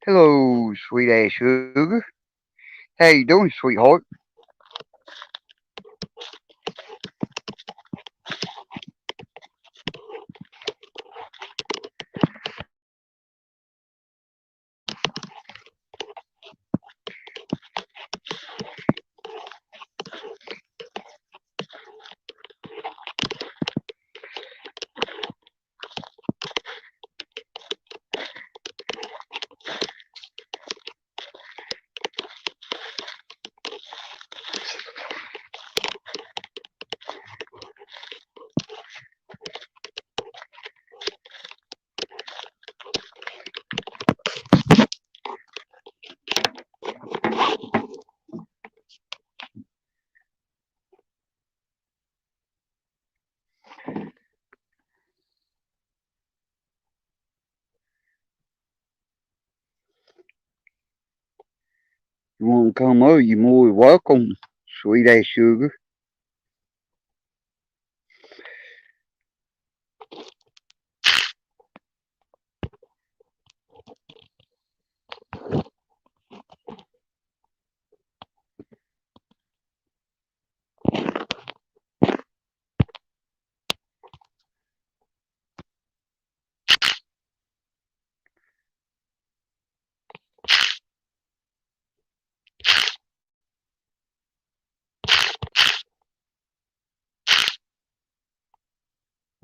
Hello, sweet ass sugar. How you doing, sweetheart? You want to come over? You're more welcome, sweet ass sugar.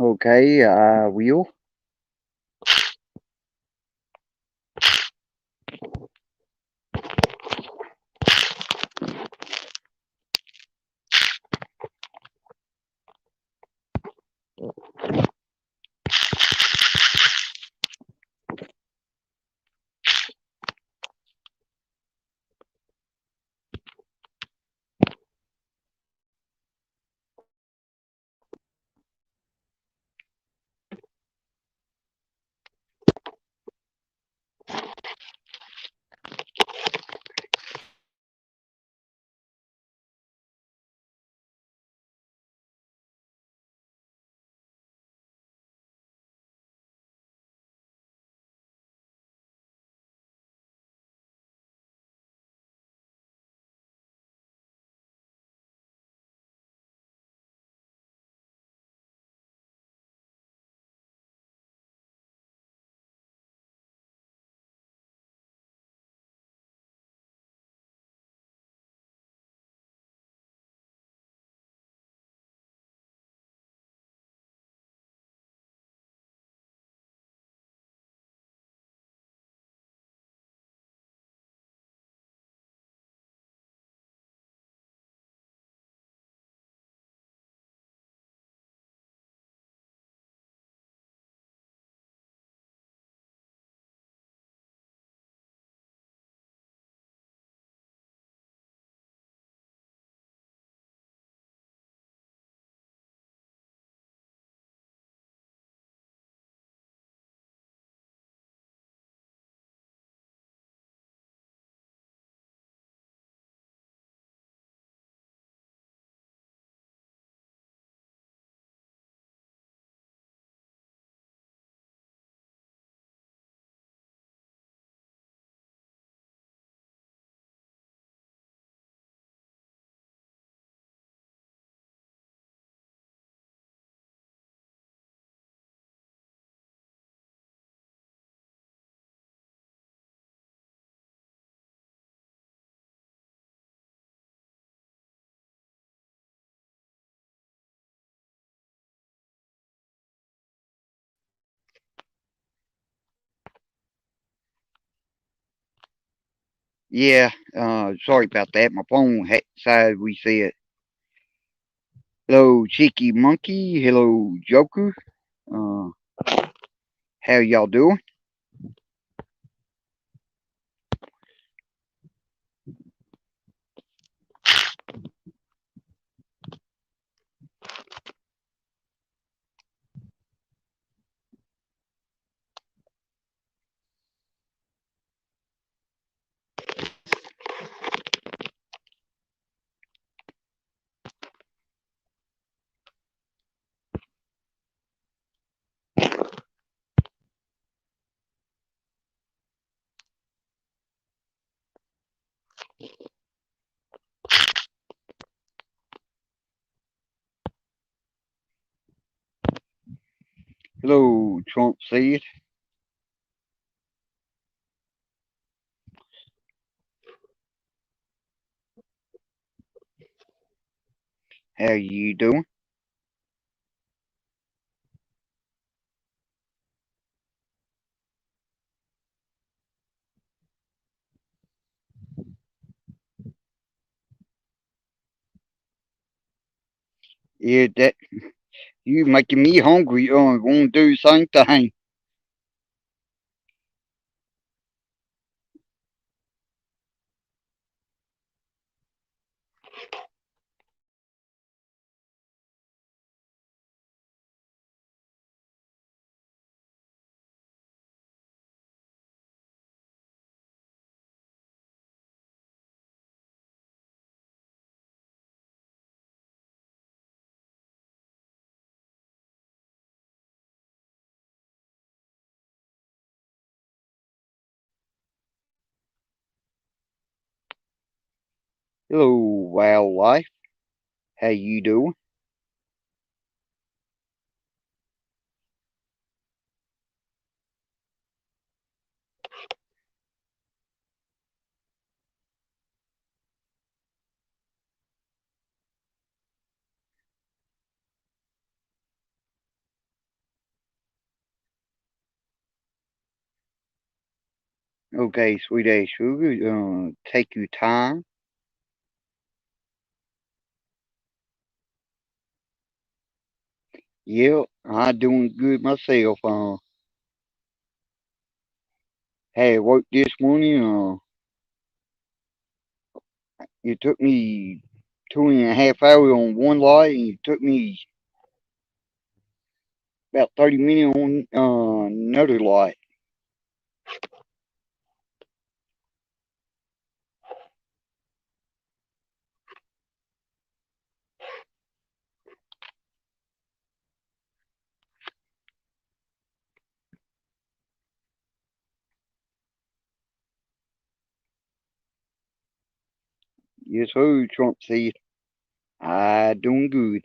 Okay, I will. Yeah, sorry about that. My phone decided we said, hello, Cheeky Monkey. Hello, Joker. Uh, how y'all doing? Hello, Trump said. How you doing? Yeah, that you making me hungry. Gonna do the same thing. Hello, wildlife. How you doing? Okay, sweet ass sugar. Take your time. Yeah, I doing good myself. Had work this morning. It took me 2.5 hours on one lot, and it took me about 30 minutes on another lot. Yes, sir, Trump said. I doing good.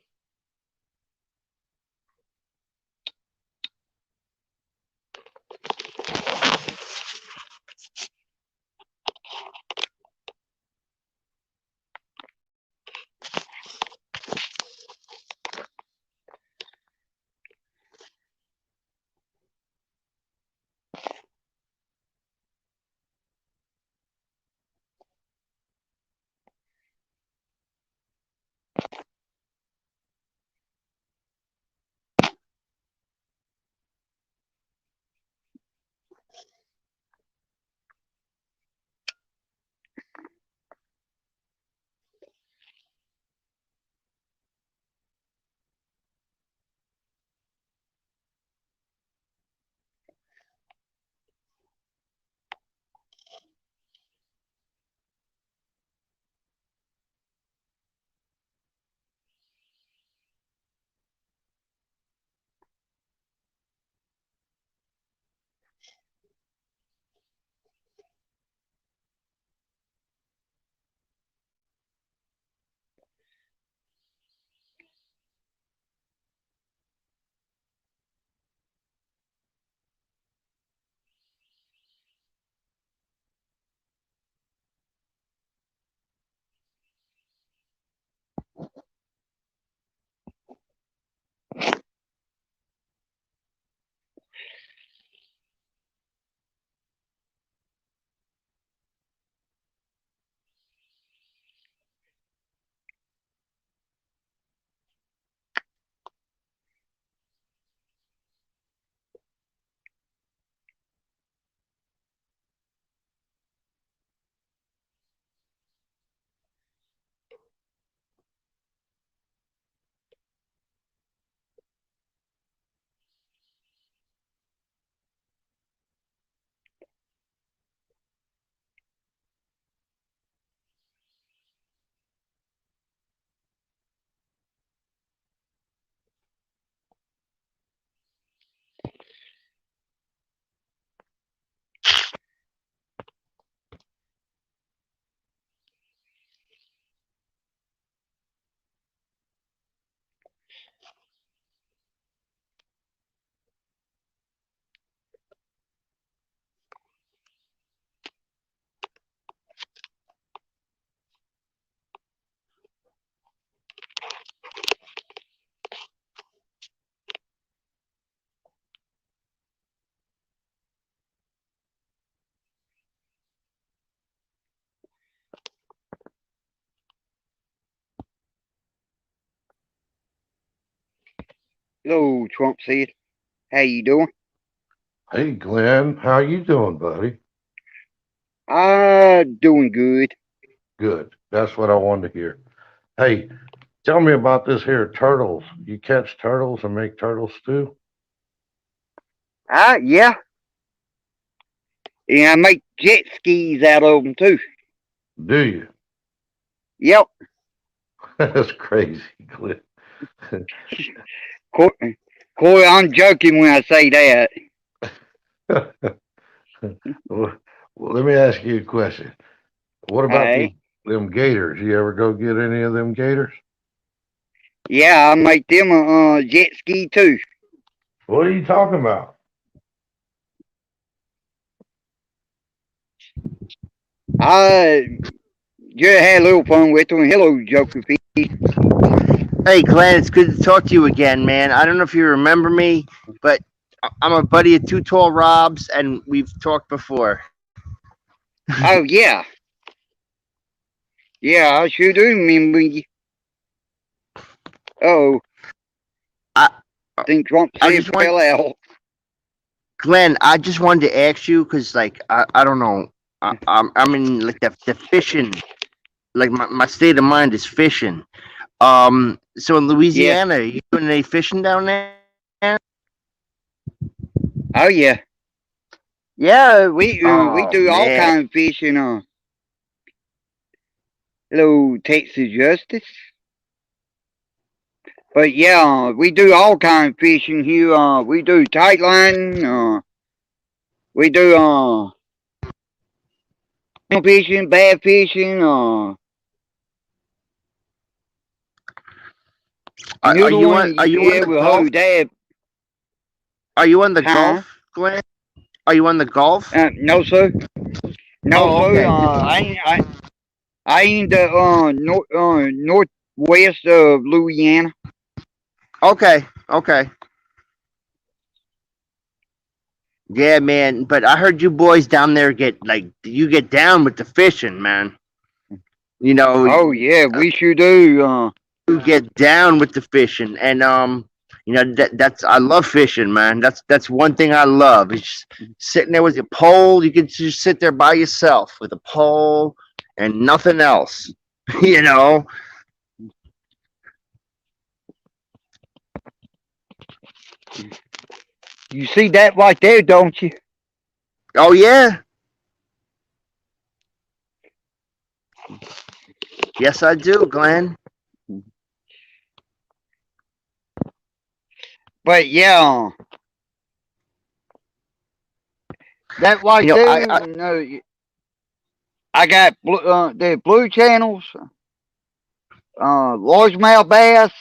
Hello, Trump said. How you doing? Hey Glenn, how you doing, buddy? Doing good. Good. That's what I wanted to hear. Hey, tell me about this here turtles. You catch turtles and make turtle stew? Yeah. And I make jet skis out of them too. Do you? Yep. That's crazy, Glenn. Corey, I'm joking when I say that. well, let me ask you a question. What about these Hey. them gators? You ever go get any of them gators? Yeah, I make them a jet ski too. What are you talking about? I just had a little fun with them. Hello, Joker P. Hey, Glenn, it's good to talk to you again, man. I don't know if you remember me, but I'm a buddy of Two Tall Robs, and we've talked before. Oh, yeah. Yeah, I sure do remember you. Oh, I I think Trump I said just want, fell out. Glenn, I just wanted to ask you because, like, I don't know, I'm in like the fishing, like my state of mind is fishing. So in Yeah. Louisiana, are you doing any fishing down there? Oh, yeah. Yeah, we Oh do all man, kind of fishing. Hello, Texas Justice. But yeah, we do all kind of fishing here. We do tight line. We do fishing, bad fishing. are Another you one on? Are you you be on the able to Gulf? hold that. Are you on the Huh? Gulf, Glenn? Are you on the Gulf? No, sir. No, Oh, sir. okay. I ain't the northwest of Louisiana. Okay, okay. Yeah, man. But I heard you boys down there get like you get down with the fishing, man. You know, Oh yeah, we sure do. you get down with the fishing, and that's I love fishing, man. That's one thing I love. Is just sitting there with your pole. You can just sit there by yourself with a pole and nothing else. you know. You see that right there, don't you? Oh yeah. Yes, I do, Glenn. But yeah, that right You know, there. No, I got the blue channels, largemouth bass,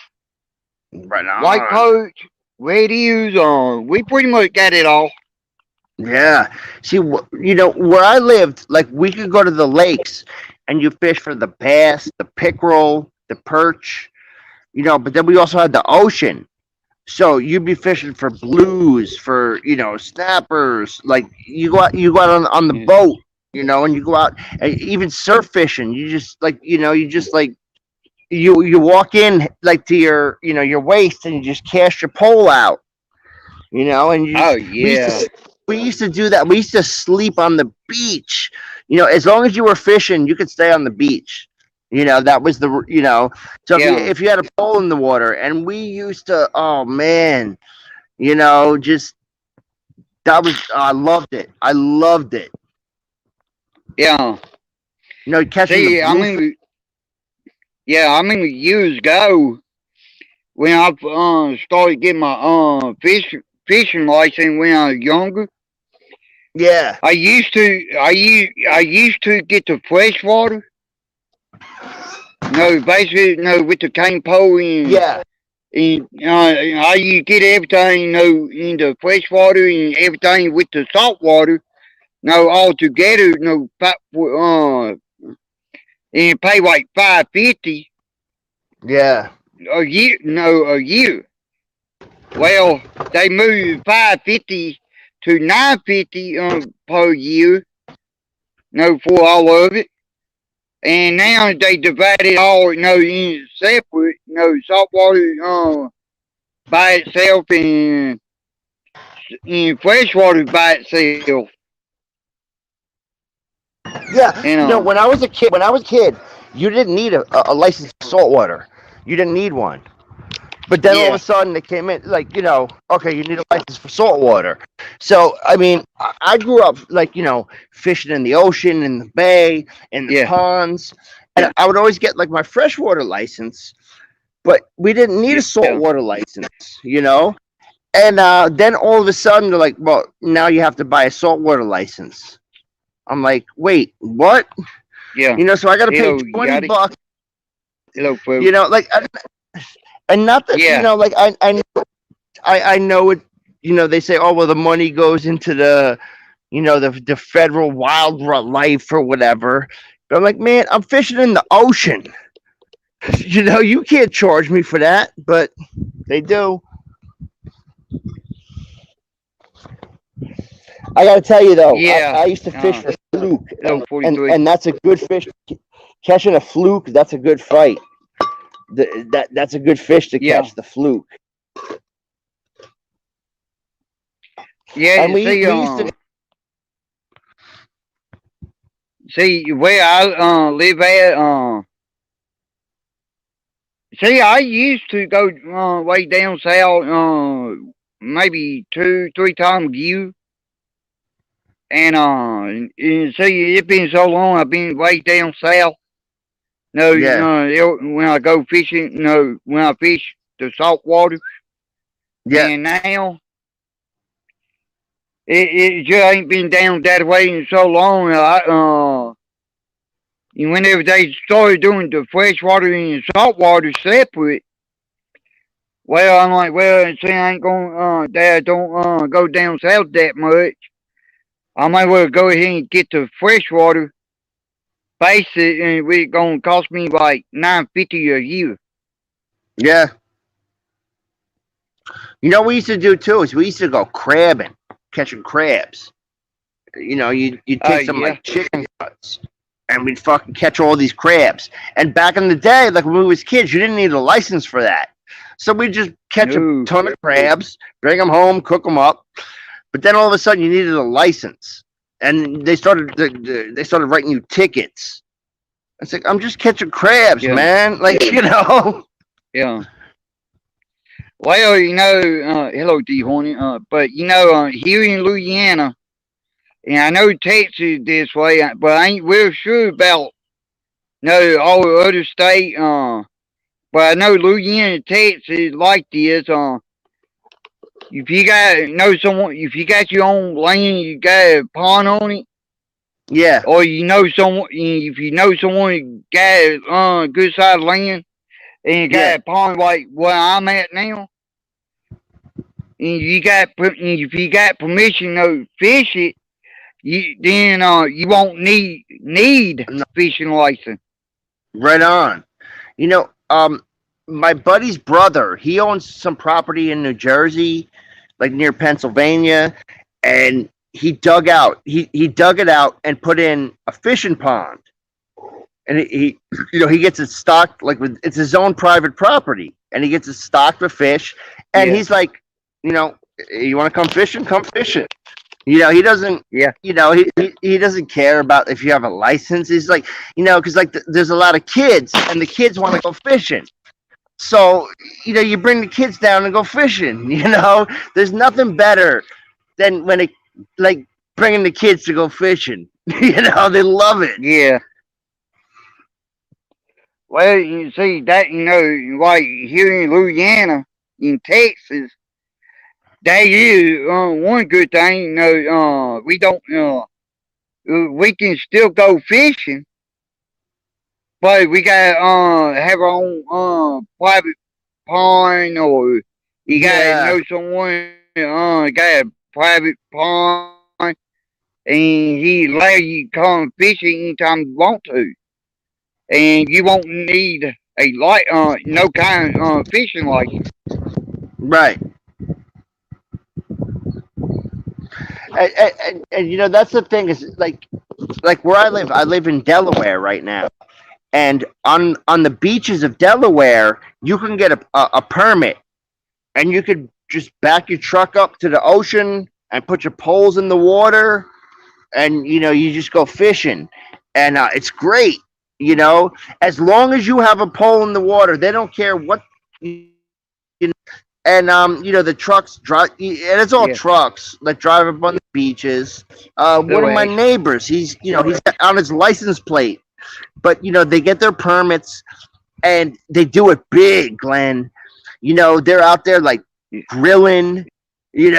right white on. perch, red ears. We pretty much got it all. Yeah. See, where I lived, like we could go to the lakes and you fish for the bass, the pickerel, the perch, but then we also had the ocean. So you'd be fishing for blues, for, snappers. Like you go out on the Yeah. boat, and you go out and even surf fishing. You just like, you just like, you walk in like to your waist and you just cast your pole out, and you Oh just yeah, we used to do that. We used to sleep on the beach. As long as you were fishing, you could stay on the beach. That was So if you yeah, if you had a pole in the water, and we used to, oh man, just that was I loved it. I loved it. yeah. Catching the See, bluefish. I mean, years ago when I started getting my fishing license when I was younger. Yeah, I used to get the freshwater. No, basically, no, with the cane pole yeah, and I you get everything, in the freshwater and everything with the salt water. No, all together, and pay like $5.50 yeah, a year. No, a year. Well, they moved $5.50 to $9.50 per year. No, for all of it. And now they divided all, in separate, saltwater, by itself and freshwater by itself. Yeah, And when I was a kid, you didn't need a license for saltwater. You didn't need one. But then all of a yeah, sudden they came in, like, okay, you need a license for saltwater. So, I mean, I grew up, like, fishing in the ocean, in the bay, in the yeah, ponds. And I would always get, like, my freshwater license, but we didn't need a yeah, saltwater license. And then all of a sudden they're like, well, now you have to buy a saltwater license. I'm like, wait, what? yeah. So I got to pay Hello, 20 Yachty. bucks, Hello, folks. like, and not that, Yeah, like, I know it. They say, oh well, the money goes into the federal wildlife or whatever. But I'm like, man, I'm fishing in the ocean. You can't charge me for that, but they do. I got to tell you though, yeah. I used to fish for fluke, Hello, and, 43. and that's a good fish. Catching a fluke, that's a good fight. That's a good fish to Yeah, catch, the fluke. yeah. And we used to. See where I live at. See, I used to go way down south, maybe 2, 3 times a year. And see, it's been so long. I've been way down south. No, Yeah, when I go fishing, no, when I fish the salt water, yeah, and now it just ain't been down that way in so long. And whenever they started doing the freshwater and salt water separate, well, I'm like, well, see, I ain't gonna, Dad, don't go down south that much. I might well go ahead and get the freshwater basic, and it's gonna cost me like $9.50 a year. yeah. What we used to do too is we used to go crabbing, catching crabs. You take some Yeah, like chicken cuts, and we'd fucking catch all these crabs. And back in the day, like when we was kids, you didn't need a license for that. So we just catch a no, ton of crabs, bring them home, cook them up. But then all of a sudden, you needed a license, and they started writing you tickets. It's like, I'm just catching crabs, yeah, man. Like, yeah. Well, hello, D Hornet. But here in Louisiana, and I know Texas this way, but I ain't real sure about no all the other state. But I know Louisiana, Texas like this. If you got know someone, if you got your own land, you got a pond on it, Yeah, or if you know someone got good side of land and you yeah, got a pond like where I'm at now, and if you got permission to fish it, you won't need no, fishing license. right on. My buddy's brother, he owns some property in New Jersey, like near Pennsylvania, and he dug it out and put in a fishing pond. And he gets it stocked, like, it's his own private property, and he gets it stocked with fish. And Yeah, he's like, you want to come fishing? Come fishing. He doesn't. yeah, He doesn't care about if you have a license. He's like, because like there's a lot of kids, and the kids want to go fishing. So, you bring the kids down and go fishing. There's nothing better than when like bringing the kids to go fishing. They love it. yeah. Well, you see that like here in Louisiana, in Texas, that is one good thing. We don't. We can still go fishing, but we got have our own private pond, or you gotta Yeah, know someone got a private pond, and he allow you to come fishing anytime you want to, and you won't need a no kind of fishing license. right. And that's the thing is like where I live in Delaware right now, and on the beaches of Delaware, you can get a permit and you could just back your truck up to the ocean and put your poles in the water, and you just go fishing, and it's great. As long as you have a pole in the water, they don't care what. And the trucks drive, and it's all Yeah. trucks that drive up on the beaches. One of my way. neighbors, he's on his license plate, but they get their permits and they do it big, Glenn. They're out there like grilling. They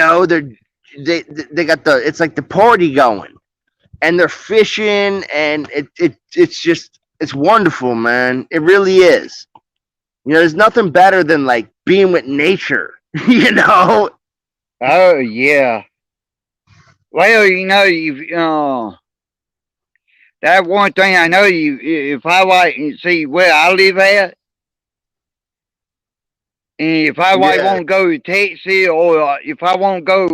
got it's like the party going, and they're fishing, and it's wonderful, man. It really is. There's nothing better than like being with nature. Oh yeah. Well, that one thing I know if I like see where I live at, and if I like Yeah. want to go to Texas or if I want to go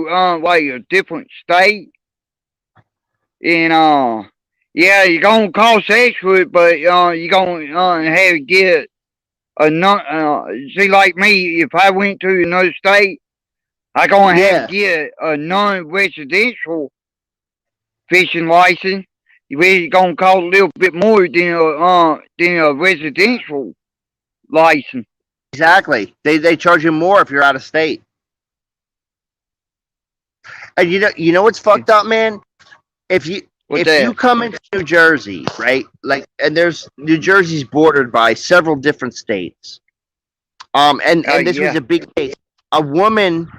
like a different state, and yeah, you're gonna cost extra, but you're gonna have to get a see like me, if I went to another state, I gonna have to get a non-residential fishing license. It's gonna cost a little bit more than a residential license. Exactly. They charge you more if you're out of state. And what's fucked up, man? If you What's if that? you come into New Jersey, right? Like, and there's New Jersey's bordered by several different states. And this was Yeah. a big case. A woman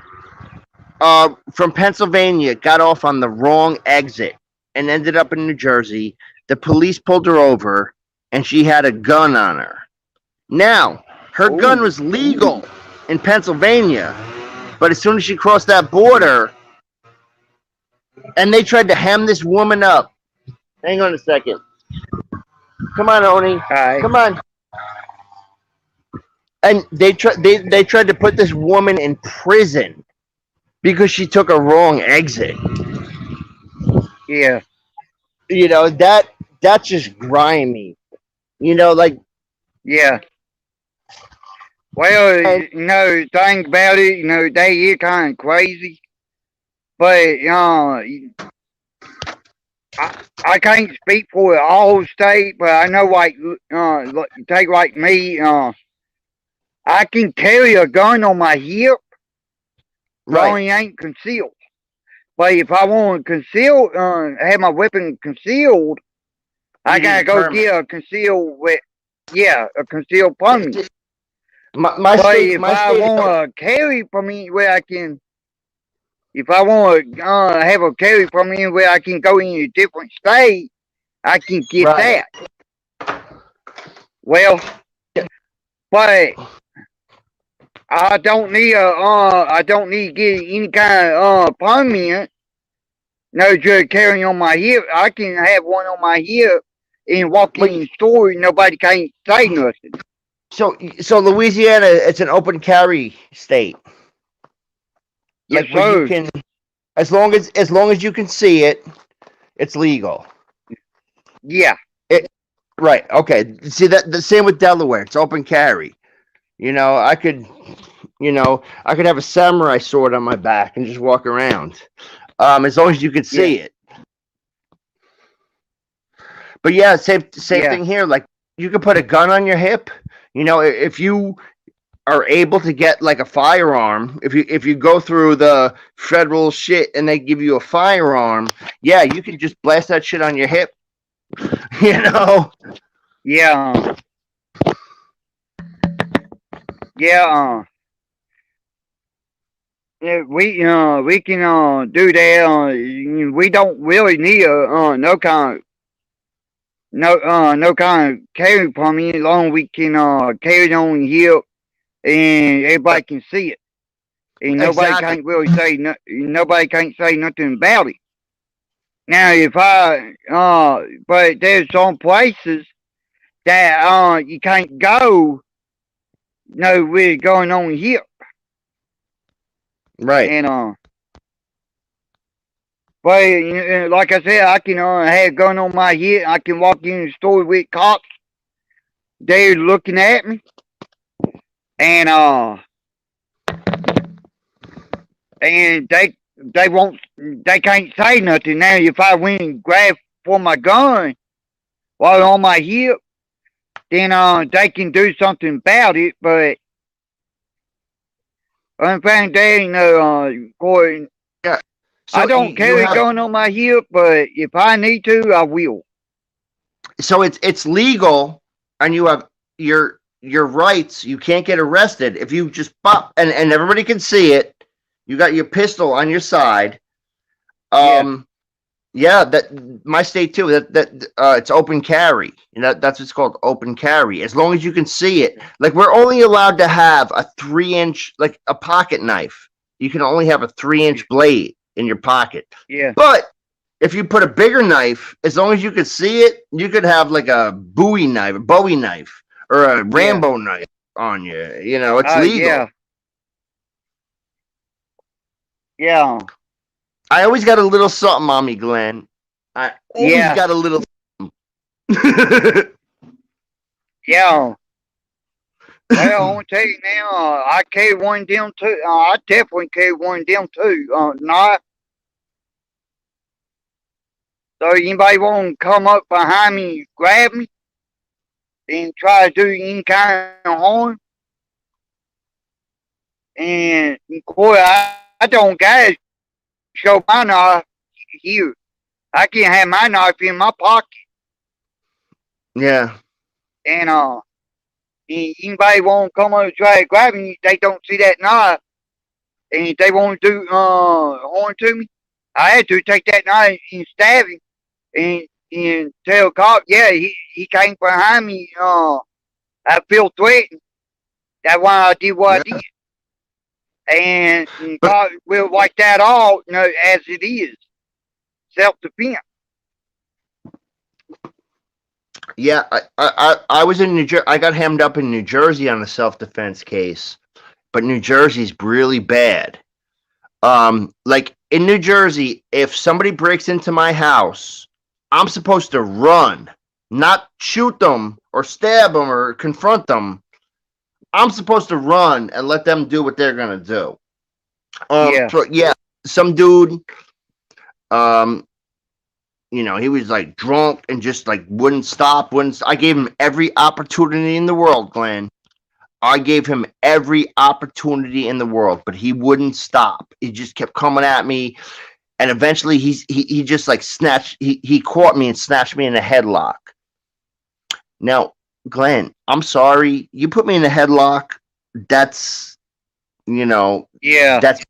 from Pennsylvania got off on the wrong exit and ended up in New Jersey. The police pulled her over, and she had a gun on her. Now, her gun was legal in Pennsylvania, but as soon as she crossed that border, and they tried to hem this woman up. Hang on a second. Come on, Oni. Hi. Come on. And they tried to put this woman in prison because she took a wrong exit. Yeah. That's just grimy. Like, Yeah. Well, and, thing about it, they is kind of crazy, but I can't speak for the whole state, but I know take like me, I can carry a gun on my hip, so right. it ain't concealed. But if I want to conceal, have my weapon concealed, I You gotta need a go permit. get a concealed permit. My But state, if my I state, want to carry from anywhere, if I want to have a carry from anywhere, I can go in a different state. I can get right. that. Well, but I don't need to get any kind of permit. No, just carrying on my hip. I can have one on my hip and walk in the store, and nobody can't say nothing. So Louisiana, it's an open carry state. Yes, Like, where you sir. can, as long as you can see it, it's legal. Yeah. Right. Okay. See, that the same with Delaware. It's open carry. I could have a samurai sword on my back and just walk around, as long as you can see it. But yeah, same thing here. Like, you can put a gun on your hip. If you are able to get like a firearm, if you go through the federal shit and they give you a firearm, yeah, you can just blast that shit on your hip. Yeah. We can do that. We don't really need no kind of carry permit, as long as we can carry it on here and everybody can see it, and nobody Exactly. can't really say nobody can't say nothing about it. Now, if but there's some places that you can't go. No, we're going on here. Right. And but like I said, I can have a gun on my hip. I can walk in the store with cops. They're looking at me, and and they can't say nothing now. If I went and grabbed for my gun while on my hip, then they can do something about it. But I'm saying they ain't no going. Yeah. I So don't you carry a have gun on my hip, but if I need to, I will. so it's legal, and you have your rights. You can't get arrested if you just pop, and everybody can see it. You got your pistol on your side. Yeah, Yeah, that my state too. That it's open carry. That's what's called open carry. As long as you can see it. Like we're only allowed to have a 3-inch, like a pocket knife. You can only have a 3-inch blade in your pocket. yeah, But if you put a bigger knife, as long as you can see it, you could have like a Bowie knife, or a yeah. Rambo knife on you. It's Oh, legal. yeah. I always got a little something on me, Glenn. I always Yeah, got a little. yeah. Well, I want to tell you now, I carry one down too. I definitely carry one down too. Not so anybody want to come up behind me, grab me, and try to do any kind of harm. And of course, I don't got show my knife here. I can have my knife in my pocket, Yeah. and anybody want to come up and try to grab me, they don't see that knife, and they want to do harm to me. I had to take that knife and stab him, and tell cop, yeah, he came behind me. I feel threatened. That's why I did what I did. And But cop will like that all, as it is self defense. yeah, I was in New Jersey. I got hemmed up in New Jersey on a self-defense case, but New Jersey's really bad. Like in New Jersey, if somebody breaks into my house, I'm supposed to run, not shoot them or stab them or confront them. I'm supposed to run and let them do what they're gonna do. Yeah, So yeah, some dude, um, he was like drunk and just like wouldn't stop. I gave him every opportunity in the world, Glenn. I gave him every opportunity in the world, but he wouldn't stop. He just kept coming at me, and eventually he just like snatched. He caught me and snatched me in a headlock. Now, Glenn, I'm sorry. You put me in a headlock. That's yeah, that's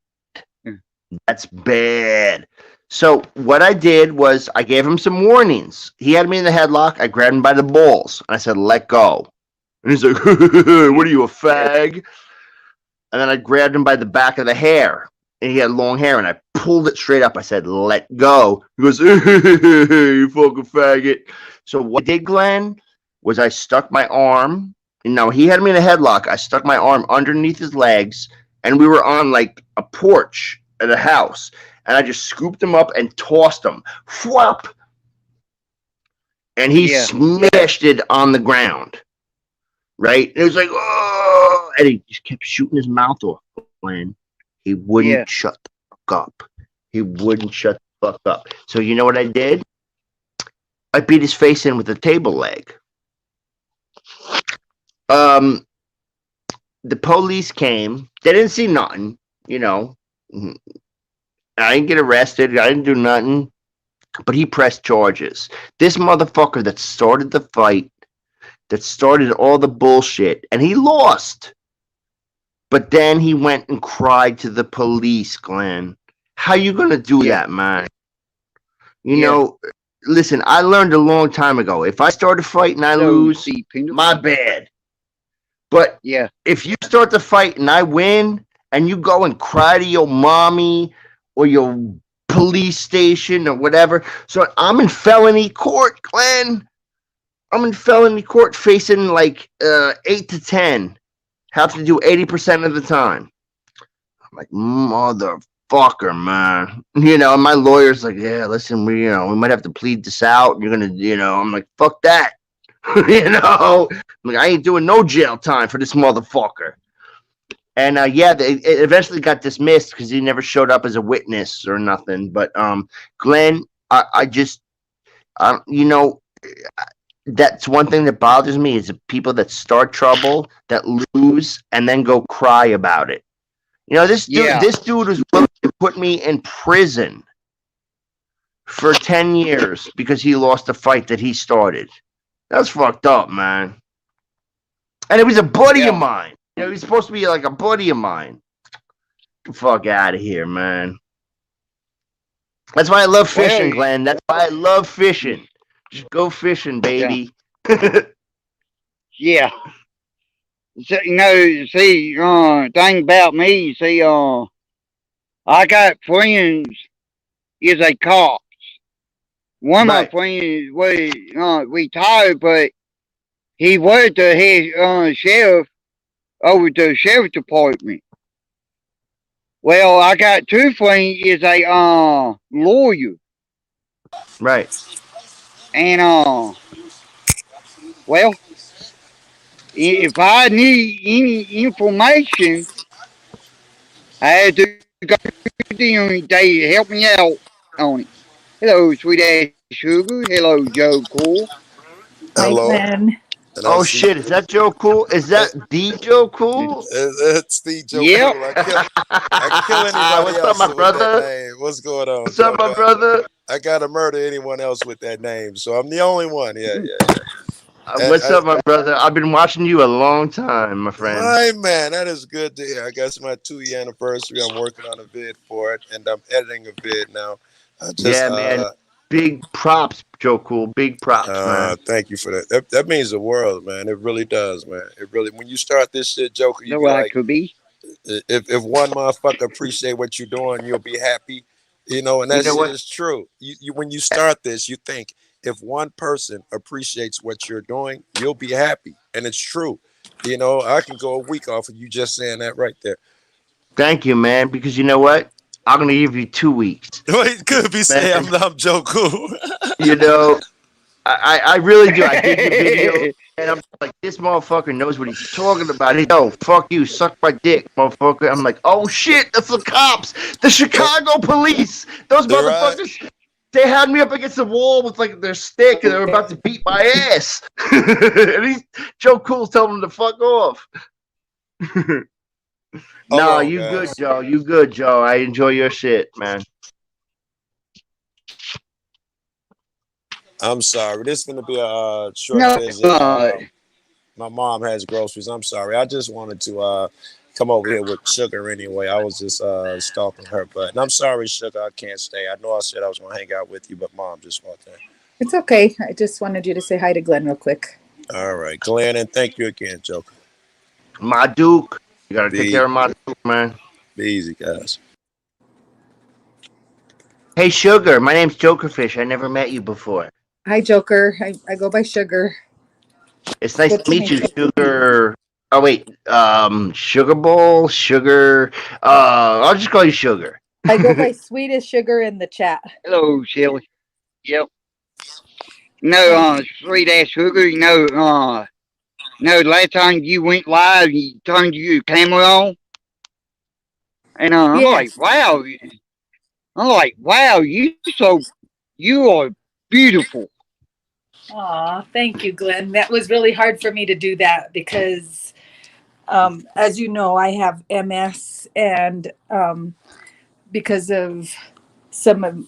That's bad. So what I did was I gave him some warnings. He had me in the headlock. I grabbed him by the balls. And I said, let go. And he's like, what are you, a fag? And then I grabbed him by the back of the hair. And he had long hair. And I pulled it straight up. I said, let go. He goes, you fucking faggot. So what I did, Glenn, was I stuck my arm. No, he had me in a headlock. I stuck my arm underneath his legs. And we were on like a porch at a house. And I just scooped him up and tossed him. Whop! And he yeah, smashed it on the ground. Right? And it was like, oh! And he just kept shooting his mouth off. When he wouldn't yeah, shut the fuck up. He wouldn't shut the fuck up. So you know what I did? I beat his face in with a table leg. The police came. They didn't see nothing, I didn't get arrested. I didn't do nothing. But he pressed charges. This motherfucker that started the fight, that started all the bullshit, and he lost. But then he went and cried to the police, Glenn. How you gonna do yeah, that, man? Listen, I learned a long time ago. If I start a fight and I so lose, see, Peanut. my bad. But Yeah, if you start the fight and I win, and you go and cry to your mommy or your police station or whatever, so I'm in felony court, Glenn. I'm in felony court facing like 8 to 10. Have to do 80% of the time. I'm like, motherfucker, man. And my lawyer's like, yeah, listen, we might have to plead this out. You're gonna, I'm like, fuck that. I'm like, I ain't doing no jail time for this motherfucker. And yeah, it eventually got dismissed because he never showed up as a witness or nothing. But Glenn, I just, you know, that's one thing that bothers me is the people that start trouble, that lose, and then go cry about it. You know, Yeah. this dude was willing to put me in prison for 10 years because he lost a fight that he started. That's fucked up, man. And it was a buddy of Yeah. mine. You know, he's supposed to be like a buddy of mine. Get the fuck out of here, man. That's why I love fishing, Well, Glenn. That's why I love fishing. Just go fishing, baby. yeah. So, see, thing about me, see, I got friends is a cop. One of my Right. friends was retired, but he was the head sheriff over the sheriff department. Well, I got two friends is a lawyer, Right. and well, if I need any information, I had to go to them. They help me out on it. Hello, sweet ass sugar. Hello, Joe Cool. Hi, Hello, Glenn. and I Oh see shit, is that Joe Cool? Is it, that the Joe Cool? it's the Joe Yep. Cool. I kill anybody What's up, else my with that brother? name. What's going on, What's up, Joe? my brother? I gotta murder anyone else with that name, so I'm the only one. Yeah. And What's up, my brother? I've been watching you a long time, my friend. my man, that is good to hear. I guess my 2-year anniversary. I'm working on a vid for it, and I'm editing a vid now. I just Yeah, man. Big props, Joe Cool. Big props, man. thank you for that. That means the world, man. It really does, man. It really. When you start this shit, Joker, you So be I like, could be. if one motherfucker appreciate what you're doing, you'll be happy. And You that know shit what? is true. You when you start this, you think if one person appreciates what you're doing, you'll be happy, and it's true. I can go a week off of you just saying that right there. Thank you, man. Because you know what? I'm gonna give you 2 weeks, Wait, could be saying man. I'm Joe Cool. You know, I really do. I did your video, and I'm like, this motherfucker knows what he's talking about. Yo, fuck you, suck my dick, motherfucker. I'm like, oh shit, that's the cops, the Chicago police, those They're right. motherfuckers. They had me up against the wall with like their stick, and they were about to beat my ass. And Joe Cool's telling them to fuck off. No, Hold on, you good, guys. Joe. You good, Joe. I enjoy your shit, man. I'm sorry. This is gonna be a short No, visit. My mom has groceries. I'm sorry. I just wanted to come over here with Sugar anyway. I was just stalking her, but I'm sorry, Sugar. I can't stay. I know I said I was gonna hang out with you, but Mom just walked in. It's okay. I just wanted you to say hi to Glenn real quick. All right, Glenn, and thank you again, Joker. My Duke. You gotta take Be, care of my Duke, man. be easy, guys. Hey, Sugar. My name's Jokerfish. I never met you before. Hi, Joker. I go by Sugar. It's nice Good to meet you, Sugar. Oh wait, Sugar Bowl, Sugar. I'll just call you Sugar. I go by Sweetest Sugar in the chat. hello, Shelly. Yep. Sweet ass sugar. Last time you went live, you turned your camera on, and I'm like, Yes. wow. You are beautiful. Aw, thank you, Glenn. That was really hard for me to do that because, as you know, I have MS, and because of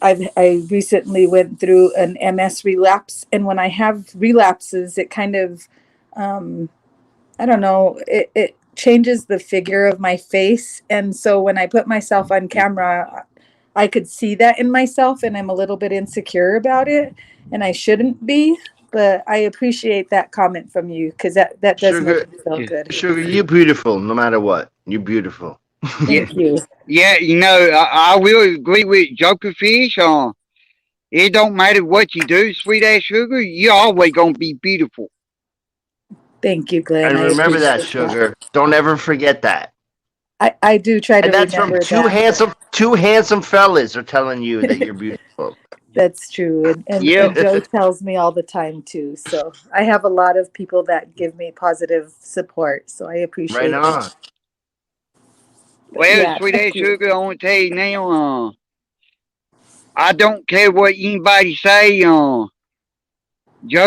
I recently went through an MS relapse, and when I have relapses, it kind of, I don't know, it changes the figure of my face, and so when I put myself on camera, I could see that in myself, and I'm a little bit insecure about it, and I shouldn't be. But I appreciate that comment from you because that does Sugar, make me feel good. Sugar, you're beautiful no matter what. You're beautiful. Yeah, Thank you. yeah. I will agree with Jokerfish. It don't matter what you do, sweet ass sugar. You're always gonna be beautiful. Thank you, Glenn. And I remember that, appreciate Sugar. Don't ever forget that. I do try to And that's from remember two handsome fellas are telling you that you're beautiful. That's true. And Yep. Joe tells me all the time too. So I have a lot of people that give me positive support. So I appreciate Right on. Well, Yeah, sweet thank ass you. sugar, I want to tell you now, I don't care what anybody say, Joe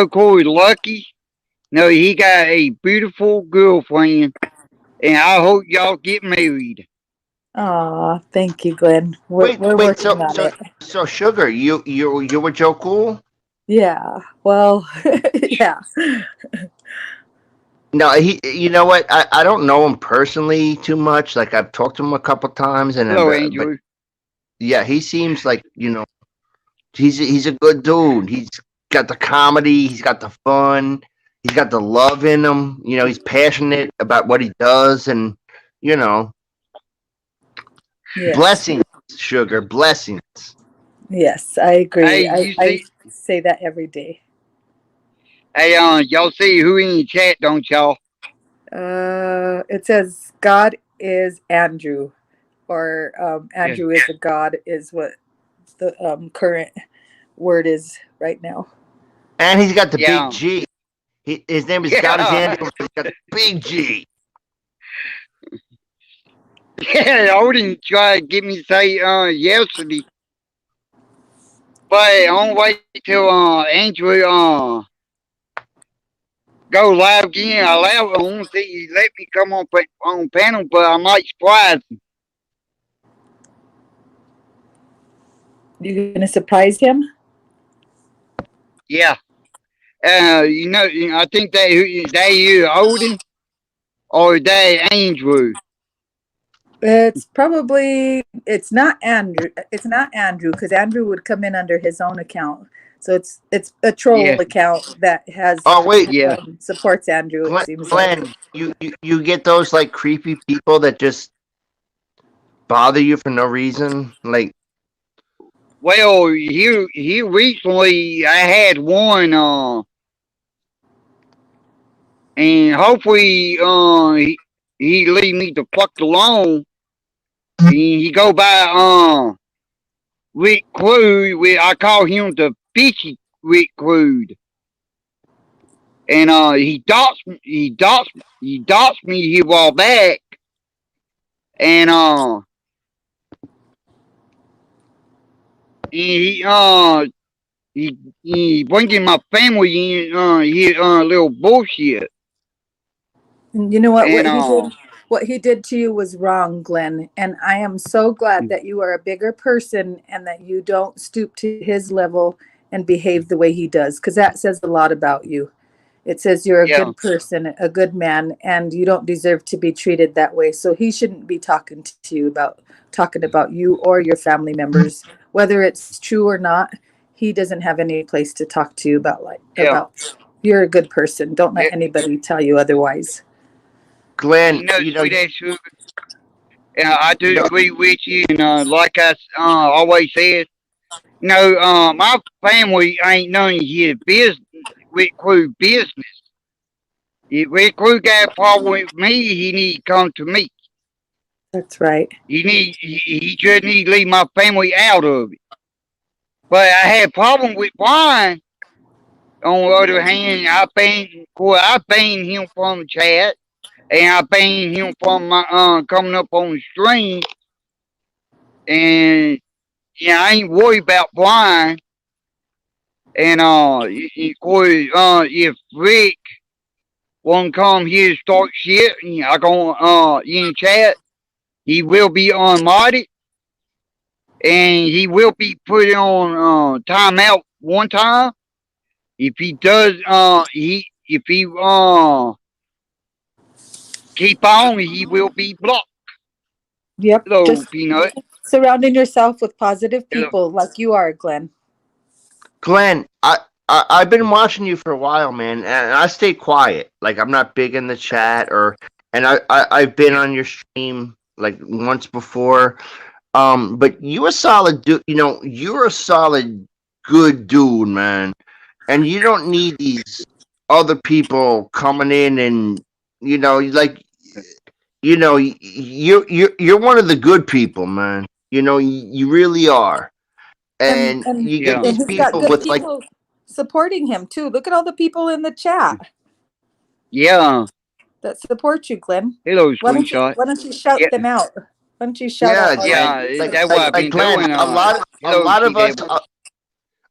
Corey's lucky. No, he got a beautiful girlfriend, and I hope y'all get married. Aw, thank you, Glenn. Wait, We're wait. working So, on so, it. so, sugar. You with Joe Cool? Yeah. Well, yeah. No, he. You know what? I don't know him personally too much. Like I've talked to him a couple times, and Hello, but Andrew. yeah, he seems like he's a good dude. He's got the comedy. He's got the fun. He's got the love in him. He's passionate about what he does, and you know, Yes. blessings, sugar, blessings. Yes, I Hey, agree. you I see, say that every day. hey, y'all see who in the chat, don't y'all? It says God is Andrew, or Yeah. Andrew is a God, is what the current word is right now. And he's got the big Yeah. G. His name is God is Yeah. Andrew. But he's got the big G. Yeah, Odin tried to get me to say, yesterday. But I'm wait till, Andrew, go live again. I want to see you let me come on panel, but I might surprise him. You gonna surprise him? Yeah. I think they you Odin or they Andrew. It's not Andrew. It's not Andrew, because Andrew would come in under his own account. So it's a troll Yeah. account that has Oh wait, Yeah. supports Andrew. It seems like. Glenn, you get those like creepy people that just bother you for no reason. Like, Well, here recently I had one, and hopefully, he leave me the fuck alone. He go by, Rick Crude. I call him the fishy Rick Crude. And, he doxed me here a while back. And, he bringing my family in, here, little bullshit. And you know what? And, What he did to you was wrong, Glenn. And I am so glad that you are a bigger person and that you don't stoop to his level and behave the way he does, because that says a lot about you. It says you're a yeah, good person, a good man, and you don't deserve to be treated that way. So he shouldn't be talking about you or your family members, whether it's true or not. He doesn't have any place to talk to you yeah, about. You're a good person. Don't yeah. let anybody tell you otherwise. Glenn, You know, sweet ass sugar. Yeah, I do you know, agree with you. And, like I, always said, my family ain't none of your business, Rick Crew business. If Rick Crew got a problem with me, he need to come to me. That's right. He just need to leave my family out of it. But I had a problem with Brian. On the other hand, I banned him from the chat, and I banned him from my coming up on the stream. And yeah, I ain't worried about Brian. And of course, if Rick won't come here to start shit, I go in chat. He will be unmodded, and he will be put on timeout one time. If he does, if he keep on, he will be blocked. Yep. Hello, Just Peanut. surrounding yourself with positive Hello. people like you are, Glenn. Glenn, I've been watching you for a while, man, and I stay quiet. Like I'm not big in the chat, and I've been on your stream like once before. But you a solid dude. You're a solid, good dude, man, and you don't need these other people coming in and like you're one of the good people, man. You really are. And And and you get Yeah, and these he's got people good with like, people supporting him too. Look at all the people in the chat yeah. that support you, Glenn. Hello, Why don't you screenshot. why don't you shout Yeah, them out? Why don't you shout Yeah, out all your Yeah, like, that's users? what I've been Glenn, doing. a lot hello, of us, T-Devil.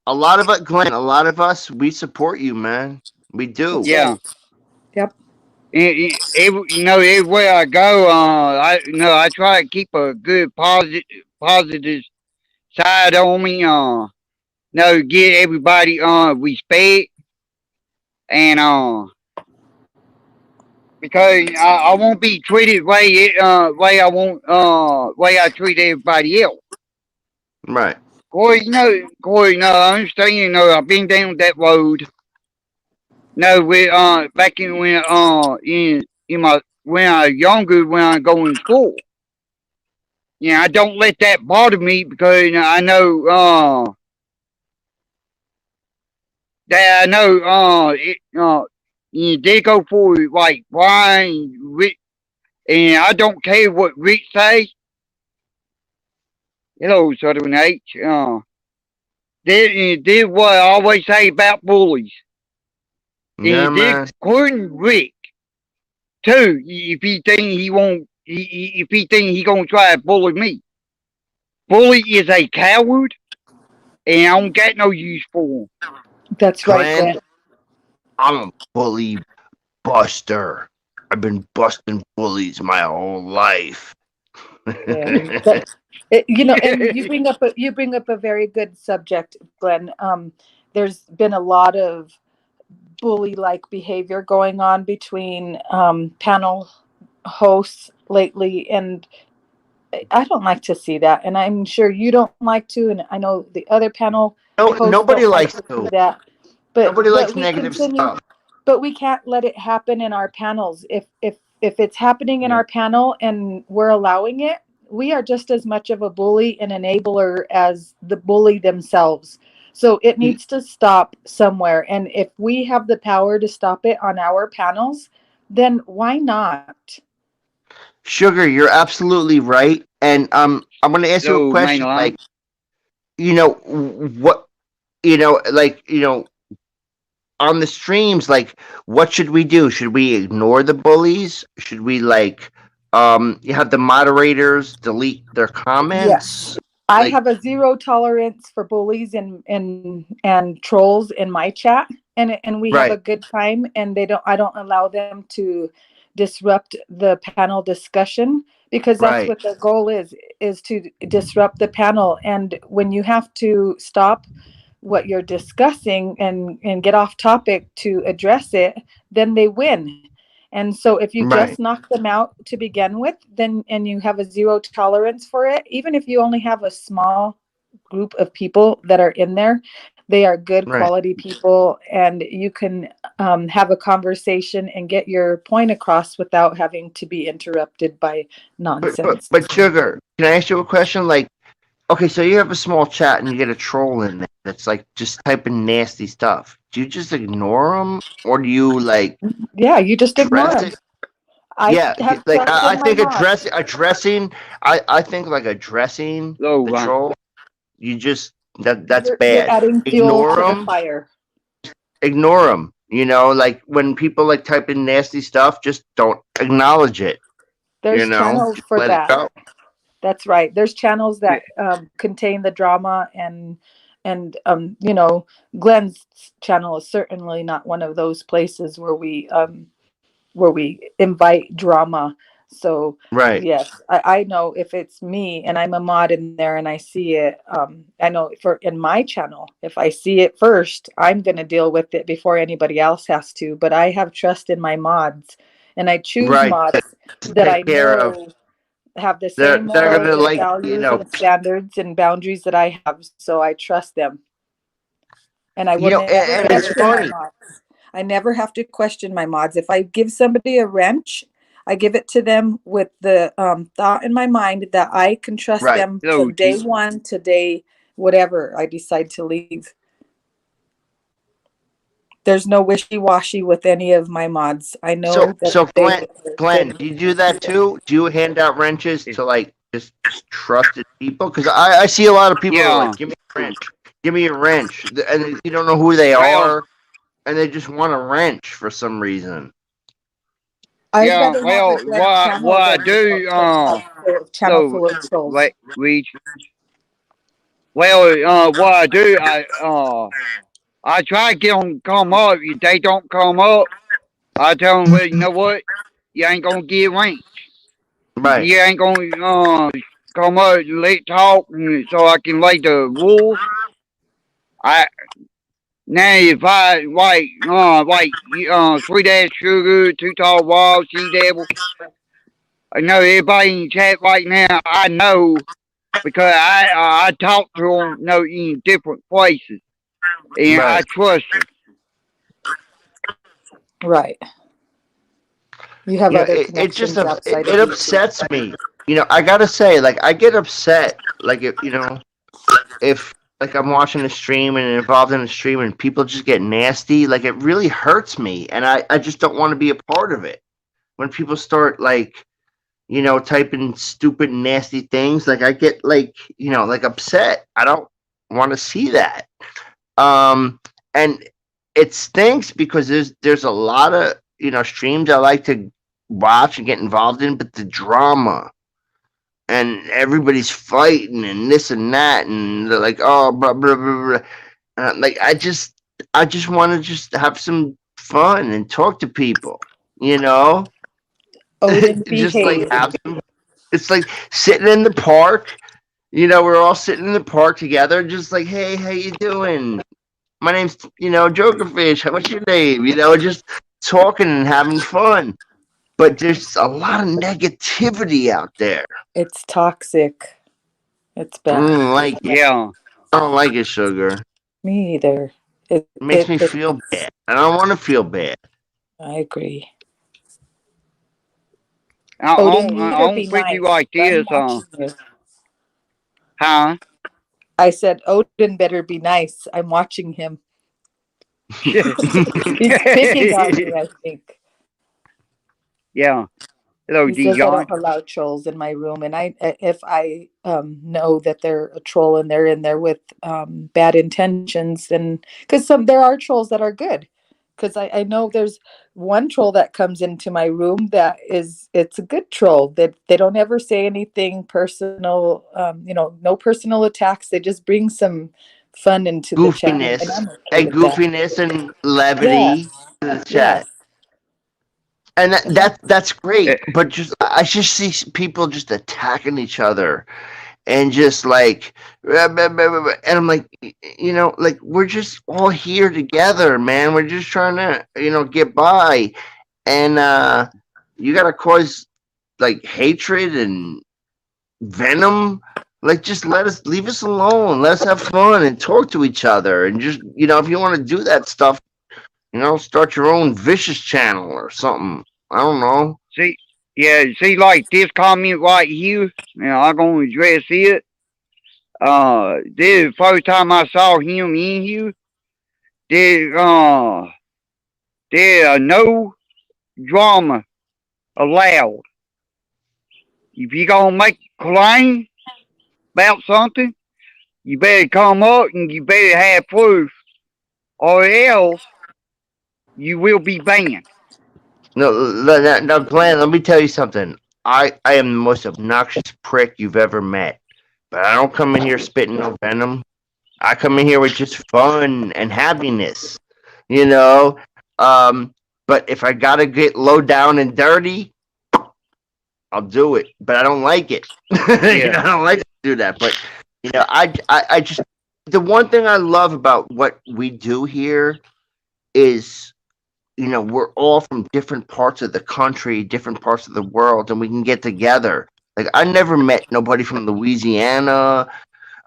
a lot of us, Glenn, a lot of us, we support you, man. We do. That's Yeah. right. Yep. Everywhere I go, I try to keep a good positive side on me. Get everybody respect and because I won't be treated way I treat everybody else. Right. Corey, I understand. I've been down that road. Back in my when I was younger, when I go in school. I don't let that bother me because I know that I know they go for like Brian, Rick, and I don't care what Rick say. Hello, Southern H. Did what I always say about bullies. Yeah, And did man. according to Rick too. If he think he won't, if he think he gonna try to bully me, bully is a coward, and I don't got no use for him. That's right, Glenn, Glenn. I'm a bully buster. I've been busting bullies my whole life. Yeah. And you bring up a very good subject, Glenn. There's been a lot of bully-like behavior going on between panel hosts lately, and I don't like to see that. And I'm sure you don't like to, and I know the other panel No, hosts nobody don't like likes to see to. that. But Nobody likes we negative continue. stuff. But we can't let it happen in our panels. If it's happening in Yeah. our panel and we're allowing it, we are just as much of a bully and enabler as the bully themselves. So it needs to stop somewhere. And if we have the power to stop it on our panels, then why not? Sugar, you're absolutely right. And I'm gonna ask you a So main question. line. Like, what, on the streams, like, what should we do? Should we ignore the bullies? Should we you have the moderators delete their comments? I Like- have a zero tolerance for bullies and trolls in my chat, and we have a Right. good time. And I don't allow them to disrupt the panel discussion, because that's Right. what the goal is to disrupt the panel. And when you have to stop what you're discussing and get off topic to address it, then they win. And so if you Right. just knock them out to begin with, then and you have a zero tolerance for it, even if you only have a small group of people that are in there, they are good Right. quality people, and you can have a conversation and get your point across without having to be interrupted by nonsense. But Sugar, can I ask you a question? Like, okay, so you have a small chat and you get a troll in there that's like just typing nasty stuff. Do you just ignore them, or do you Yeah, you just ignore address them. it? I Yeah, have like trust I in my think mods. addressing. I think like addressing Hello, the Ron. troll. You just that's You're bad. adding fuel Ignore to the them. fire. Ignore them. Like when people like type in nasty stuff, just don't acknowledge it. There's channels for Let that. it go. That's right. There's channels that contain the drama, and Glenn's channel is certainly not one of those places where we invite drama. So Right. yes, I know if it's me and I'm a mod in there and I see it, I know in my channel, if I see it first, I'm going to deal with it before anybody else has to. But I have trust in my mods, and I choose Right. mods To that I take care of. know have the They're same gonna morals and like values and standards and boundaries that I have. So I trust them. And I will never and it's question my funny. mods. I never have to question my mods. If I give somebody a wrench, I give it to them with the thought in my mind that I can trust Right. them Hello, from day T. one to day whatever I decide to leave. There's no wishy-washy with any of my mods. I know that So they Glenn, do you do that too? Do you hand out wrenches to like just trusted people? Because I see a lot of people that are Yeah. like, give me a wrench, give me a wrench, and you don't know who they Well- are, and they just want a wrench for some reason. I'd Yeah, rather well, have a Glenn channel what I than do, channel So, full of trolls. wait, read. Well, what I do, I try to get them to come up. If they don't come up, I tell them, well, you know what? You ain't gonna get ranked. Right. You ain't gonna come up, let talk, so I can lay the rules. I Now if I like Sweet Ass Sugar, Too Tall Wall, She Devil. I know everybody in the chat right now. I know because I talk to them, in different places, and I Right. trust them. Right. You have You know, other it just connections outside it of YouTube. upsets me. You know, I gotta say, like, I get upset, like, if like I'm watching a stream and involved in a stream and people just get nasty, like, it really hurts me, and I just don't want to be a part of it. When people start, like, typing stupid, nasty things, like, I get, like, like, upset. I don't want to see that. And it stinks because there's a lot of streams I like to watch and get involved in, but the drama and everybody's fighting and this and that, and they're like, oh, blah blah blah, blah. Like, I just want to just have some fun and talk to people, Odin, just like behave. have some. It's like sitting in the park. We're all sitting in the park together, just like, hey, how you doing? My name's Jokerfish. What's your name? Just talking and having fun. But there's a lot of negativity out there. It's toxic. It's I bad. don't like it. Yeah, I don't like it, Sugar. Me either. It makes me feel bad. I don't want to feel bad. I agree. I'm Odin, you I'm better I'm be with you nice. like I'm this. watching you. Huh? I said Odin better be nice. I'm watching him. He's picking on me, I think. Yeah. Hello, He says I Dijon. don't allow trolls in my room, and if I know that they're a troll and they're in there with bad intentions, then because there are trolls that are good, because I know there's one troll that comes into my room it's a good troll that they don't ever say anything personal, no personal attacks. They just bring some fun into the chat, and Goofiness. I'm okay And with that. goofiness and levity Yes, in the chat. yes. And that's great, Eh, but I just see people just attacking each other, and just like, and I'm like, like, we're just all here together, man. We're just trying to, get by, and you gotta cause, like, hatred and venom. Like, just leave us alone. Let us have fun and talk to each other, and just, if you want to do that stuff, start your own vicious channel or something. I don't know. see, like this comment right here. Now I'm gonna address it. This is the first time I saw him in here. There no drama allowed. If you gonna make a claim about something, you better come up and you better have proof, or else you will be banned. No, Glenn, let me tell you something. I am the most obnoxious prick you've ever met. But I don't come in here spitting no venom. I come in here with just fun and happiness, you know. But if I gotta get low down and dirty, I'll do it. But I don't like it. I don't like to do that. But I just, the one thing I love about what we do here is, we're all from different parts of the country, different parts of the world, and we can get together. Like, I never met nobody from Louisiana.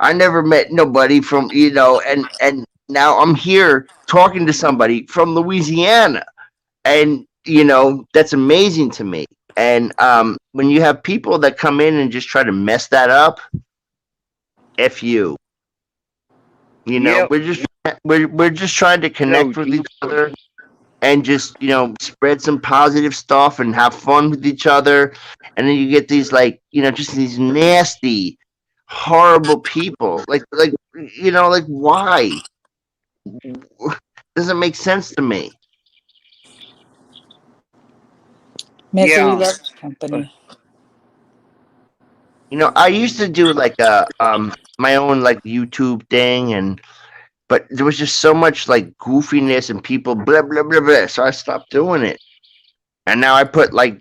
I never met nobody from, and now I'm here talking to somebody from Louisiana. And, that's amazing to me. And when you have people that come in and just try to mess that up, F you. Yep. We're just trying to connect with each other and just, spread some positive stuff and have fun with each other. And then you get these, like, just these nasty, horrible people. Like, why? Doesn't make sense to me. Misery Yeah. loves company. You know, I used to do like a my own like YouTube thing, but there was just so much like goofiness and people blah blah blah blah, so I stopped doing it. And now I put like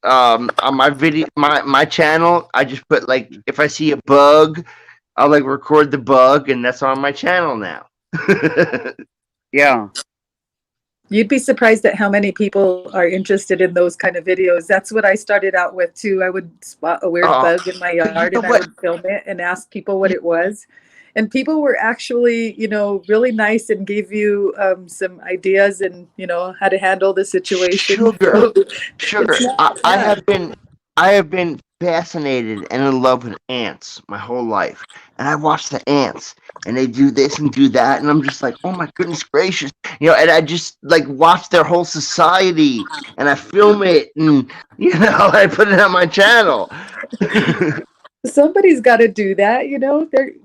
on my video my channel, I just put like if I see a bug, I'll like record the bug, and that's on my channel now. Yeah. You'd be surprised at how many people are interested in those kind of videos. That's what I started out with too. I would spot a weird Oh, bug in my yard know and I what? would film it and ask people what it was. And people were actually, really nice and gave you some ideas and, how to handle the situation. Sugar. Sugar. It's not I bad. have been fascinated and in love with ants my whole life, and I watch the ants, and they do this and do that, and I'm just like, oh my goodness gracious, and I just like watch their whole society, and I film it, and I put it on my channel. Somebody's got to do that,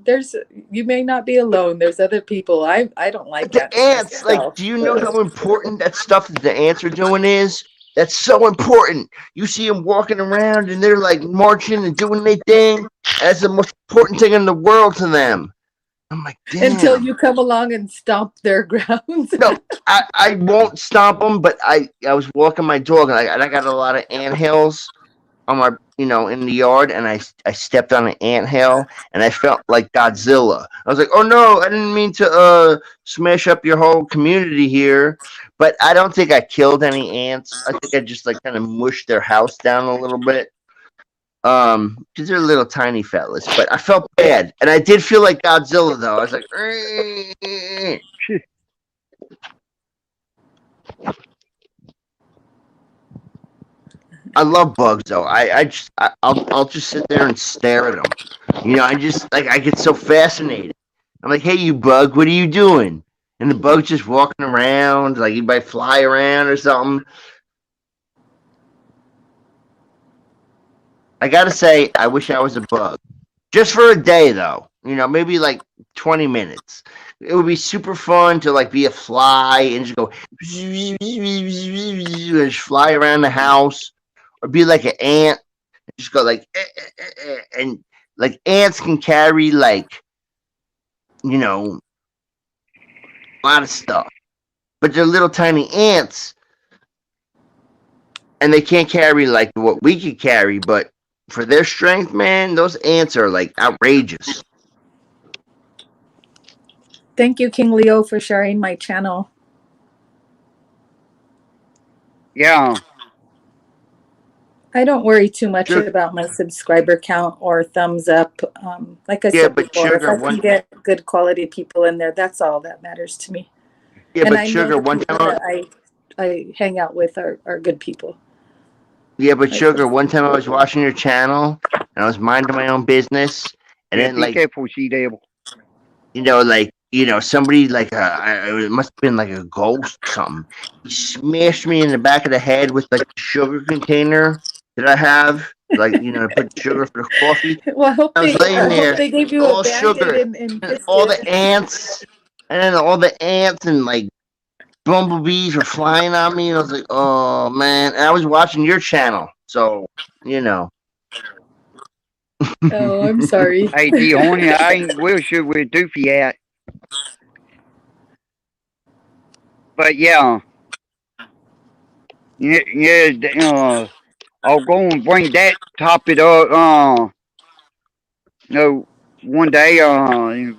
there's you may not be alone. There's other people. I don't like The that ants, like, myself. do you know how important that stuff that the ants are doing is? That's so important. You see them walking around and they're like marching and doing their thing. That's the most important thing in the world to them. I'm like, damn. Until you come along and stomp their grounds. No, I won't stomp them, but I was walking my dog, and I got a lot of ant hills on my in the yard, and I stepped on an ant hill, and I felt like Godzilla. I was like, oh no, I didn't mean to smash up your whole community here, but I don't think I killed any ants. I think I just like kind of mushed their house down a little bit. Because they're little tiny fellas, but I felt bad, and I did feel like Godzilla though. I was like, I love bugs though. I'll just sit there and stare at them. I just like I get so fascinated. I'm like, hey, you bug, what are you doing? And the bug's just walking around, like he might fly around or something. I gotta say, I wish I was a bug, just for a day though. Maybe like 20 minutes. It would be super fun to like be a fly and just go and just fly around the house. Or be like an ant, just go like, and like ants can carry like, a lot of stuff, but they're little tiny ants, and they can't carry like what we could carry. But for their strength, man, those ants are like outrageous. Thank you, King Leo, for sharing my channel. Yeah. I don't worry too much Sure. about my subscriber count or thumbs up. Like I Yeah, said but before, Sugar, if I can get good quality people in there, that's all that matters to me. Yeah, And but I know Sugar, the one people time, that I hang out with are good people. Sugar, one time I was watching your channel and I was minding my own business, and Yeah, then be like, careful, She Devil. somebody like it must have been like a ghost or something. He smashed me in the back of the head with like a sugar container that I have, like to put sugar for the coffee. Well, I was laying there, they gave you all a Band-Aid sugar, and and kissed all it. the ants, and then all the ants and like bumblebees were flying on me, and I was like, oh man. And I was watching your channel, so Oh, I'm sorry. Hey, D Horny, I ain't real sure where Doofy at. But yeah. I'll go and bring that topic up. No, one day,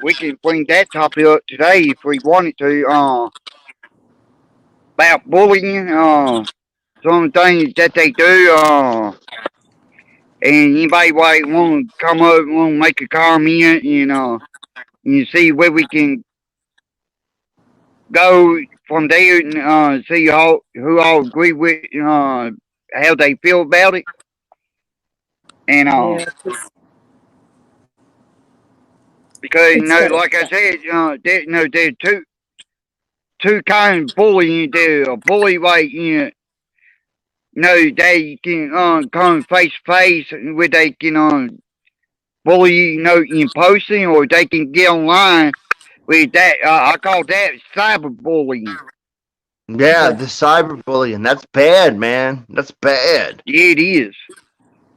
we can bring that topic up today if we wanted to, about bullying, some things that they do, and anybody want to come up and want to make a comment, and see where we can go from there and see who all agree with, how they feel about it. And, Yeah, because, it's like I said, there's two kinds of bullying. There's a bully like, they can come face to face where they can bully you, in person, or they can get online with that. I call that cyberbullying. yeah, the cyberbullying, that's bad, man. That's bad. Yeah, it is.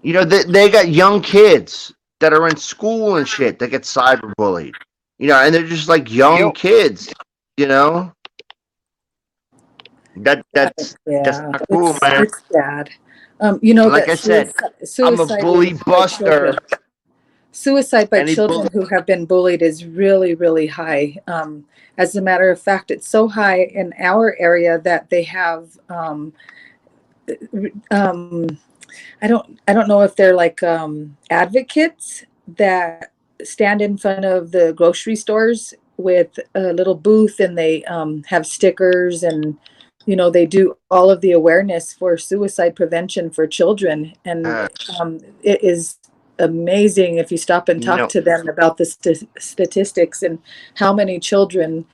You know, they got young kids that are in school and shit that get cyberbullied. You know, and they're just like young Yep. kids. You know, that's Yeah, not cool, man. it's sad. You know Like that I said, I'm a suicide bully by children, buster. suicide by Any children who have been bullied is really, really high. As a matter of fact, it's so high in our area that they have. Um, I don't know if they're like advocates that stand in front of the grocery stores with a little booth, and they have stickers, and you know they do all of the awareness for suicide prevention for children, and it is amazing if you stop and you talk know, to them about the statistics and how many children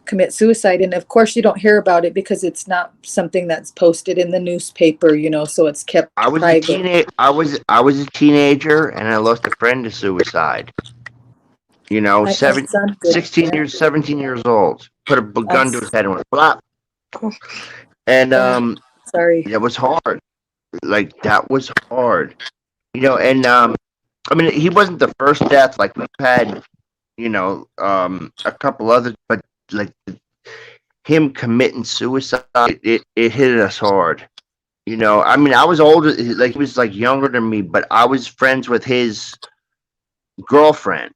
commit suicide. And of course you don't hear about it because it's not something that's posted in the newspaper, you know, so it's kept I was a private. teenage. I was a teenager, and I lost a friend to suicide. You know, My 16 son did. years, 17 years old. Put a gun to his head and went blop. Oh, And sorry. that was hard. Like that was hard. You know, and I mean, he wasn't the first death. Like we've had, you know, a couple others, but like him committing suicide, it hit us hard. You know, I mean, I was older, like he was like younger than me, but I was friends with his girlfriend.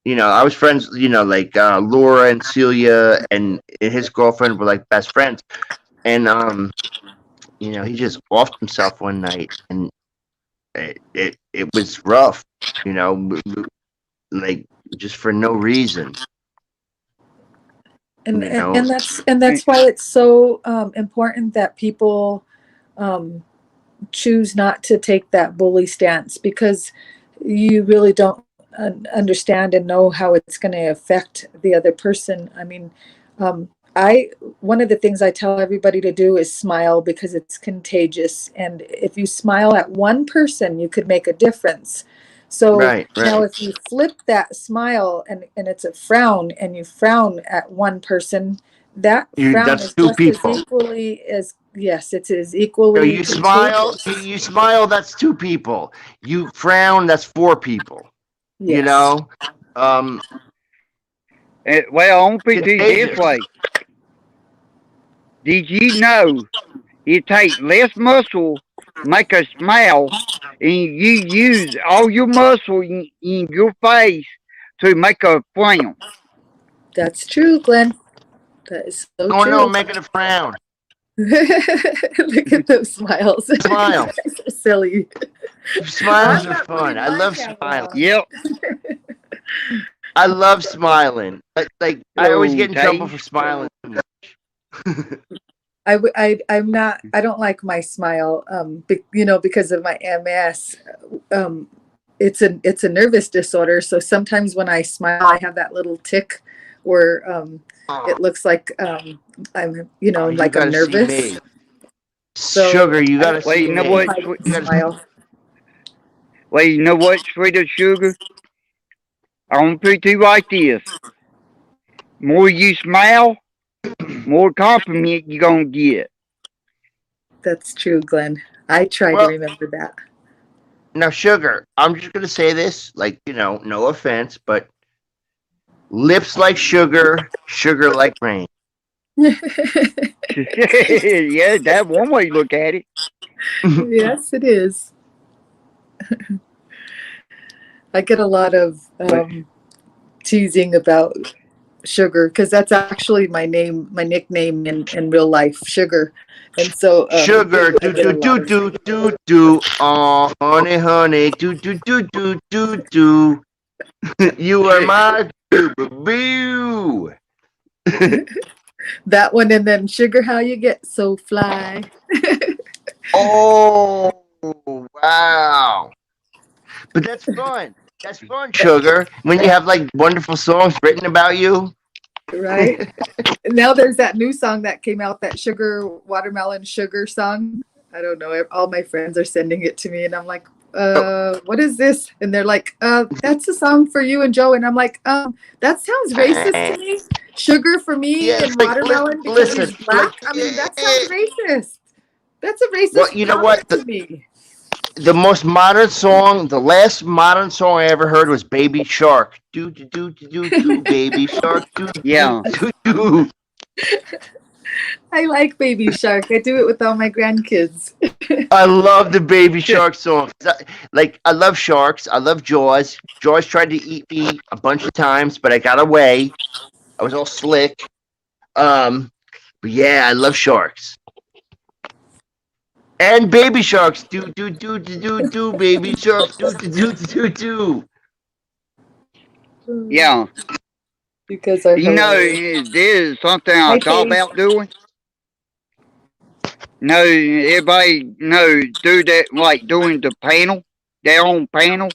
You know, I was friends, you know, like Laura and Celia and his girlfriend were like best friends. And you know, he just offed himself one night, and it was rough, you know, like just for no reason. And You know? and that's why it's so important that people choose not to take that bully stance, because you really don't understand and know how it's going to affect the other person. I mean, one of the things I tell everybody to do is smile, because it's contagious, and if you smile at one person you could make a difference. So Right, now right. if you flip that smile and it's a frown, and you frown at one person, that frown That's is two just as people. equally as, yes, it is So equally you smile, contagious. you smile, that's two people. You frown, that's four people. You Yes. know? Well, I'm put it this Contagious. way. Did you know it takes less muscle make a smile, and you use all your muscle in your face to make a frown? That's true, Glenn. That is so Going true. on making a frown. Look at those smiles. Smile. So silly. Smiles I'm are not fun. moving I my love camera smiling. along. Yep. I love smiling. Like I always get in trouble Okay. for smiling too much. I'm not, I don't like my smile, you know, because of my MS. It's a nervous disorder. So sometimes when I smile, I have that little tick where it looks like I'm, you know, You like I'm gotta see nervous. me. So Sugar, you I gotta don't Well, see you know me. what? hide You my gotta smile. Well, you know what, sweeter sugar? I'm gonna put it like this: more you smile, more compliment you gonna get. That's true, Glenn. I try to well, remember that. now sugar, I'm just gonna say this, like, you know, no offense, but lips like sugar, sugar like rain. Yeah, that's one way to look at it. Yes, it is. I get a lot of teasing about Sugar, because that's actually my name, my nickname in real life, Sugar. And so Sugar, I do get a do lot do of do do do. Oh, honey, honey, do do do do do do. You are my boo. that one, and then Sugar, how you get so fly. Oh, wow. But that's fun. That's fun, Sugar. When you have like wonderful songs written about you. Right? Now there's that new song that came out, that Sugar Watermelon Sugar song. I don't know. All my friends are sending it to me, and I'm like, what is this? And they're like, that's a song for you and Joe. And I'm like, that sounds racist to me. Sugar for me Yeah, and like, watermelon because listen, he's black. like, I mean, that sounds racist. That's a racist well, you know comment what? to me. the most modern song, the last modern song I ever heard was Baby Shark. Do do do do do do, Baby Shark. Do do Yeah. do do. I like Baby Shark. I do it with all my grandkids. I love the Baby Shark song. I love sharks. I love Jaws. Jaws tried to eat me a bunch of times, but I got away. I was all slick. But yeah, I love sharks. And baby sharks. Do do do do do do, baby sharks. Do do do do do do. Yeah. You guys are You know, hilarious. there's something I Hi, thought Paige. about doing. No, everybody, no, do that, like doing the panel, their own panel.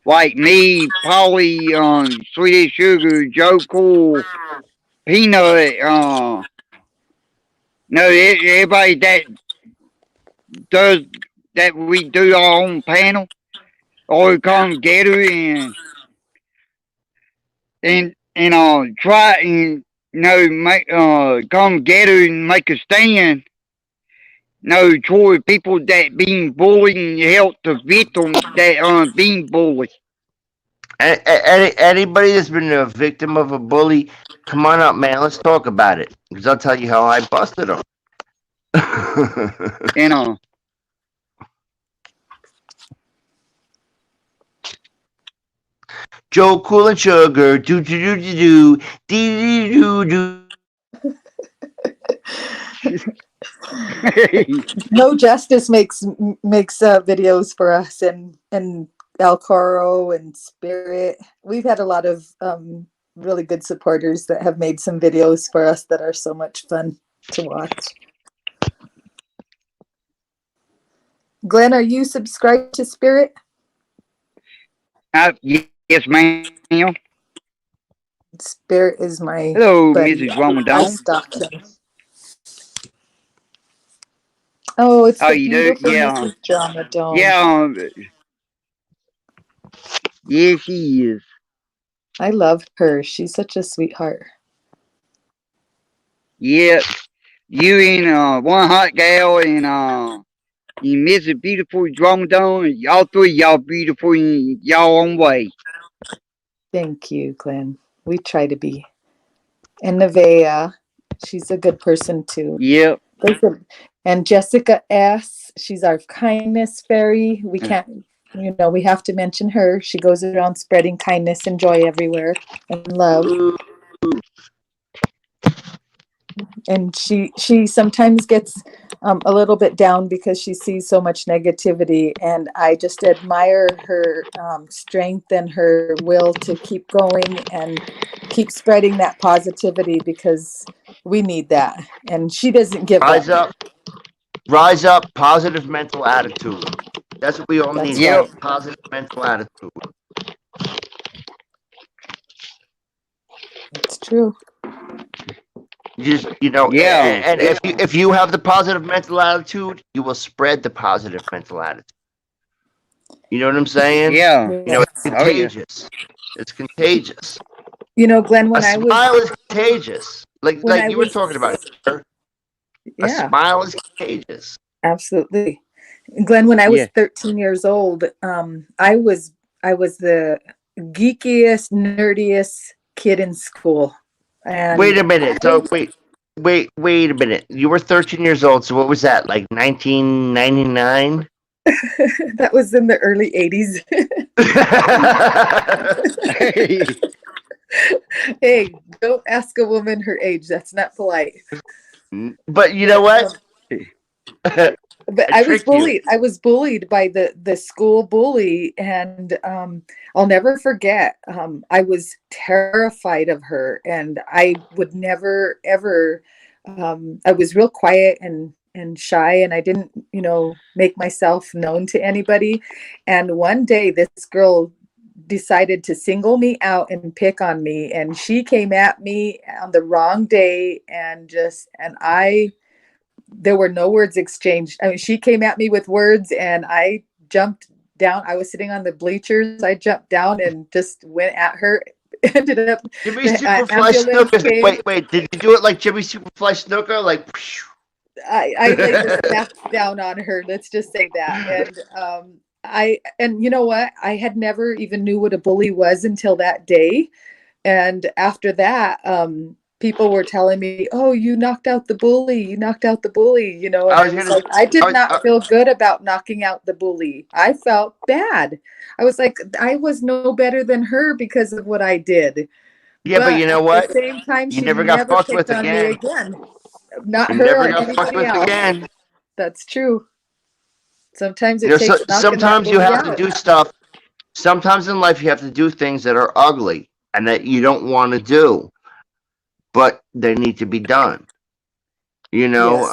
Like me, Polly, Sweetest Sugar, Joe Cool, Peanut, no, everybody that does, that we do our own panel, or come together and try and, make, come together and make a stand. No, toward people that being bullied and help the victims that being bullied. Anybody that's been a victim of a bully, come on up, man. Let's talk about it. Because I'll tell you how I busted them. You know. Joe Cool and Sugar. Do do do do do do do do. No Justice makes videos for us, and El Coro and Spirit. We've had a lot of really good supporters that have made some videos for us that are so much fun to watch. Glenn, are you subscribed to Spirit? Yes, ma'am. Spirit is my Hello, buddy. Mrs. I Ramadan. stalk him. Oh, it's How the you do? beautiful Yeah. Mrs. Dramadome. Yeah. Yes, she is. I love her. She's such a sweetheart. Yeah. You and one hot gal and you Mrs. Beautiful Ramadan. Y'all three, y'all beautiful in y'all own way. Thank you, Glenn. We try to be. And Nevaeh, she's a good person too. Yep. Listen, and Jessica S., she's our kindness fairy. We can't, we have to mention her. She goes around spreading kindness and joy everywhere and love. And she sometimes gets a little bit down because she sees so much negativity, and I just admire her strength and her will to keep going and keep spreading that positivity, because we need that, and she doesn't give up. Rise up, positive mental attitude. That's what we all need. Yep. Positive mental attitude. It's true. Just Yeah. and if you have the positive mental attitude, you will spread the positive mental attitude. You know what I'm saying? Yeah. It's contagious. It's contagious. Glenn, when A smile is contagious. Like you were talking about. A smile is contagious. Absolutely. Glenn, when I was 13 years old, I was the geekiest, nerdiest kid in school. And wait a minute. So wait a minute. You were 13 years old. So what was that? Like 1999? That was in the early 80s. Hey, don't ask a woman her age. That's not polite. But you know what? But I was bullied. I was bullied by the school bully, and I'll never forget. I was terrified of her, and I would never ever. I was real quiet and shy, and I didn't, make myself known to anybody. And one day, this girl decided to single me out and pick on me, and she came at me on the wrong day, and there were no words exchanged. I mean, she came at me with words, and I jumped down. I was sitting on the bleachers. I jumped down and just went at her. Ended up. Jimmy Superfly Snooker. Wait. Did you do it like Jimmy Superfly Snooker? Like. I laid the smack down on her. Let's just say that. And you know what? I had never even knew what a bully was until that day. And after that, people were telling me, "Oh, you knocked out the bully. You knocked out the bully." You know, and I I was was gonna, like, I did I, not feel good about knocking out the bully. I felt bad. I was like, I was no better than her because of what I did. yeah, but But you know at what? the same time, You she never got never fucked picked with on me again. again. Not You her never or got fucked anybody with else. again. That's true. Sometimes You it know, takes knocking that sometimes you bully have to out. do stuff. Sometimes in life you have to do things that are ugly and that you don't want to do, but they need to be done. You know, Yes.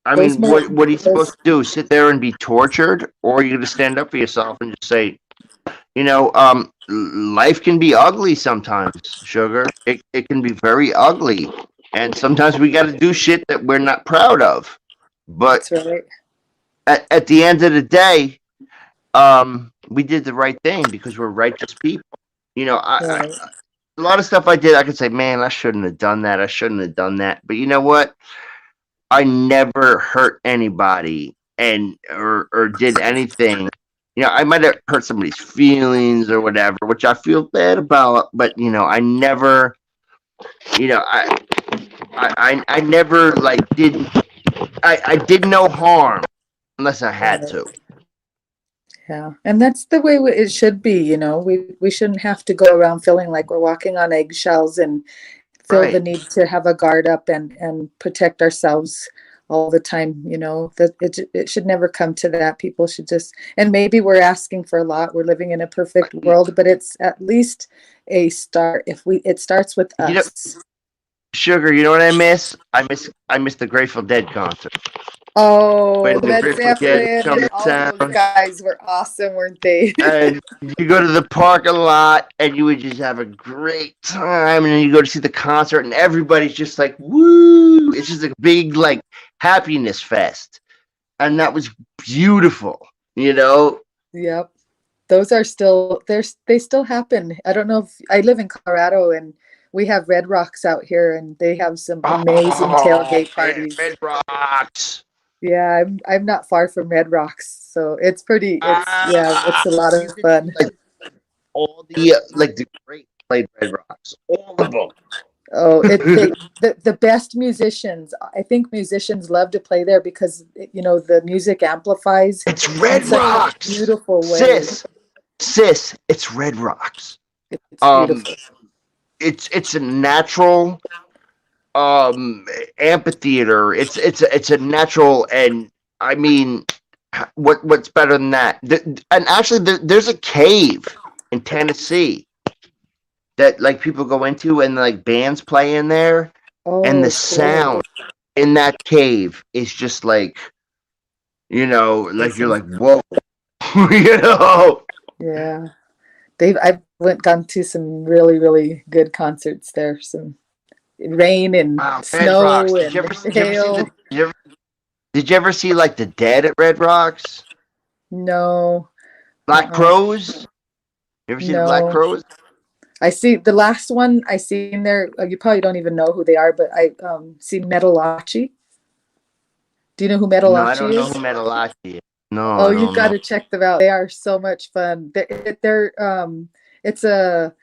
I Those mean, mo what are you supposed those to do? Sit there and be tortured, or are you going to stand up for yourself and just say, you know, life can be ugly sometimes, sugar. It can be very ugly, and sometimes we got to do shit that we're not proud of. But that's right. at the end of the day, we did the right thing because we're righteous people. You know, Right. a lot of stuff I did, I could say, man, I shouldn't have done that. I shouldn't have done that. But you know what? I never hurt anybody and or did anything. You know, I might have hurt somebody's feelings or whatever, which I feel bad about. But you know, I never, you know, I never like I did no harm unless I had Right. to. Yeah. And that's the way it should be, you know. We shouldn't have to go around feeling like we're walking on eggshells and feel the Right. need to have a guard up and protect ourselves all the time, you know. That it should never come to that. People should just, and maybe we're asking for a lot. We're living in a perfect world, but it's at least a start. If we it starts with You know, us. sugar. You know what I miss? I miss the Grateful Dead concert. Oh, When the Led Grateful Dead Zeppelin come and to all those town, guys were awesome, weren't they? and you go to the parking lot, and you would just have a great time, and then you go to see the concert, and everybody's just like, "Woo!" It's just a big like happiness fest, and that was beautiful. You know, Yep. Those are still they still happen. I don't know if I live in Colorado and we have Red Rocks out here and they have some amazing oh tailgate man, parties. Red Rocks. Yeah, I'm not far from Red Rocks, so it's a lot You of could fun. see all the like the great played Red Rocks, all of them. Oh, the best musicians. I think musicians love to play there because you know the music amplifies It's in Red such a Rocks, beautiful way. sis. It's Red Rocks. It's Um, beautiful. it's a natural amphitheater. It's a natural, and I mean, what's better than that? And actually, there's a cave in Tennessee that like people go into, and like bands play in there, and the Oh, cool. sound in that cave is just like, you know, like you're Listen, like, whoa, you know. yeah. I've gone to some really good concerts there. Some rain and Wow, Red Rocks. snow and Did you ever see hail. did you ever see like the Dead at Red Rocks? No, Black uh-uh, Crows? You ever see the Black no. Crows? I see the last one I seen there. You probably don't even know who they are, but I see Metalachi. Do you know who No, I don't Metalachi know who is? Metalachi is. No, Oh, I you've don't got know. to check them out. They are so much fun. It's a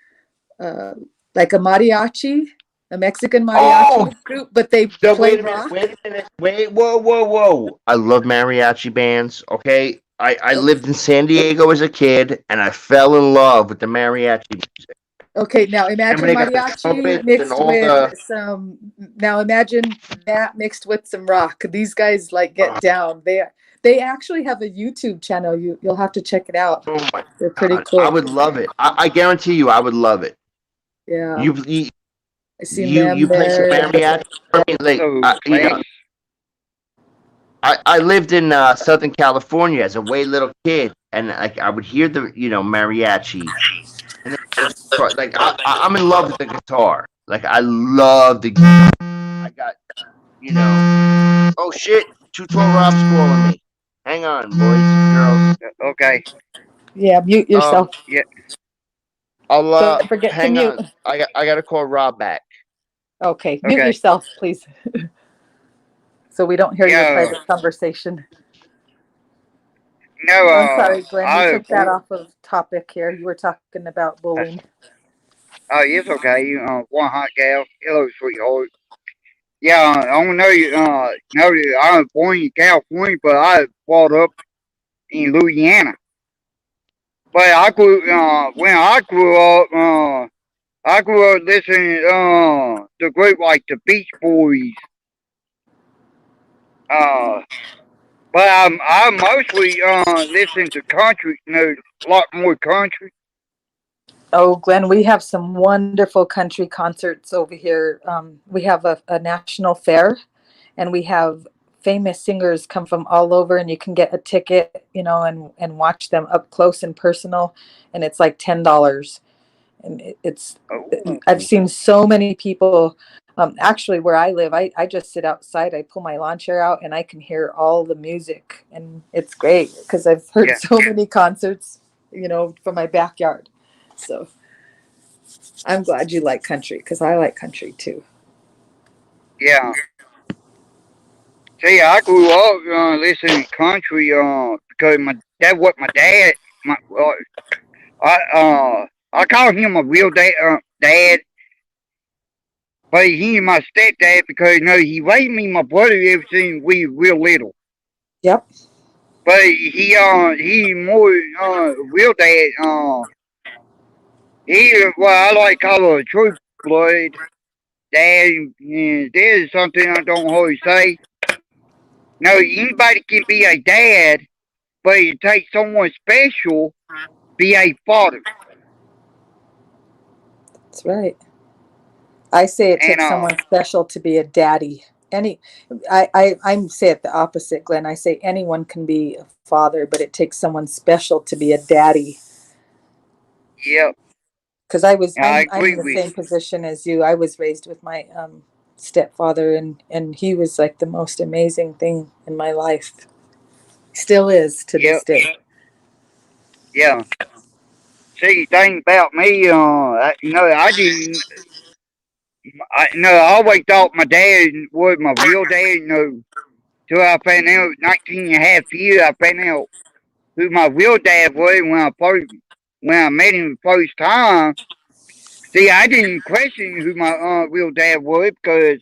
uh, like a mariachi, a Mexican Oh, mariachi group, but they no, play wait a minute, rock. wait a minute, wait, whoa. I love mariachi bands, okay? I Okay, lived in San Diego as a kid, and I fell in love with the mariachi music. okay, now And when imagine they got the mariachi trumpets and mixed all with the, now imagine that mixed with some rock. These guys like get down. They actually have a YouTube channel. You'll have to check it out. oh my They're pretty God, I cool. would love it. I guarantee you, I would love it. Yeah, You, you, I seen them you play some there. mariachi for me? Like, So, you know, Les, I lived in Southern California as a way little kid, and I would hear the mariachi, and then like I'm in love with the guitar. Like I love the guitar. I got oh shit, 212 Rob's calling me. Hang on, boys, okay, Yeah, mute girls. yourself. yeah, Don't forget to Hang mute. on. I got to call Rob back. Okay, mute okay. yourself, please. so we don't hear your Yeah. private conversation. No, I'm sorry, Glenn. We I, took that off of topic here. You were talking about bullying. oh, it's okay. One hot gal. Hello, sweetheart. Yeah, I don't know you, know that I was born in California, but I was brought up in Louisiana. But when I grew up listening, to group like the Beach Boys, uh, but I mostly, listen to country, a lot more country. Oh, Glenn, we have some wonderful country concerts over here. We have a national fair, and we have famous singers come from all over, and you can get a ticket, and watch them up close and personal, and it's like $10. And Oh, I've seen so many people. Actually, where I live, I just sit outside. I pull my lawn chair out, and I can hear all the music, and it's great because I've heard yeah, so many concerts, from my backyard. So I'm glad you like country because I like country too. yeah. See, I grew up, listening to country, because my dad, I call him my real dad, but he my stepdad because he raised me and my brother ever since we were real little. Yep. But he more real dad. He what I like call a true blood dad. And this is something I don't always say. No, anybody can be a dad, but it takes someone special be a father. That's right. I say it And takes someone special to be a daddy. I say it the opposite, Glenn. I say anyone can be a father, but it takes someone special to be a daddy. yeah, Because I I'm agree in the with same position as you. I was raised with my stepfather, and he was like the most amazing thing in my life. Still is to you. Yeah, this day. yeah. See, thing about me, I didn't. I always thought my dad was my real dad. Till I found out 19 and a half years, I found out who my real dad was when I met him the first time. See, I didn't question who my real dad was because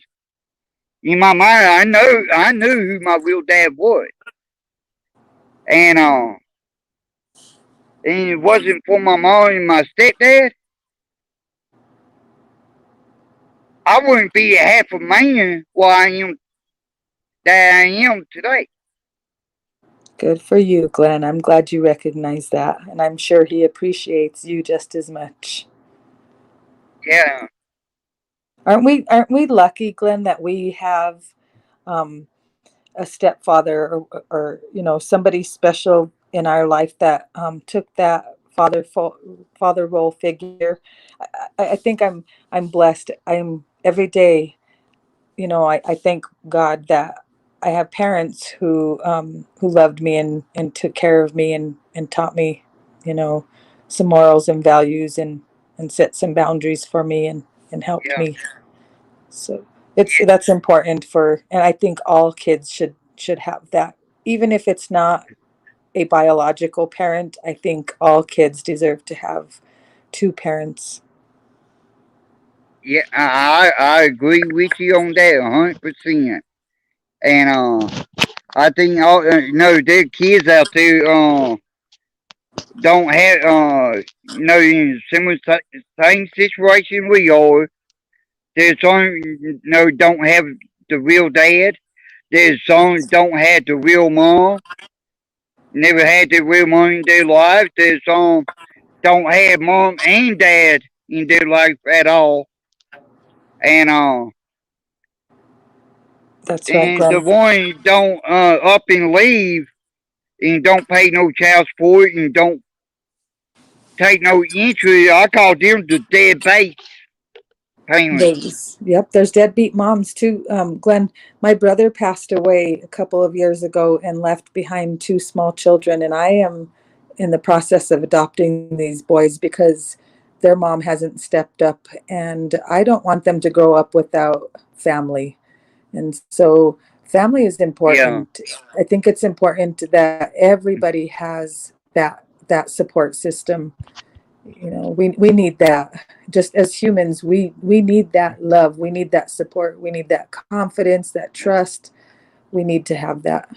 in my mind I knew who my real dad was, and and it wasn't for my mom and my stepdad, I wouldn't be half a man that I am today. Good for you, Glenn. I'm glad you recognize that, and I'm sure he appreciates you just as much. Yeah, Aren't we lucky, Glenn, that we have um, a stepfather or somebody special in our life that took that father role figure. I think I'm blessed. I'm every day. I thank God that I have parents who loved me and took care of me and taught me, you know, some morals and values and set some boundaries for me and helped yeah, me. So that's important and I think all kids should have that. Even if it's not a biological parent, I think all kids deserve to have two parents. yeah. I agree with you on that 100%. And I think all there kids out there don't have in similar same situation we are. There's some don't have the real dad. There's some don't have the real mom. Never had the real mom in their life. There's some don't have mom and dad in their life at all. And That's right, and the Glenn. one don't up and leave and don't pay no child support and don't take no interest. I call them the deadbeat parents. Yep, there's deadbeat moms too. Glenn, my brother passed away a couple of years ago and left behind two small children, and I am in the process of adopting these boys because their mom hasn't stepped up, and I don't want them to grow up without family. And so family is important. I think it's important that everybody has that support system. You know, we need that. Just as humans, we need that love. We need that support. We need that confidence, that trust. We need to have that.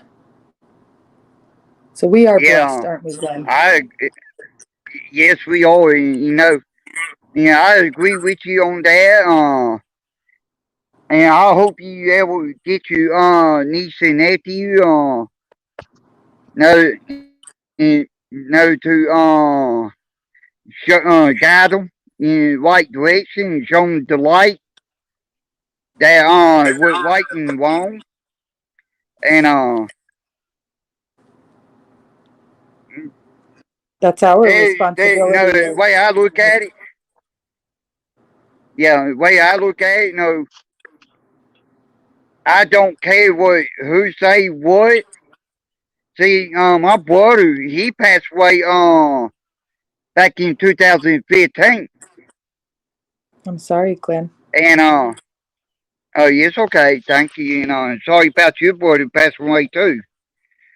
So we are blessed, Yeah, aren't we, Glenn? yes, we are. You know, yeah, I agree with you on that. And I hope you ever get your niece and nephew know know to guide them in the right direction and show them the light that what right and wrong. And That's our no, responsibility. the way I look at it, yeah, the way I look at it, no, I don't care who say what. See, my brother, he passed away back in 2015, I'm sorry, Glenn. and oh yes, okay, thank you, and sorry about your brother passing away too,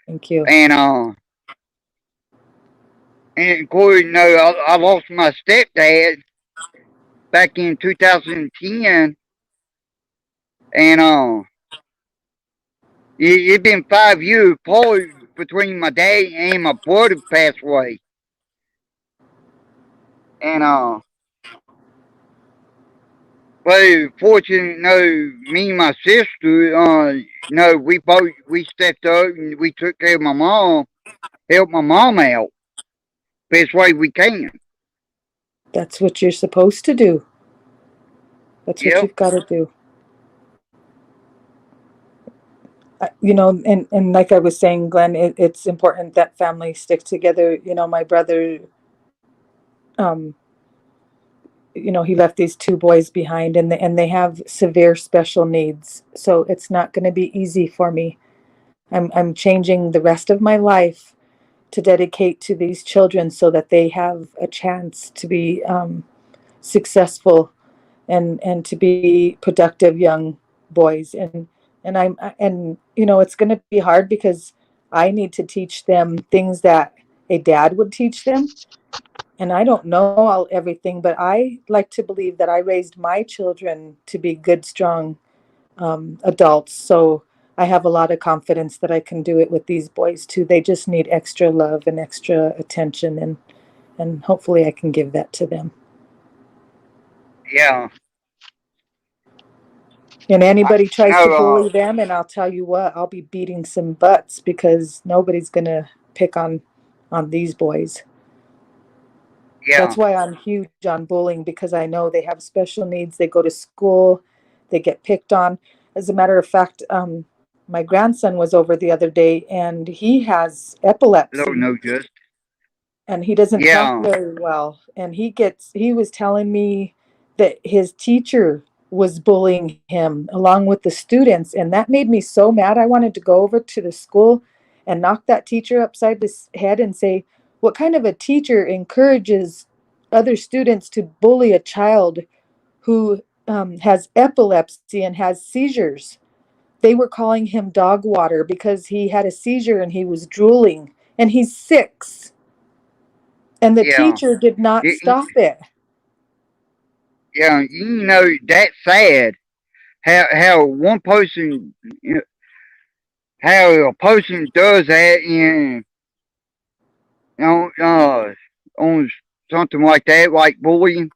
Thank you. and and of course, no, I lost my stepdad back in 2010, and it been 5 years apart between my dad and my brother passed away, and but fortunately, no, me and my sister, no, we stepped up and we took care of my mom, helped my mom out best way we can. That's what you're supposed to do. That's what Yep, you've got to do. You know, and like I was saying, Glenn, it's important that family stick together. You know, my brother, um, you know, he left these two boys behind, and they have severe special needs. So it's not going to be easy for me. I'm changing the rest of my life to dedicate to these children so that they have a chance to be successful and to be productive young boys. And you know, it's going to be hard because I need to teach them things that a dad would teach them, and I don't know everything, but I like to believe that I raised my children to be good, strong adults. So I have a lot of confidence that I can do it with these boys too. They just need extra love and extra attention, and hopefully I can give that to them. yeah. And anybody tries to No, bully them, and I'll tell you what, I'll be beating some butts because nobody's gonna pick on these boys. yeah. That's why I'm huge on bullying, because I know they have special needs. They go to school, they get picked on. As a matter of fact, my grandson was over the other day, and he has No, epilepsy, no, just and he doesn't talk yeah, very well. And he was telling me that his teacher was bullying him along with the students, and that made me so mad. I wanted to go over to the school and knock that teacher upside his head and say, what kind of a teacher encourages other students to bully a child who has epilepsy and has seizures? They were calling him dog water because he had a seizure and he was drooling, and he's 6, and the yeah. teacher did not Y- y- stop it. Yeah, you know that's sad. How one person, how a person does that, and you know, on something like that, like bullying.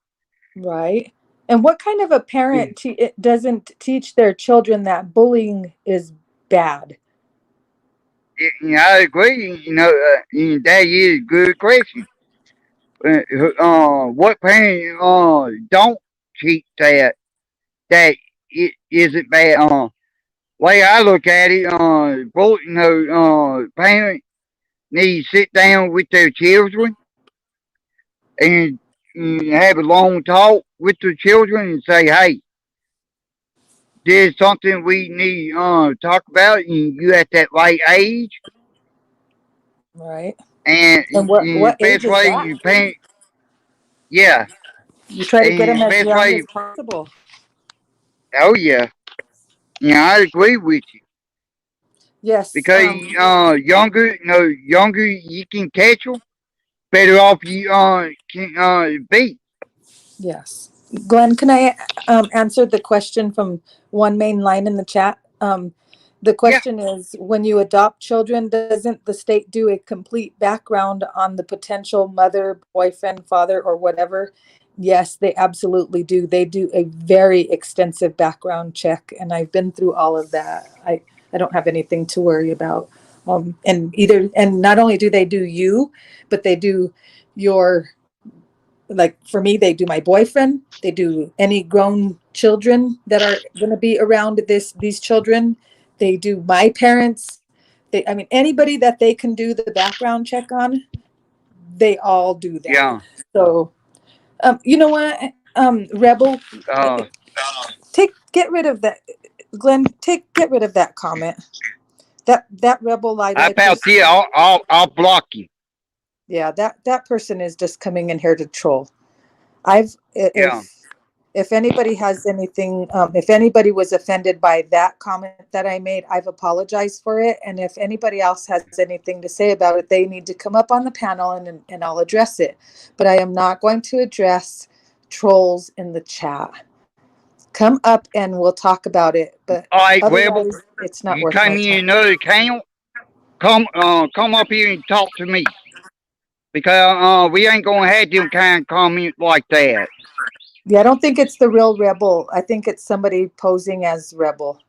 Right. And what kind of a parent it doesn't teach their children that bullying is bad? Yeah, I agree. That is a good question. What parent don't teach that it isn't bad? Way I look at it, parent need to sit down with their children and, have a long talk with the children and say, hey, there's something we need talk about, and you at that right age, Right. and, And and what age best is way that? you parent, yeah, You try to get them and as best young way, as possible. oh yeah, yeah, I agree with you. Yes. because younger you can catch them, better off you can be. Yes. Glenn, can I answer the question from one main line in the chat? The Yeah, question is, when you adopt children, doesn't the state do a complete background on the potential mother, boyfriend, father, or whatever? Yes, they absolutely do. They do a very extensive background check, and I've been through all of that. I don't have anything to worry about. And not only do they do you, but they do your, like for me, they do my boyfriend, they do any grown children that are going to be around these children, they do my parents, I mean anybody that they can do the background check on, they all do that. yeah. So you know what, Rebel, Uh, get rid of that. Glenn, get rid of that comment. That Rebel lie how lie about person. this? I'll block you. Yeah, that person is just coming in here to troll. I've Yeah, if anybody has anything, if anybody was offended by that comment that I made, I've apologized for it. And if anybody else has anything to say about it, they need to come up on the panel and I'll address it. But I am not going to address trolls in the chat. Come up and we'll talk about it. But all right, Rebel. otherwise, it's not You worth came my in time. another account. Come up here and talk to me because we ain't gonna have them kind of comments like that. Yeah, I don't think it's the real Rebel. I think it's somebody posing as Rebel.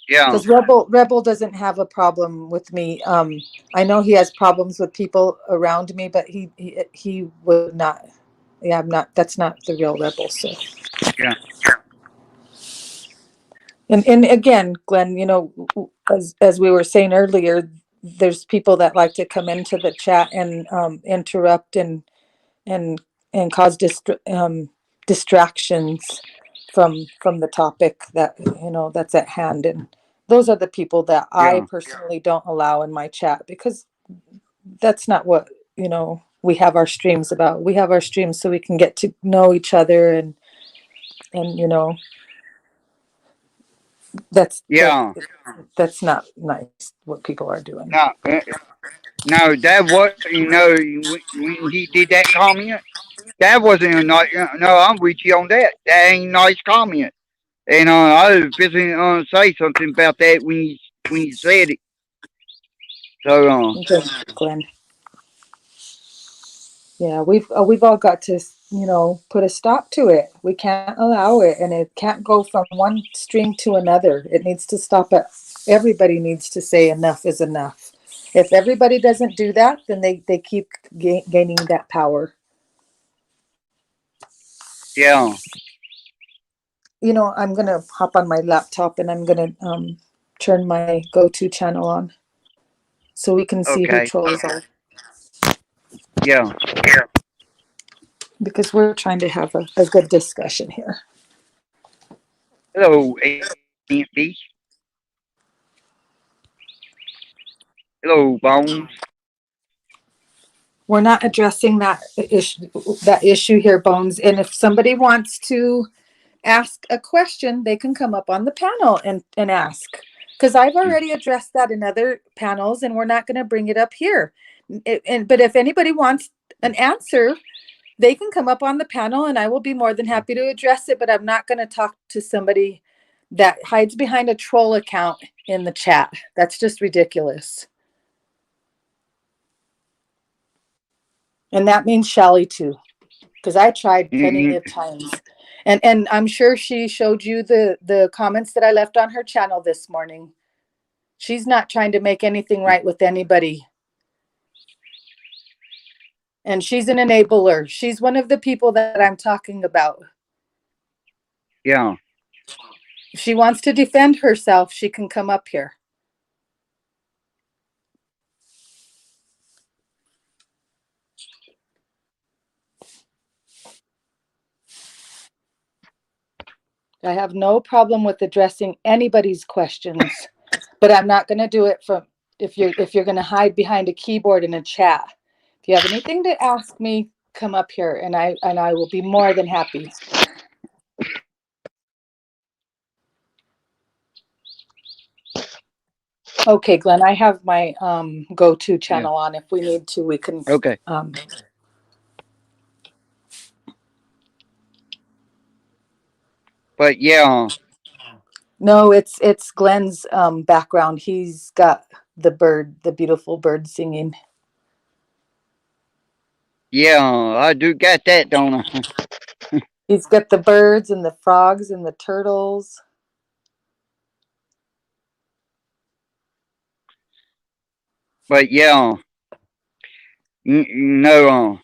Yeah, Because Rebel doesn't have a problem with me. I know he has problems with people around me, but he would not. Yeah, I'm not. That's not the real Rebel. So, yeah, and again, Glenn, as we were saying earlier, there's people that like to come into the chat and interrupt and cause distractions from the topic that that's at hand, and those are the people that I yeah, personally don't allow in my chat, because that's not what we have our streams about. We have our streams so we can get to know each other, and that's that yeah. that's not nice what people are doing. No, no, that was when he did that comment. That wasn't a nice. No, I'm with you on that. That ain't a nice comment. And I was fixing say something about that when you said it. So Okay, Glenn. Yeah, we've all got to, put a stop to it. We can't allow it, and it can't go from one stream to another. It needs to stop at everybody needs to say enough is enough. If everybody doesn't do that, then they keep gaining that power. yeah, I'm gonna hop on my laptop and I'm gonna turn my go-to channel on so we can see who okay, trolls are, yeah. because we're trying to have a good discussion here. Hello, Aunt B. Hello, Bones. We're not addressing that issue here, Bones. And if somebody wants to ask a question, they can come up on the panel and ask. Because I've already addressed that in other panels, and we're not going to bring it up here. But if anybody wants an answer, they can come up on the panel, and I will be more than happy to address it. But I'm not going to talk to somebody that hides behind a troll account in the chat. That's just ridiculous. And that means Shelly too, because I tried plenty of times. And I'm sure she showed you the comments that I left on her channel this morning. She's not trying to make anything right with anybody. And she's an enabler. She's one of the people that I'm talking about. Yeah, If she wants to defend herself, she can come up here. I have no problem with addressing anybody's questions, but I'm not going to do it if you're going to hide behind a keyboard in a chat. If you have anything to ask me, come up here, and I will be more than happy. Okay, Glenn, I have my go-to channel on. If we need to, we can. Okay. But yeah, No, it's Glenn's background. He's got the beautiful bird singing. yeah, I do got that, don't I? He's got the birds and the frogs and the turtles. But yeah, no,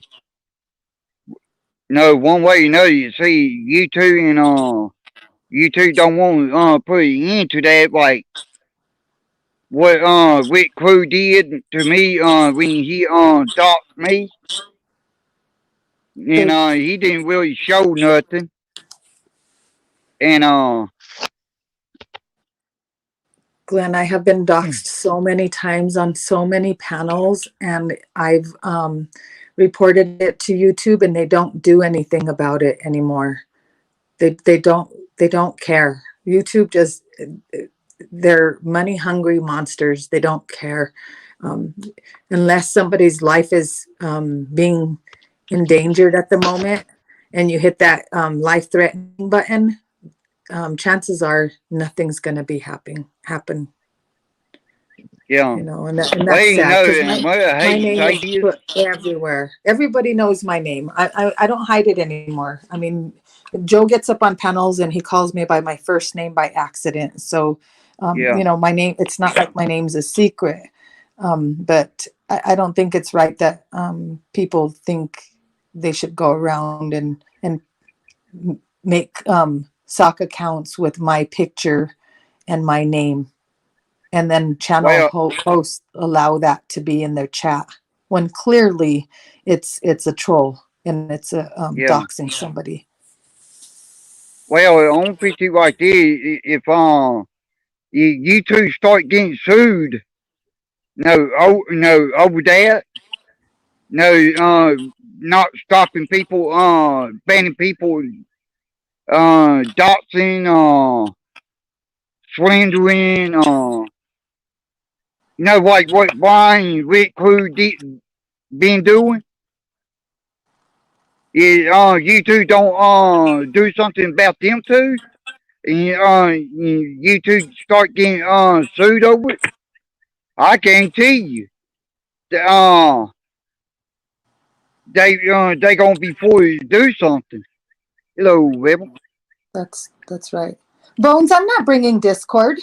no, one way you know, you see, you two don't want to put into that, like what Rick Crew did to me when he doxed me. And he didn't really show nothing. And Glenn, I have been doxxed so many times on so many panels, and I've reported it to YouTube, and they don't do anything about it anymore. They don't care. YouTube just, they're money hungry monsters. They don't care. Unless somebody's life is being endangered at the moment, and you hit that life threatening button, chances are nothing's going to be happen. yeah, You know, and that's well, sad because and what I my hate to name say is is, put everywhere. Everybody knows my name. I don't hide it anymore. I mean, Joe gets up on panels and he calls me by my first name by accident. So, yeah, you know, my name, it's not like my name's a secret. But I don't think it's right that people think they should go around and make sock accounts with my picture and my name, and then channel well, hosts allow that to be in their chat when clearly it's a troll and it's a yeah. doxing somebody. Well, on PC like this, if you two start getting sued, no, over that, no, not stopping people, banning people, doxing, slandering, like what Brian and Rick Crew been doing. You two don't do something about them too, and you two start getting sued over it. I guarantee you, that, they gonna be forced to do something. Hello, Rebel. That's right. Bones, I'm not bringing Discord.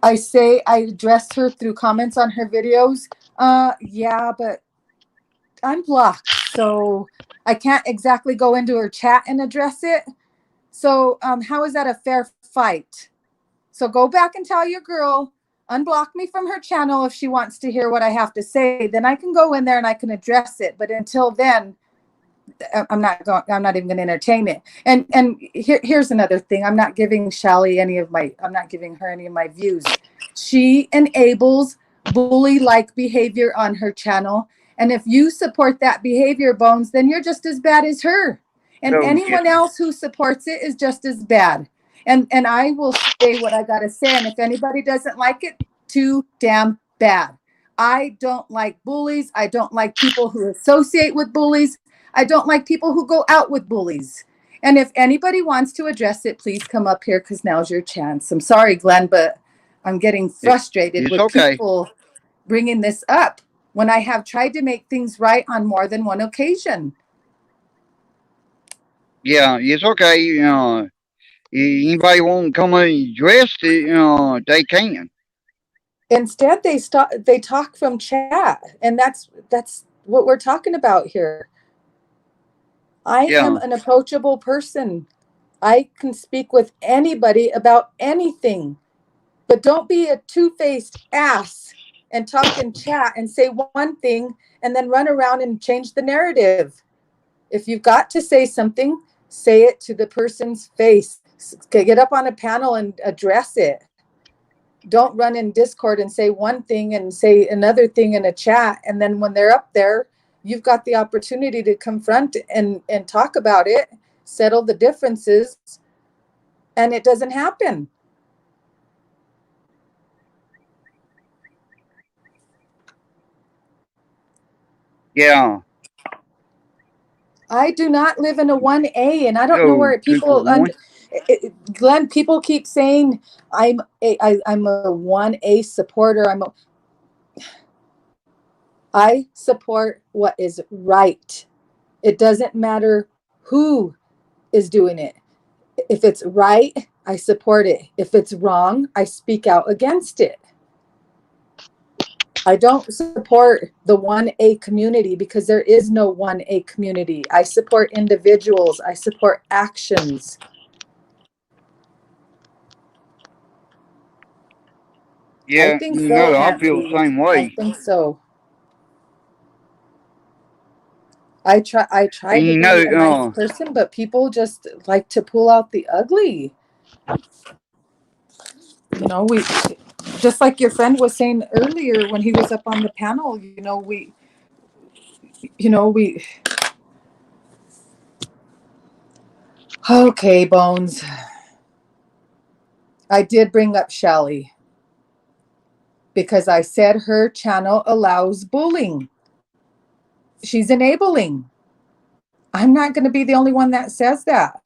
I say I addressed her through comments on her videos. Yeah, but I'm blocked, so I can't exactly go into her chat and address it. So how is that a fair fight? So go back and tell your girl, unblock me from her channel if she wants to hear what I have to say. Then I can go in there and I can address it. But until then, I'm not even going to entertain it. And here's another thing. I'm not giving I'm not giving her any of my views. She enables bully-like behavior on her channel. And if you support that behavior, Bones, then you're just as bad as her. And So yeah, anyone else who supports it is just as bad. And I will say what I got to say. And if anybody doesn't like it, too damn bad. I don't like bullies. I don't like people who associate with bullies. I don't like people who go out with bullies. And if anybody wants to address it, please come up here because now's your chance. I'm sorry, Glenn, but I'm getting frustrated it's with okay. people bringing this up when I have tried to make things right on more than one occasion. Yeah, it's okay. Anybody want to come and address it, they can. Instead, they talk from chat, and that's what we're talking about here. I am Yeah, an approachable person. I can speak with anybody about anything. But don't be a two-faced ass and talk in chat and say one thing and then run around and change the narrative. If you've got to say something, say it to the person's face. Get up on a panel and address it. Don't run in Discord and say one thing and say another thing in a chat. And then when they're up there, you've got the opportunity to confront and talk about it, settle the differences, and it doesn't happen. Yeah. I do not live in a 1A, and I don't know So where 2 for people, 1. Glenn, people keep saying I'm a 1A supporter. I support what is right. It doesn't matter who is doing it. If it's right, I support it. If it's wrong, I speak out against it. I don't support the 1A community because there is no 1A community. I support individuals. I support actions. I Yeah, think you so, know, I feel the Nancy. same I way. think so. I try And to you be a nice know, person, but people just like to pull out the ugly. You know, we just like your friend was saying earlier when he was up on the panel, we okay, Bones. I did bring up Shelly because I said her channel allows bullying. She's enabling. I'm not going to be the only one that says that.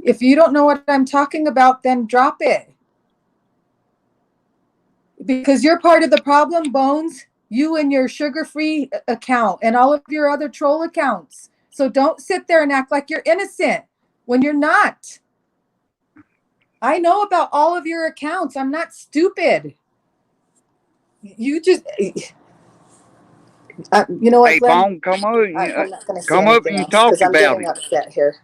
If you don't know what I'm talking about, then drop it. Because you're part of the problem, Bones. You and your sugar-free account and all of your other troll accounts. So don't sit there and act like you're innocent when you're not. I know about all of your accounts. I'm not stupid. You just, you know what, hey, Glenn? Bone, come up, I'm not going to say come up anything and else talk because I'm about getting it. upset here.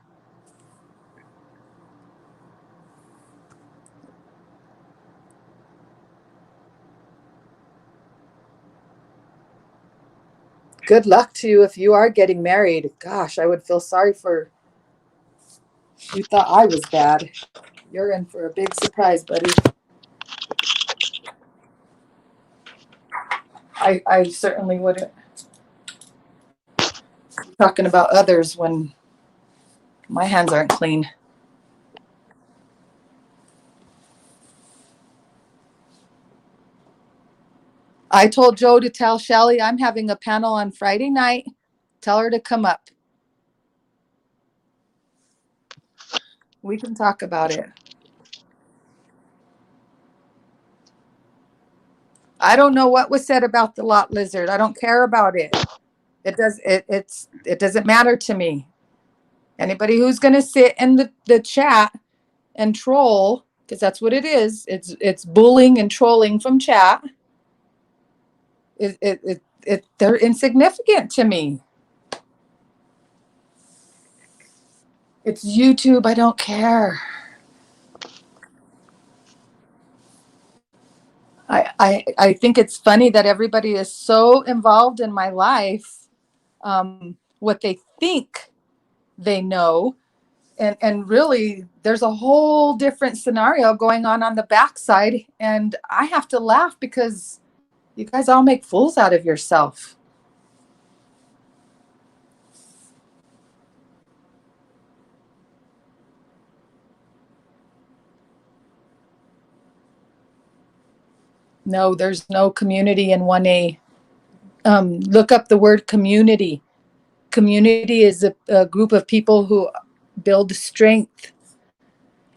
Good luck to you if you are getting married. Gosh, I would feel sorry for you. Thought I was bad. You're in for a big surprise, buddy. I certainly wouldn't be talking about others when my hands aren't clean. I told Joe to tell Shelly I'm having a panel on Friday night. Tell her to come up. We can talk about it. I don't know what was said about the lot lizard. I don't care about it. It doesn't matter to me. Anybody who's going to sit in the chat and troll, because that's what it is. It's bullying and trolling from chat. They're insignificant to me. It's YouTube. I don't care. I think it's funny that everybody is so involved in my life, what they think they know, and really there's a whole different scenario going on the backside, and I have to laugh because you guys all make fools out of yourself. No, there's no community in 1A. Look up the word community. Community is a group of people who build strength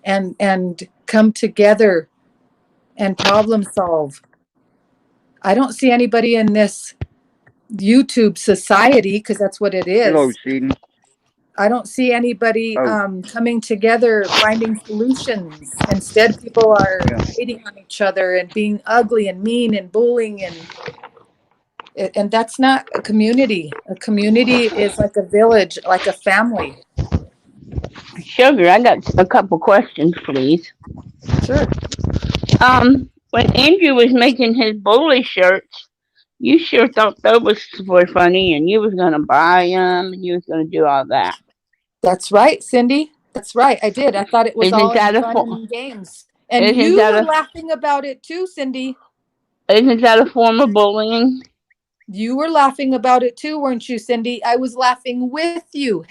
and come together and problem solve. I don't see anybody in this YouTube society, because that's what it Hello, is. Sydney. I don't see anybody Oh. coming together, finding solutions. Instead, people are Yeah. hating on each other and being ugly and mean and bullying, and that's not a community. A community is like a village, like a family. Sugar, I got a couple questions, please. Sure. When Andrew was making his bully shirts, you sure thought those were funny, and you was gonna buy them, and you was gonna do all that. That's right, Cindy. That's right. I did. I thought it was Isn't all in that a fun form? and games. And Isn't you that were a laughing about it too, Cindy. isn't that a form of bullying? You were laughing about it too, weren't you, Cindy? I was laughing with you.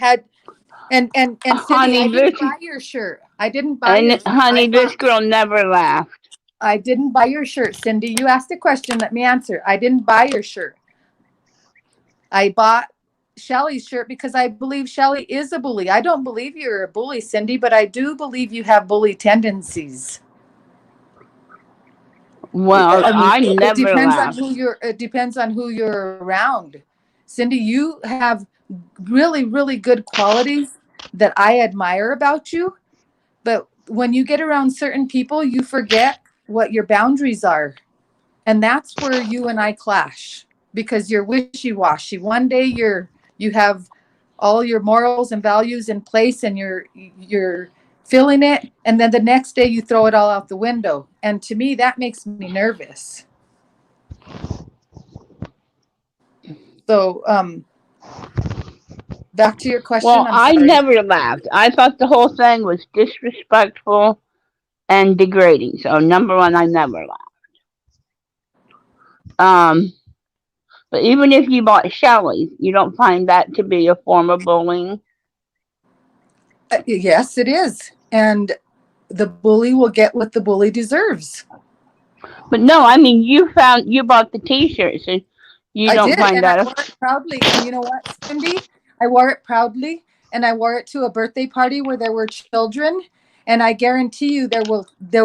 And Cindy, I Honey, didn't this buy your shirt. I didn't buy your and shirt. honey, this girl never laughed. I didn't buy your shirt, Cindy. You asked a question. Let me answer. I didn't buy your shirt. I bought Shelly's shirt because I believe Shelly is a bully. I don't believe you're a bully, Cindy, but I do believe you have bully tendencies. Well, I it never depends on laughed. it depends on who you're around. Cindy, you have really, really good qualities that I admire about you. But when you get around certain people, you forget what your boundaries are. And that's where you and I clash because you're wishy-washy. One day you have all your morals and values in place and you're feeling it, and then the next day you throw it all out the window. And to me, that makes me nervous. So back to your question. Well, I'm I sorry. never laughed. I thought the whole thing was disrespectful and degrading. So number one, I never laughed. But even if you bought Shelly's, you don't find that to be a form of bullying? Yes, it is. And the bully will get what the bully deserves. But no, I mean you bought the T-shirts, and you I don't did, find and that I wore it proudly. And you know what, Cindy? I wore it proudly, and I wore it to a birthday party where there were children. And I guarantee you, there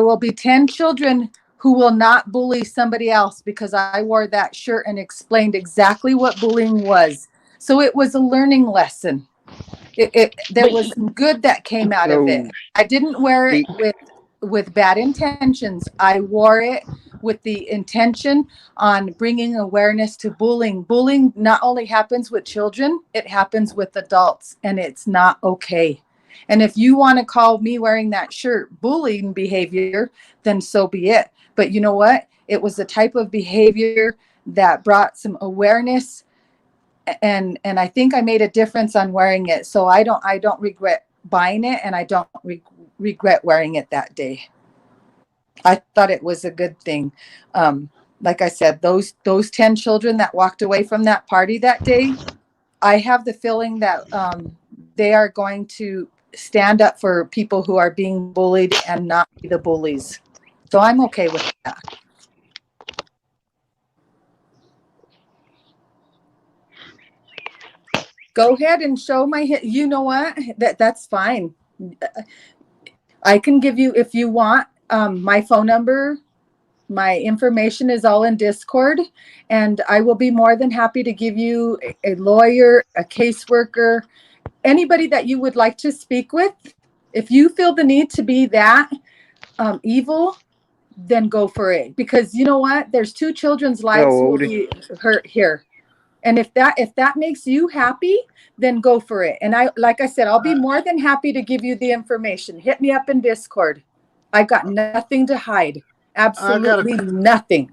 will be 10 children who will not bully somebody else because I wore that shirt and explained exactly what bullying was. So it was a learning lesson. There was some good that came out of it. I didn't wear it with bad intentions. I wore it with the intention on bringing awareness to bullying. Bullying not only happens with children, it happens with adults, and it's not okay. And if you want to call me wearing that shirt bullying behavior, then so be it. But you know what? It was a type of behavior that brought some awareness, and I think I made a difference on wearing it. So I don't regret buying it, and I don't regret wearing it that day. I thought it was a good thing. Like I said, those 10 children that walked away from that party that day, I have the feeling that they are going to stand up for people who are being bullied and not be the bullies. So I'm okay with that. Go ahead and show my hit. You know what? That's fine. I can give you, if you want, my phone number. My information is all in Discord, and I will be more than happy to give you a lawyer, a caseworker, anybody that you would like to speak with. If you feel the need to be that evil, then go for it. Because you know what? There's 2 children's lives will be hurt here. And if that makes you happy, then go for it. And like I said, I'll be more than happy to give you the information. Hit me up in Discord. I got nothing to hide. Absolutely nothing.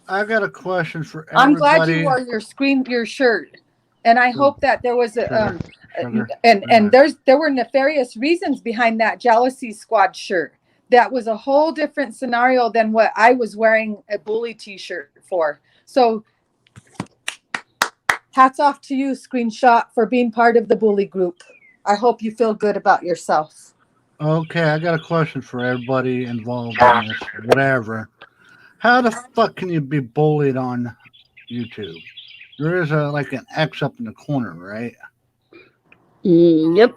I got a question for everybody. I'm glad you wore your shirt, and I hope that there was there were nefarious reasons behind that Jealousy Squad shirt. That was a whole different scenario than what I was wearing a bully T-shirt for. So hats off to you, Screenshot, for being part of the bully group. I hope you feel good about yourself. Okay, I got a question for everybody involved in this. Whatever. How the fuck can you be bullied on YouTube? There is like an X up in the corner, right? Yep.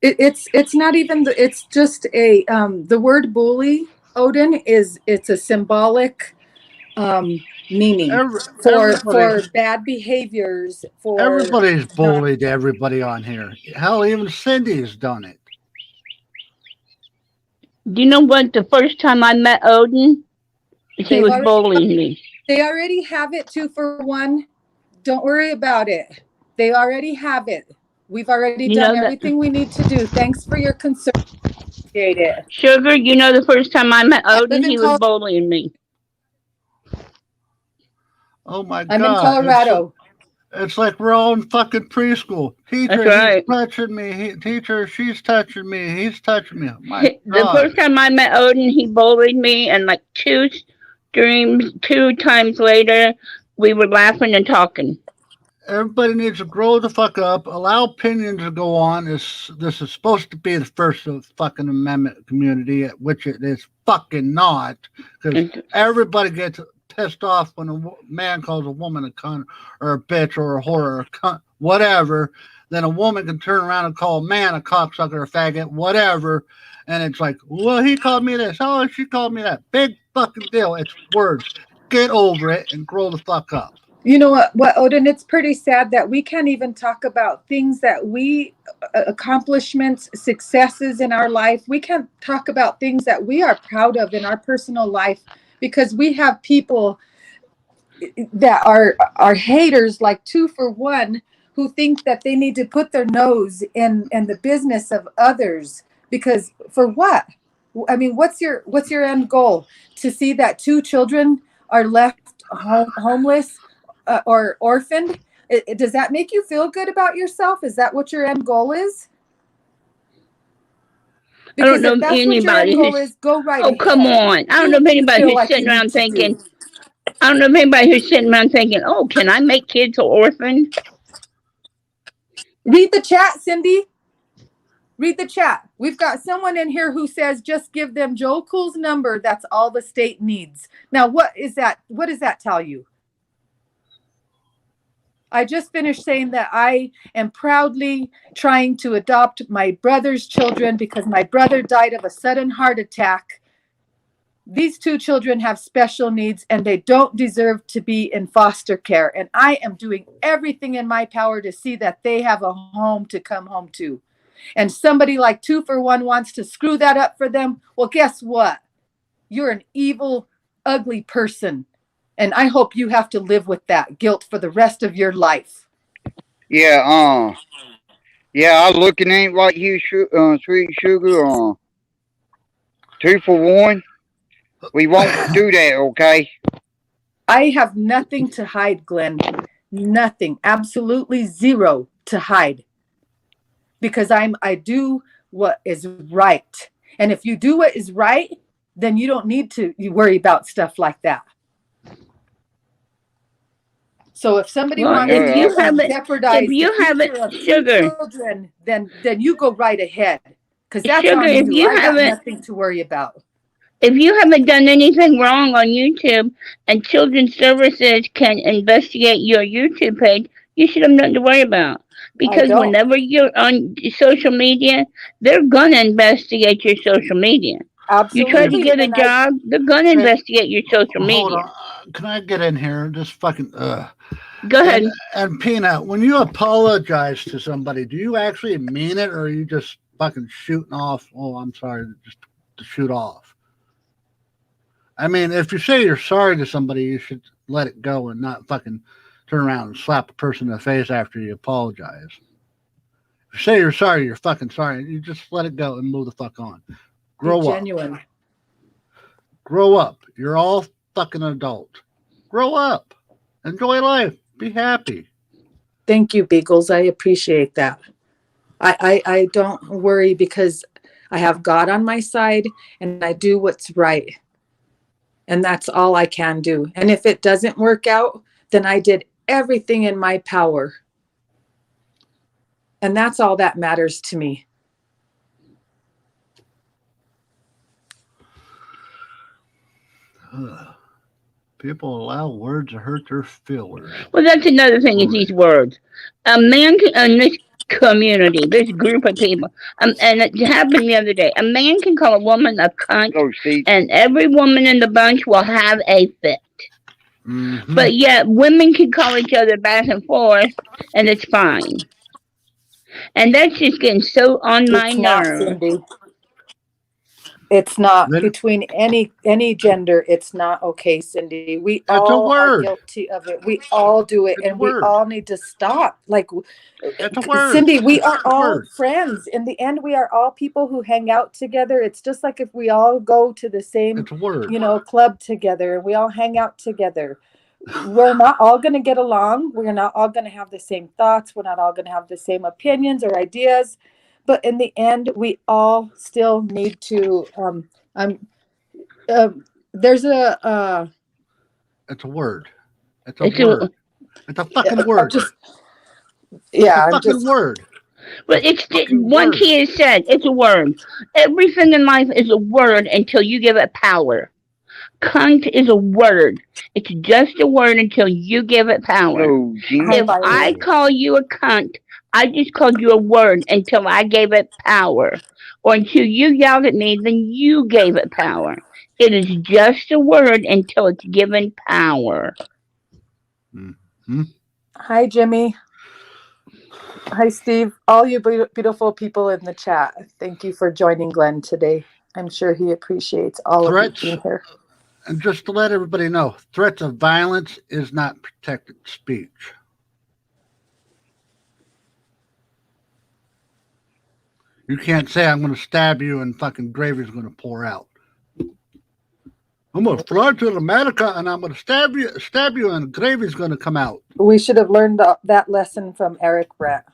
It's not even it's just a the word bully, Odin, it's a symbolic meaning for bad behaviors. For everybody's bullied everybody on here. Hell, even Cindy's done it. Do you know what? The first time I met Odin, he was bullying me. They already have it 2-for-1. Don't worry about it. They already have it. We've already done everything we need to do. Thanks for your concern. Appreciate it. Sugar, you know the first time I met Odin, he was bullying me. Oh my God. I'm in Colorado. It's like we're all in fucking preschool. Teacher, he's touching me. Teacher, she's touching me. He's touching me. The first time I met Odin, he bullied me, and like 2 times later, we were laughing and talking. Everybody needs to grow the fuck up, allow opinions to go on. This is supposed to be the first of fucking amendment community, which it is fucking not, because everybody gets pissed off when a man calls a woman a cunt or a bitch or a whore or a cunt, whatever. Then a woman can turn around and call a man a cocksucker, a faggot, whatever. And it's like, well, he called me this. Oh, she called me that. Big fucking deal. It's words. Get over it and grow the fuck up. You know what, Odin, it's pretty sad that we can't even talk about things that we, accomplishments, successes in our life. We can't talk about things that we are proud of in our personal life because we have people that are haters like 2 for 1 who think that they need to put their nose in the business of others. Because for what? I mean, what's your end goal? To see that 2 children are left homeless or orphaned? Does that make you feel good about yourself? Is that what your end goal is? Because I don't know if anybody who's go right. Oh, come on. I don't know if anybody who's sitting around thinking, I don't know if anybody who's sitting around thinking, oh, can I make kids orphaned? Read the chat, Cindy. Read the chat. We've got someone in here who says just give them Joe Cool's number. That's all the state needs. Now, what is that? What does that tell you? I just finished saying that I am proudly trying to adopt my brother's children because my brother died of a sudden heart attack. These 2 children have special needs and they don't deserve to be in foster care. And I am doing everything in my power to see that they have a home to come home to. And somebody like 2 for 1 wants to screw that up for them. Well, guess what? You're an evil, ugly person. And I hope you have to live with that guilt for the rest of your life. Yeah, I looking ain't like you, sweet sugar. 2 for 1. We won't do that, okay? I have nothing to hide, Glenn. Nothing. Absolutely zero to hide. Because I do what is right. And if you do what is right, then you don't need to worry about stuff like that. So if somebody wants to jeopardize the future of children, then you go right ahead. Because that's Sugar, on you. I got nothing to worry about. If you haven't done anything wrong on YouTube and Children's Services can investigate your YouTube page, you should have nothing to worry about. Because whenever you're on social media, they're going to investigate your social media. Absolutely. You try to get a job, they're going to investigate your social media. Hold on. Can I get in here? Just fucking, Go ahead. And Peanut, when you apologize to somebody, do you actually mean it or are you just fucking shooting off? Oh, I'm sorry, just to shoot off. I mean, if you say you're sorry to somebody, you should let it go and not fucking turn around and slap a person in the face after you apologize. If you say you're sorry, you're fucking sorry. You just let it go and move the fuck on. Grow up. Genuine. Grow up. You're all fucking adult. Grow up. Enjoy life. Be happy. Thank you, Beagles. I appreciate that. I don't worry because I have God on my side and I do what's right. And that's all I can do. And if it doesn't work out, then I did everything in my power. And that's all that matters to me. People allow words to hurt their feelings. Well, that's another thing is these words. A man in this community, this group of people, and it happened the other day. A man can call a woman a cunt, and every woman in the bunch will have a fit. Mm-hmm. But yet, women can call each other back and forth, and it's fine. And that's just getting so on my nerves. It's not between any gender. It's not okay, Cindy. We all are guilty of it. We all do it, and we all need to stop. Like, Cindy, we are all friends. In the end, we are all people who hang out together. It's just like if we all go to the same, club together, and we all hang out together. We're not all going to get along. We're not all going to have the same thoughts. We're not all going to have the same opinions or ideas. But in the end, we all still need to. There's a. It's a word. It's a word. It's a fucking word. Just, It's yeah, a I'm fucking just. word. But it's Fucking once word. he has said, it's a word. Everything in life is a word until you give it power. Cunt is a word. It's just a word until you give it power. Hello, Jimmy. If I call you a cunt, I just called you a word until I gave it power. Or until you yelled at me, then you gave it power. It is just a word until it's given power. Hmm? Hi, Jimmy. Hi, Steve. All you beautiful people in the chat. Thank you for joining Glenn today. I'm sure he appreciates all of you Threats, being here. and just to let everybody know, threats of violence is not protected speech. You can't say I'm going to stab you and fucking gravy's going to pour out. I'm going to fly to America and I'm going to stab you, and gravy's going to come out. We should have learned that lesson from Eric Brett.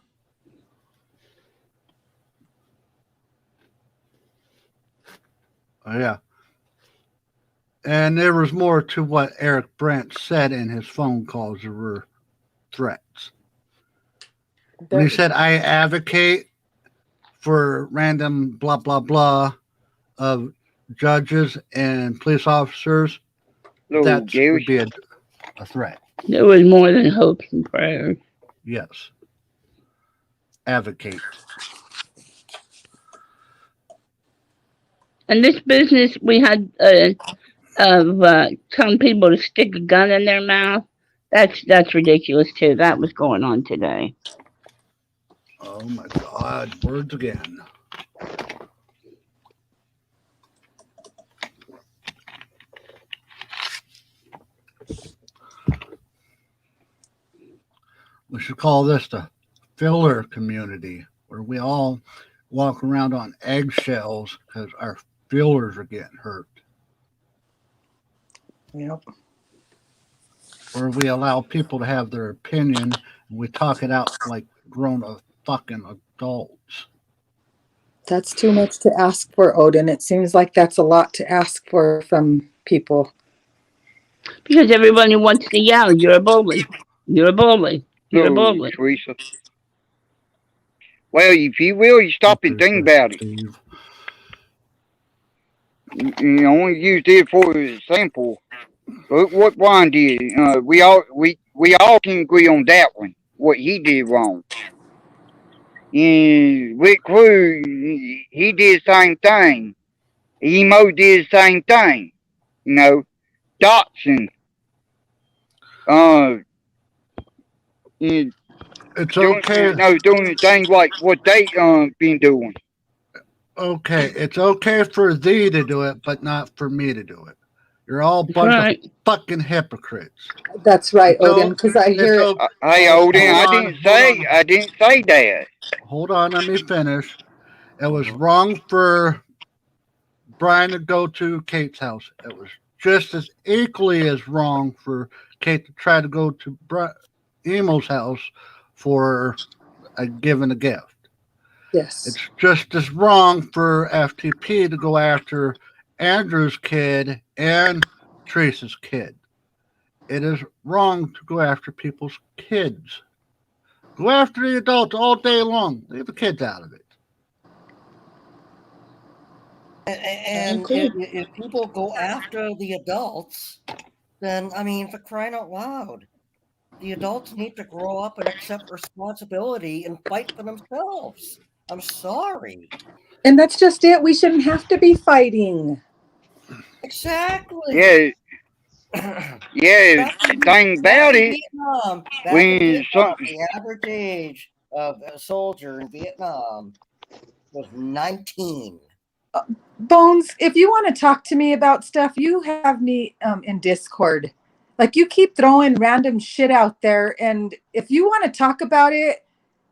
Oh, yeah. And there was more to what Eric Brent said in his phone calls. There were threats. When he said, I advocate for random blah, blah, blah of judges and police officers, Hello, that Gary. would be a threat. There was more than hopes and prayers. Yes. Advocate. And this business we had of telling people to stick a gun in their mouth, that's ridiculous too. That was going on today. Oh my God, words again. We should call this the filler community, where we all walk around on eggshells because our feelers are getting hurt. Yep. Or we allow people to have their opinion and we talk it out like grown fucking adults. That's too much to ask for, Odin. It seems like that's a lot to ask for from people. Because everybody wants to yell, you're a bully. You're a bully. You're a Hello, bully. Teresa. Well, if you will, you stop and think about it. Steve. You only used it for example. Look what Ron did. We all can agree on that one. What he did wrong. And Rick Crew, he did the same thing. Emo did the same thing. You know, Dotson. It's okay. Doing the thing like what they been doing. Okay, it's okay for thee to do it, but not for me to do it. You're all a bunch Right. of fucking hypocrites. That's right, It's Odin, because I hear it. Hey, Odin, I didn't say that. Hold on, let me finish. It was wrong for Brian to go to Kate's house. It was just as equally as wrong for Kate to try to go to Emo's house for giving a gift. Yes. It's just as wrong for FTP to go after Andrew's kid and Teresa's kid. It is wrong to go after people's kids. Go after the adults all day long. Leave the kids out of it. And if people go after the adults, then, I mean, for crying out loud, the adults need to grow up and accept responsibility and fight for themselves. I'm sorry. And that's just it. We shouldn't have to be fighting. Exactly. Yeah, thing about it. Vietnam, the average age of a soldier in Vietnam was 19. Bones, if you want to talk to me about stuff, you have me in Discord. Like, you keep throwing random shit out there, and if you want to talk about it,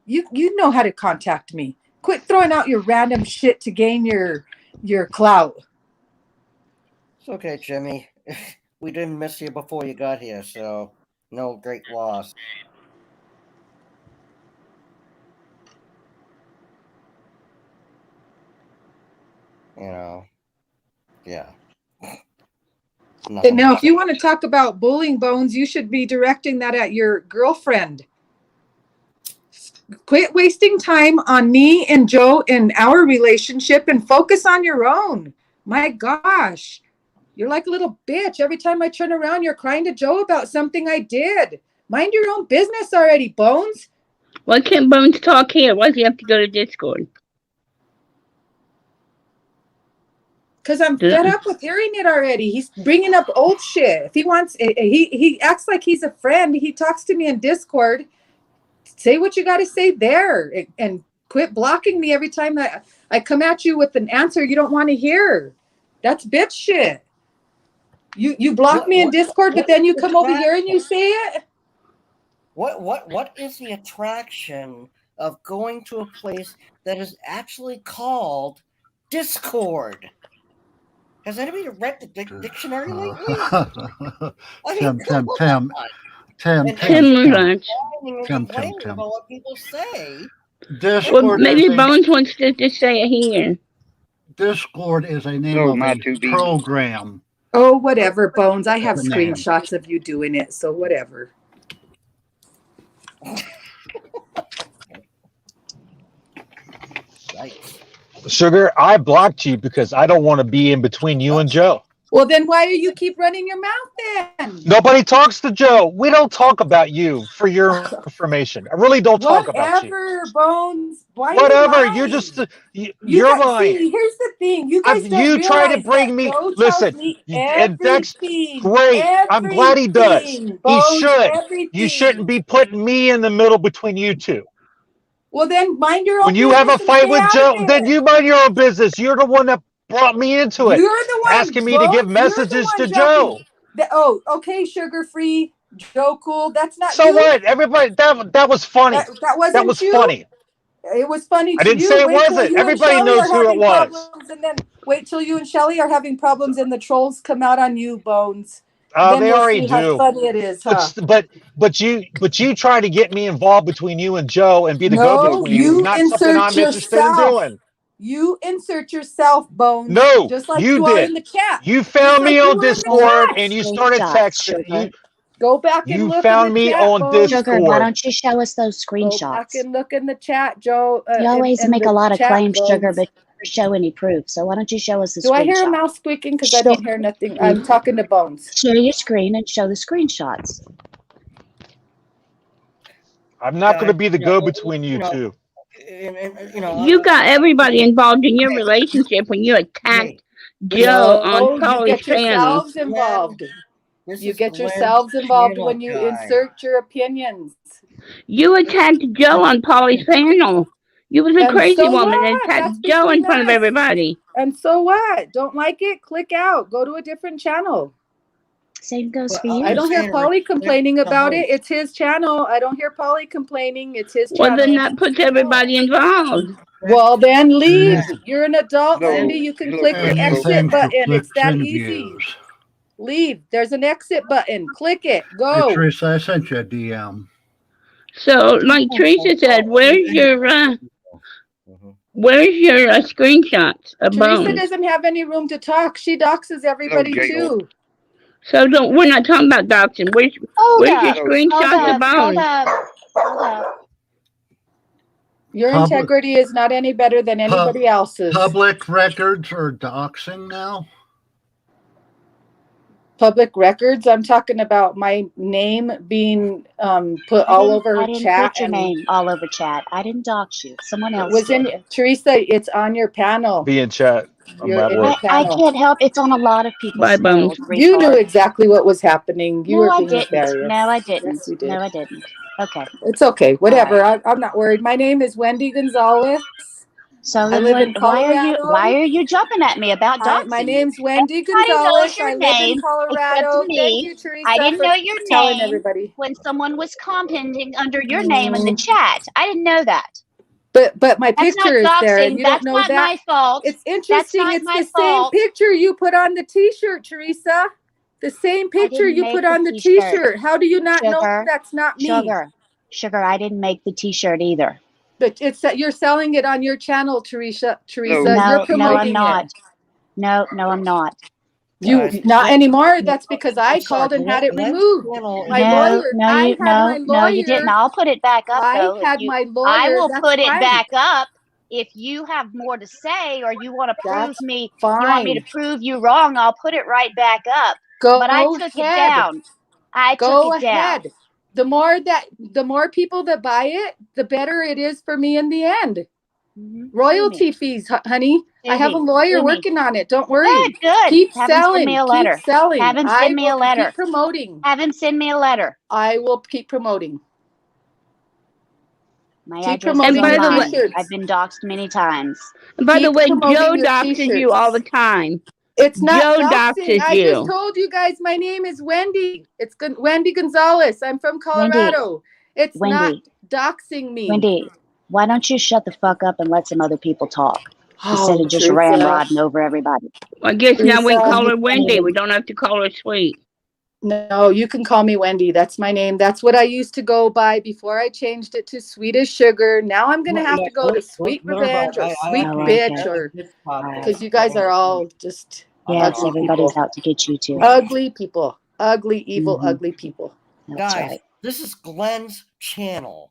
you know how to contact me. Quit throwing out your random shit to gain your clout. It's okay, Jimmy. We didn't miss you before you got here, so no great loss. You know, yeah. Nothing Now, to if you say. want to talk about bullying, Bones, you should be directing that at your girlfriend. Quit wasting time on me and Joe and our relationship and focus on your own. My gosh, you're like a little bitch. Every time I turn around, you're crying to Joe about something I did. Mind your own business already, Bones. Why can't Bones talk here? Why does he have to go to Discord? Because I'm fed up with hearing it already. He's bringing up old shit. If he wants, he acts like he's a friend. He talks to me in Discord. Say what you got to say there, and quit blocking me every time that I come at you with an answer you don't want to hear. That's bitch shit. You block me in Discord, but then you come over here and you say it. What is the attraction of going to a place that is actually called Discord? Has anybody read the dictionary lately? Tim. About what people say. Well, maybe Bones wants to just say it here. Discord is a name of a program. Oh, whatever, Bones. I have screenshots of you doing it, so whatever. Sugar, I blocked you because I don't want to be in between you and Joe. Well, then why do you keep running your mouth then? Nobody talks to Joe. We don't talk about you, for your information. I really don't talk about you. Whatever, Bones. Why Whatever. You're just you're lying. See, here's the thing. You guys don't you try to realize bring me. Joe Listen, me and that's great. I'm glad he does. Bones, He should. everything. You shouldn't be putting me in the middle between you two. Well, then mind your own When you business. have a fight with Joe, then you mind your own business. You're the one that brought me into it. You're the one asking me to give messages to Joe. Okay, sugar-free Joe Cool. That's not so you. what? Everybody, that was funny. That wasn't that was you. funny. It was funny. I didn't say it wasn't. Everybody knows who it was. And then wait till you and Shelly are having problems, and the trolls come out on you, Bones. Oh, they already do. How funny it is, huh? But you try to get me involved between you and Joe and be the go-between. You not something I'm interested in doing. You insert yourself, Bones. No, just like you are did. in the chat. You found me on Discord and you started texting. Go back and look. You found me on Discord. Sugar, why don't you show us those screenshots? Go back and look in the chat, Joe. You always make a lot of claims, Sugar, but you never show any proof. So why don't you show us the screenshots? Do I hear a mouse squeaking? Because I don't hear nothing. I'm talking to Bones. Share your screen and show the screenshots. I'm not going to be the go-between you two. You got everybody involved in your relationship when you attacked Joe on Polly's channel. You get yourselves involved when you insert your opinions. You attacked Joe on Polly's panel. You was a crazy woman and attacked Joe in front of everybody. And so what? Don't like it? Click out. Go to a different channel. Same goes for you. I don't hear Polly complaining about it. It's his channel. I don't hear Polly complaining. It's his channel. Well, then that puts everybody involved. Well, then leave. You're an adult, Cindy. You can click the exit button. It's that easy. Leave. There's an exit button. Click it. Go. Hey, Teresa, I sent you a DM. So, like Teresa said, where's your screenshots of Teresa Bones? doesn't have any room to talk. She doxes everybody too. So we're not talking about doxing. Where's your screenshots of Bones? Hold up. Your integrity is not any better than anybody else's. Public records are doxing now? Public records? I'm talking about my name being put all over I didn't chat. put your name all over chat. I didn't dox you. Someone else was did. in Teresa. It's on your panel. Be in chat. I can't help. It's on a lot of people's panels. You knew exactly what was happening. You No, were I being didn't. nefarious. No, I didn't. Yes, you did. No, I didn't. Okay. It's okay. Whatever. I'm not worried. My name is Wendy Gonzalez. So I live in Colorado. Why are you jumping at me about doxing? My name's Wendy Everybody Gonzalez. knows your I live name in Colorado. except me. Thank you, Teresa. I didn't know your telling name everybody when someone was commenting under your name in the chat. I didn't know that. But my That's picture is not there, doxing. and you That's don't know not that. my fault. It's interesting. That's not It's my the fault. same picture you put on the T-shirt, Teresa. The same picture you put on the T-shirt. How do you not know that's not me? Sugar, I didn't make the T-shirt either. But it's that you're selling it on your channel, Teresa. No, You're promoting I'm not. No, I'm not. Not anymore. That's because I called and had it removed. My lawyer. No, you didn't. I'll put it back up though. I had my lawyer. I will that's put it fine. back up if you have more to say or you want to prove That's me. fine. You want me to prove you wrong? I'll put it right back up. But I took it down. I took it down. The more people that buy it, the better it is for me in the end. Royalty fees, honey. I have a lawyer working on it. Don't worry. Good. Keep Have him selling. send me a letter. Keep selling. Have him send me a letter. Keep promoting. Have him send me a letter. I will keep promoting. My Keep address promoting is your online. t-shirts. I've been doxxed many times. And by the Keep way, promoting Joe your doxes you t-shirts. all the time. It's not Joe doxing. doxes I you. just told you guys my name is Wendy. It's Wendy Gonzalez. I'm from Colorado. It's not doxing me. Wendy, why don't you shut the fuck up and let some other people talk instead of just Teresa. ramrodding over everybody? I guess now we Teresa. call her Wendy. We don't have to call her Sweet. No, you can call me Wendy. That's my name. That's what I used to go by before I changed it to Sweet as Sugar. Now I'm going to have to go to Sweet Revenge or Sweet Bitch or because you guys are all just yes, ugly everybody's people. out to get you too. Ugly people. Ugly, evil, ugly people. That's Guys, right. this is Glenn's channel.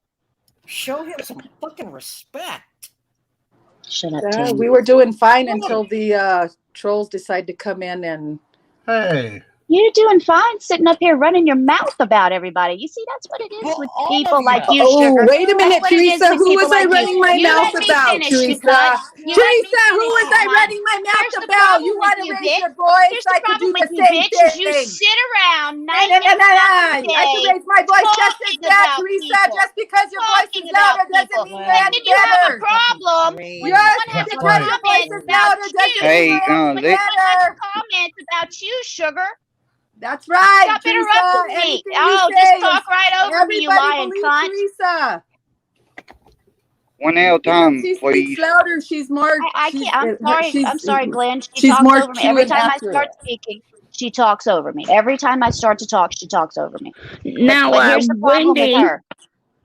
Show him some fucking respect. Shut up, Yeah, Tim. we were doing fine until the trolls decided to come in and Hey. You're doing fine sitting up here running your mouth about everybody. You see, that's what it is with people like you, Sugar. wait a minute, That's what it is Teresa. with Who people was I like you. running my You mouth let me about, finish, you Teresa? cunt. You let me Teresa, who finish, was you I cunt. running my mouth Here's the about? problem You with want to you, raise bitch. your voice? Here's the I could problem do with the you, same bitch, is you thing. sit around night No. and fucking I could day raise my voice just as talking bad, about Teresa. people. Just because your voice is Talking about louder doesn't people. mean you're And any then you have a better. problem when Yes, someone has a because your voice comment is about louder doesn't you. Hey, mean you're any When someone has better. a comment about you, Sugar. That's right, Stop Teresa. interrupting me. Anything Oh, you just say, talk right over me, you everybody lying believe cunt. Teresa. One at a time, She please. speaks louder. She's more. I can't. I'm sorry, Glenn. She She's talks more over me. true Every and time I accurate. start speaking, she talks over me. Every time I start to talk, she talks over me. Now, But here's the problem with Wendy, her.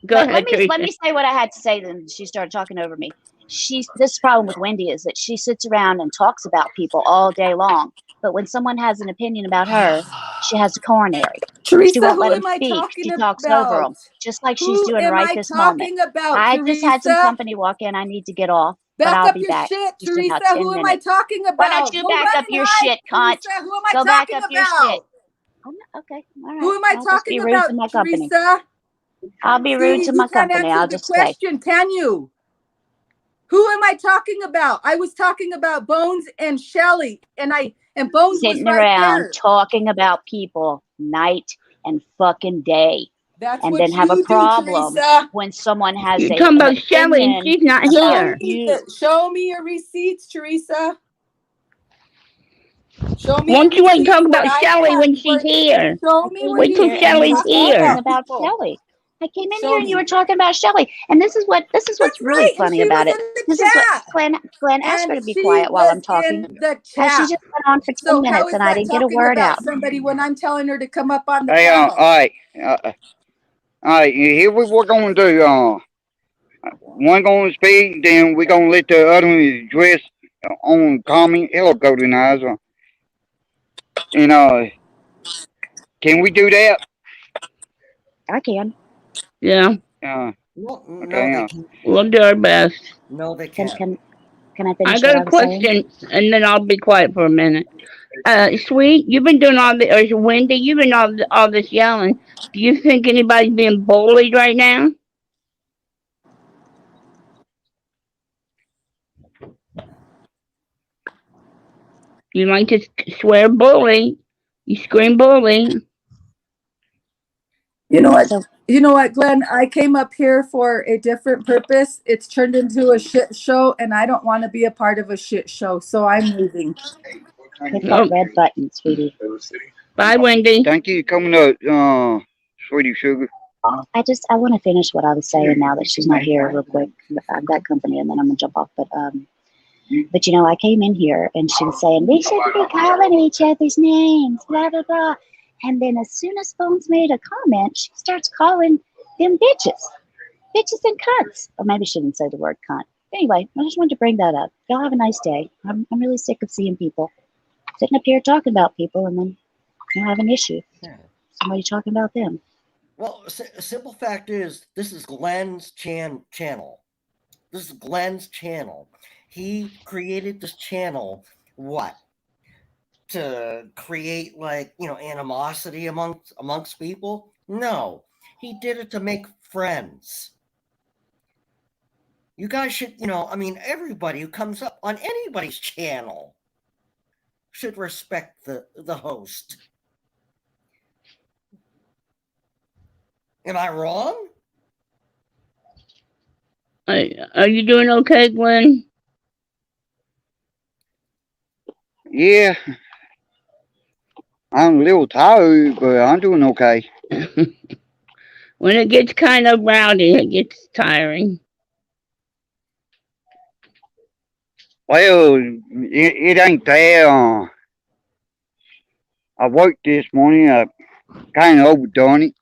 go ahead, Let Teresa. me say what I had to say. Then she started talking over me. This problem with Wendy is that she sits around and talks about people all day long. But when someone has an opinion about her, she has a coronary. Teresa, She won't let who them am I speak. talking She talks over about? them, just like she's Who doing am right I this moment. talking about, I just had some Teresa? company walk in. I need to get off, but Back I'll up be your back shit, just in about Teresa. 10 Who am I minutes. talking about? Why don't you Go back run up your shit, cunt? Teresa. Who am I Go back talking up your about? shit. Okay, all right. Who am I I'll just be talking rude about, to my company. Teresa? I'll be rude See, to you my can't company. answer I'll the just say. question, can you? Who am I talking about? I was talking about Bones and Shelly, and Bones was Sitting right around there. talking about people night and fucking day. That's and what then have you a do, problem Teresa. when someone has You're an talking about Shelly, and opinion she's not about here. you. Show me your receipts, Teresa. Show me Won't your you wait and receipts. talk about Shelly when she's here? Show me where Wait till you Shelly's talk here. About people. Shelly. I came in Show here and me. you were talking about Shelly. And this is what's That's really right, and funny she about was it. in the This is what chat. Glenn asked her to be She quiet while I'm was talking. in the And she chat. just went on for 10 So how minutes is and I that didn't get a talking word about out. somebody when I'm telling her to come up on the Hey, panel? all right, here we're going to do, one going to speak, then we're going to let the other one address on comment. Hello, Golden Eyes. And, can we do that? I can. Yeah, No, Okay, they can't. we'll do our best. No, they Can can't. I I finish got what I a was saying? question, and then I'll be quiet for a minute. Sweet, you've been doing or Wendy, you've been all this yelling. Do you think anybody's being bullied right now? You like to swear bully. You scream bully. You know what? So You know what, Glenn? I came up here for a different purpose. It's turned into a shit show, and I don't want to be a part of a shit show, so I'm leaving. hit that red button, sweetie. Bye, Wendy. Thank you for coming up, Sweetie Sugar. I want to finish what I was saying now that she's not here real quick. I've got company and then I'm gonna jump off. But you know, I came in here and she was saying, we shouldn't be calling each other's names, blah, blah, blah. And then as soon as Bones made a comment, she starts calling them bitches and cunts. Or maybe she didn't say the word cunt. Anyway, I just wanted to bring that up. Y'all have a nice day. I'm really sick of seeing people. sitting up here talking about people, and then you have an issue. Yeah. Somebody talking about them. Well, simple fact is, this is Glenn's channel. This is Glenn's channel. He created this channel, what? To create, like, animosity amongst people? No. He did it to make friends. You guys should, everybody who comes up on anybody's channel should respect the host. Am I wrong? Are you doing okay, Glenn? Yeah. I'm a little tired, but I'm doing okay. When it gets kind of rowdy, it gets tiring. Well, it ain't that. I worked this morning. I kind of overdone it.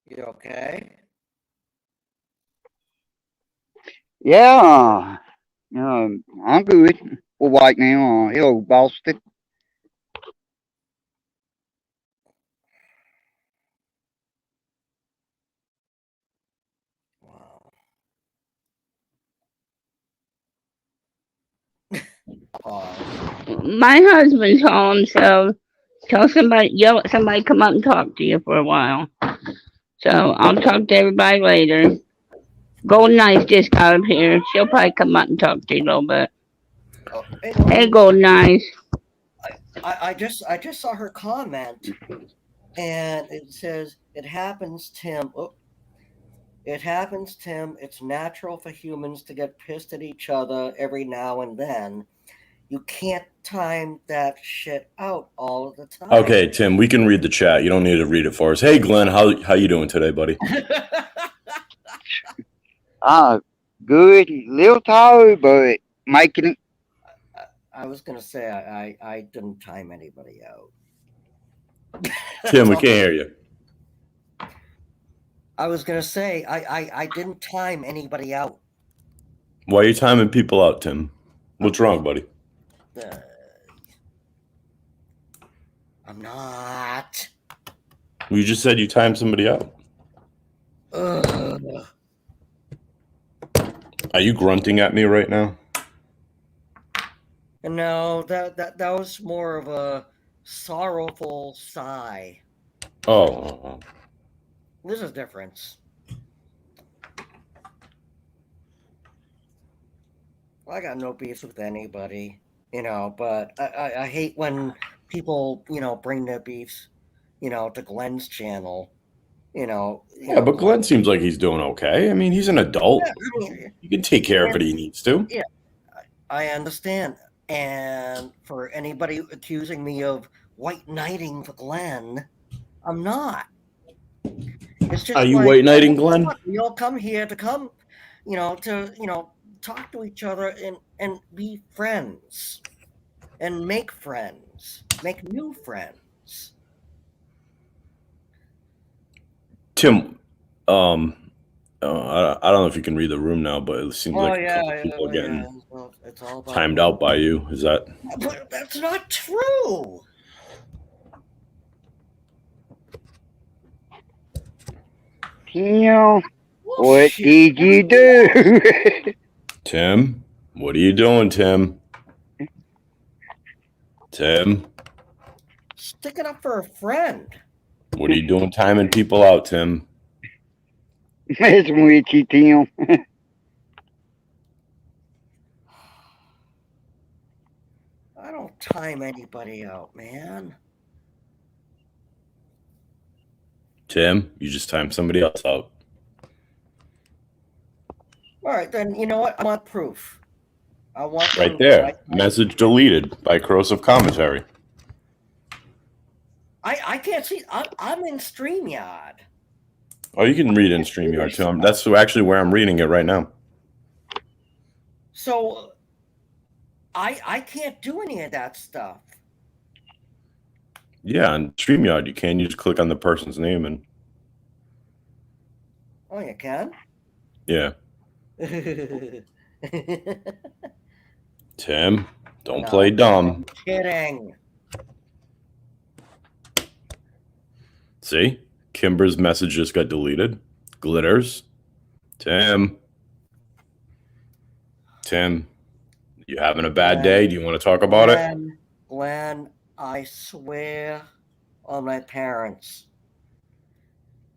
You okay? Yeah. I'm good for right now. Hello, Boston. Wow. My husband's home, so yell at somebody, come up and talk to you for a while. So I'll talk to everybody later. Golden Eyes just got up here. She'll probably come up and talk to you a little bit. Hey, Golden Eyes. I just saw her comment, and it says, "It happens, Tim. It happens, Tim. It's natural for humans to get pissed at each other every now and then. You can't time that shit out all of the time." Okay, Tim, we can read the chat. You don't need to read it for us. Hey, Glenn, how you doing today, buddy? Good. Little tired, but making it. I was gonna say I didn't time anybody out. Tim, we can't hear you. I was gonna say I didn't time anybody out. Why are you timing people out, Tim? What's wrong, buddy? I'm not. You just said you timed somebody out. Are you grunting at me right now? No, that was more of a sorrowful sigh. Oh. There's a difference. I got no beef with anybody, but I hate when people, bring their beefs, to Glenn's channel, Yeah, but Glenn seems like he's doing okay. I mean, he's an adult. Yeah, he can take care of what he needs to. Yeah, I understand. And for anybody accusing me of white knighting for Glenn, I'm not. It's just Are you white knighting Glenn? We all come here to come, to talk to each other and be friends, and make friends, make new friends. Tim, I don't know if you can read the room now, but it seems like a couple people are getting it's all about timed out by you. Is that? But that's not true. Tim, what did you do? Tim, what are you doing, Tim? Tim, Sticking up for a friend. what are you doing timing people out, Tim? Messing with you, Tim. I don't time anybody out, man. Tim, you just timed somebody else out. All right, then, you know what? I want proof. I want Right there. Message deleted by corrosive commentary. I can't see. I'm in StreamYard. Oh, you can read in StreamYard, Tim. That's actually where I'm reading it right now. So I can't do any of that stuff. Yeah, on StreamYard you can. You just click on the person's name and... Oh, you can? Yeah. Tim, Don't No, play I'm dumb. kidding. See? Kimber's message just got deleted. Glitters. Tim, you having a bad day? Do you want to talk about it? Glenn, I swear on my parents.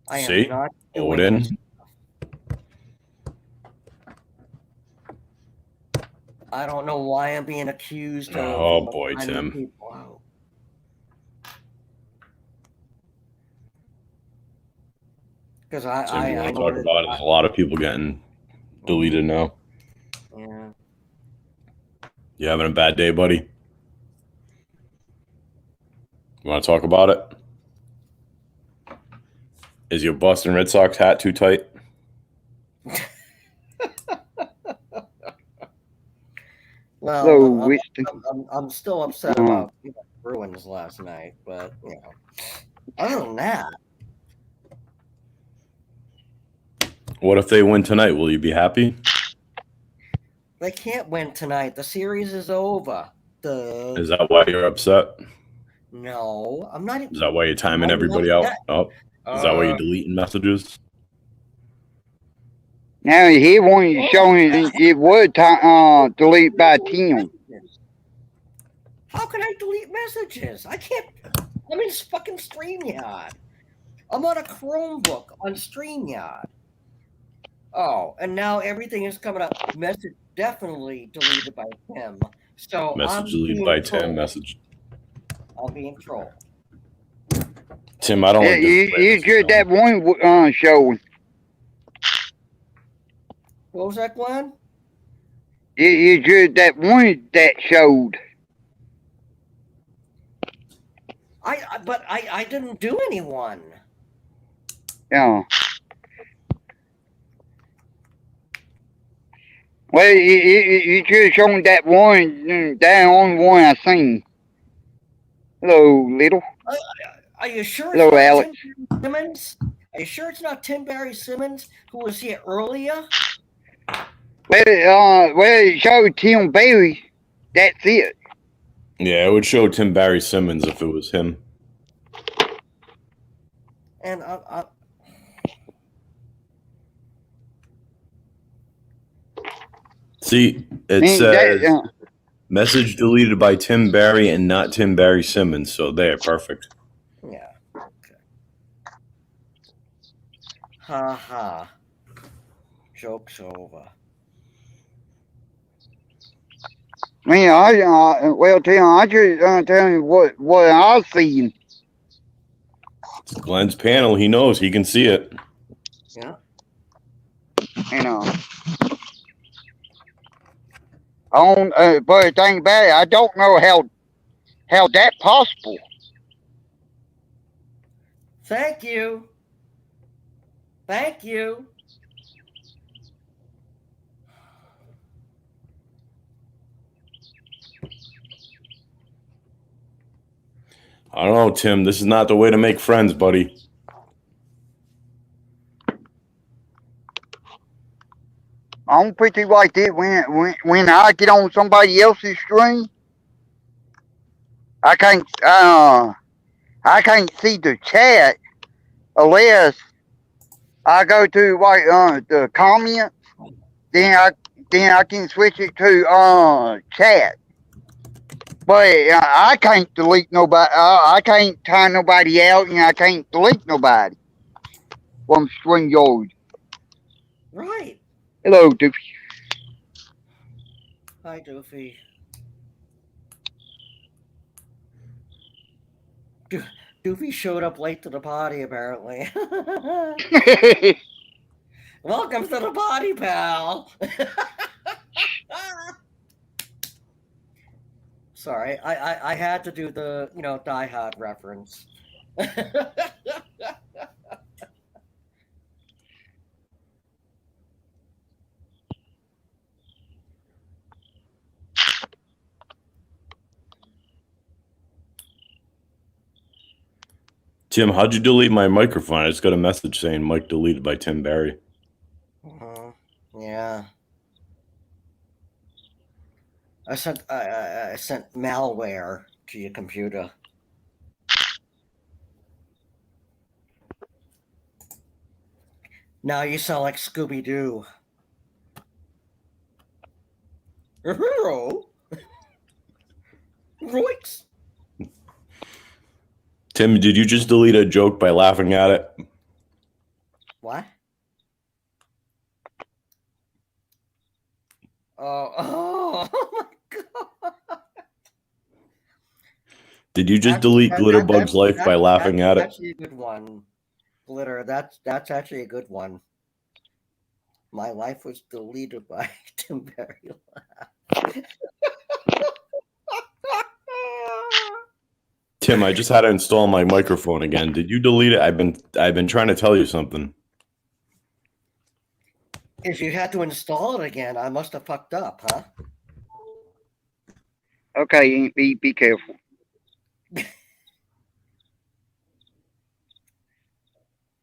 I See? am not doing Odin. this. I don't know why I'm being accused of. Oh boy, finding Tim. people out. Because Tim, you I want to know talk about it? There's a lot of people getting deleted now. Yeah. You having a bad day, buddy? You want to talk about it? Is your Boston Red Sox hat too tight? Well, Hello, I'm still upset about Bruins last night, but you know, other than that, What if they win tonight? Will you be happy? they can't win tonight. The series is over. Is that why you're upset? No, I'm not. Is that why you're timing I'm everybody not out? Oh, is that why you're deleting messages? Now he wasn't showing it would delete by Tim. How can I delete messages? I can't. I'm in fucking StreamYard. I'm on a Chromebook on StreamYard. Oh, and now everything is coming up. Message definitely deleted by Tim. So Message deleted by Tim. Message. I'm being trolled. Tim, I don't. Yeah, like this you did that one show. What was that, Glenn? You did that one that showed. But I didn't do anyone. Yeah. Well, you just showed that one, that only one I seen. Hello, little. Are you sure? Hello, it's not Alex. Tim Simmons? Are you sure it's not Tim Barry Simmons who was here earlier? Well, it showed Tim Barry. That's it. Yeah, it would show Tim Barry Simmons if it was him. And See, it says message deleted by Tim Barry and not Tim Barry Simmons. So there, perfect. yeah. Okay. Ha ha. Joke's over. Man, well, Tim, I just tell you what I seen. It's Glenn's panel. He knows. He can see it. Yeah. You know. But the thing about it, I don't know how that possible. Thank you. Thank you. I don't know, Tim. This is not the way to make friends, buddy. I'm pretty like it when I get on somebody else's stream. I can't see the chat unless I go to like the comments. Then I can switch it to chat. But I can't delete nobody. I can't time nobody out, and I can't delete nobody from StreamYard. Right. Hello, Doofy. Hi, Doofy. Doofy showed up late to the party, apparently. Welcome to the party, pal. Sorry, I had to do the, Die Hard reference. Tim, how'd you delete my microphone? I just got a message saying mic deleted by Tim Barry. Yeah. I sent malware to your computer. Now you sound like Scooby Doo. Roix. Tim, did you just delete a joke by laughing at it? What? Oh my god. Did you just delete Glitterbug's life by laughing at it? That's actually a good one. Glitter, that's actually a good one. My life was deleted by Tim Berry. Tim, I just had to install my microphone again. Did you delete it? I've been trying to tell you something. If you had to install it again, I must have fucked up, huh? Okay, be careful.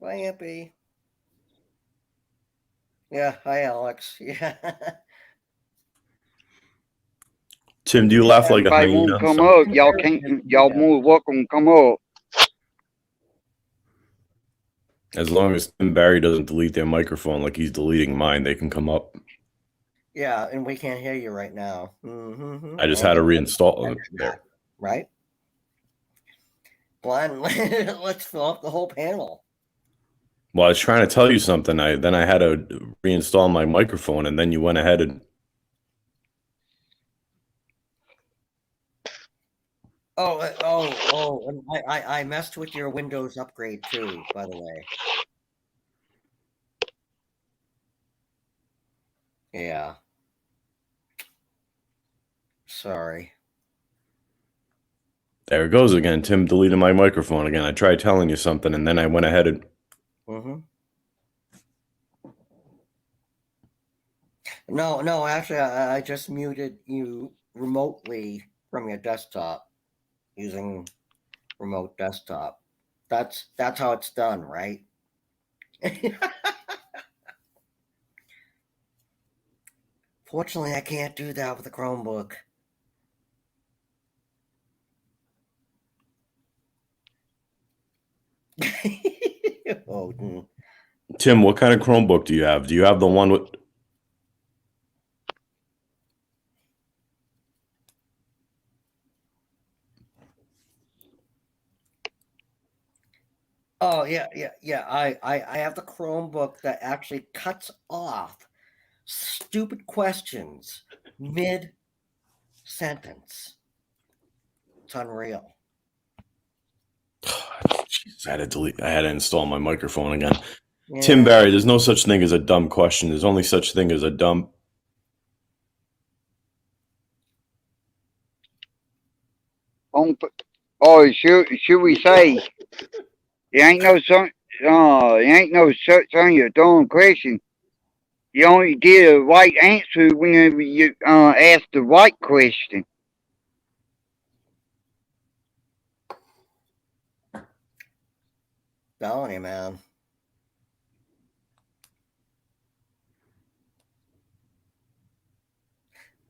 Bye, Ampy. Yeah, hi, Alex. Yeah. Tim, do you laugh like a Everybody hyena? won't come up. Y'all can't. Y'all more welcome to come up. As long as Tim Barry doesn't delete their microphone like he's deleting mine, they can come up. Yeah, and we can't hear you right now. Mm-hmm. I just had to reinstall it there. Right? Glenn, let's fill up the whole panel. Well, I was trying to tell you something. Then I had to reinstall my microphone, and then you went ahead and. And I messed with your Windows upgrade too, by the way. Yeah. Sorry. There it goes again. Tim deleted my microphone again. I tried telling you something, and then I went ahead and. Mm-hmm. No, actually, I just muted you remotely from your desktop using remote desktop. That's how it's done, right? Fortunately, I can't do that with a Chromebook. Tim, what kind of Chromebook do you have? Do you have the one with? Oh yeah. I have the Chromebook that actually cuts off stupid questions mid sentence. It's unreal. Jeez, I had to install my microphone again. Yeah. Tim Barry, there's no such thing as a dumb question. There's only such thing as a dumb. Oh, should we say? There ain't no such thing as a dumb question. You only get a right answer whenever you ask the right question. Telling you, man.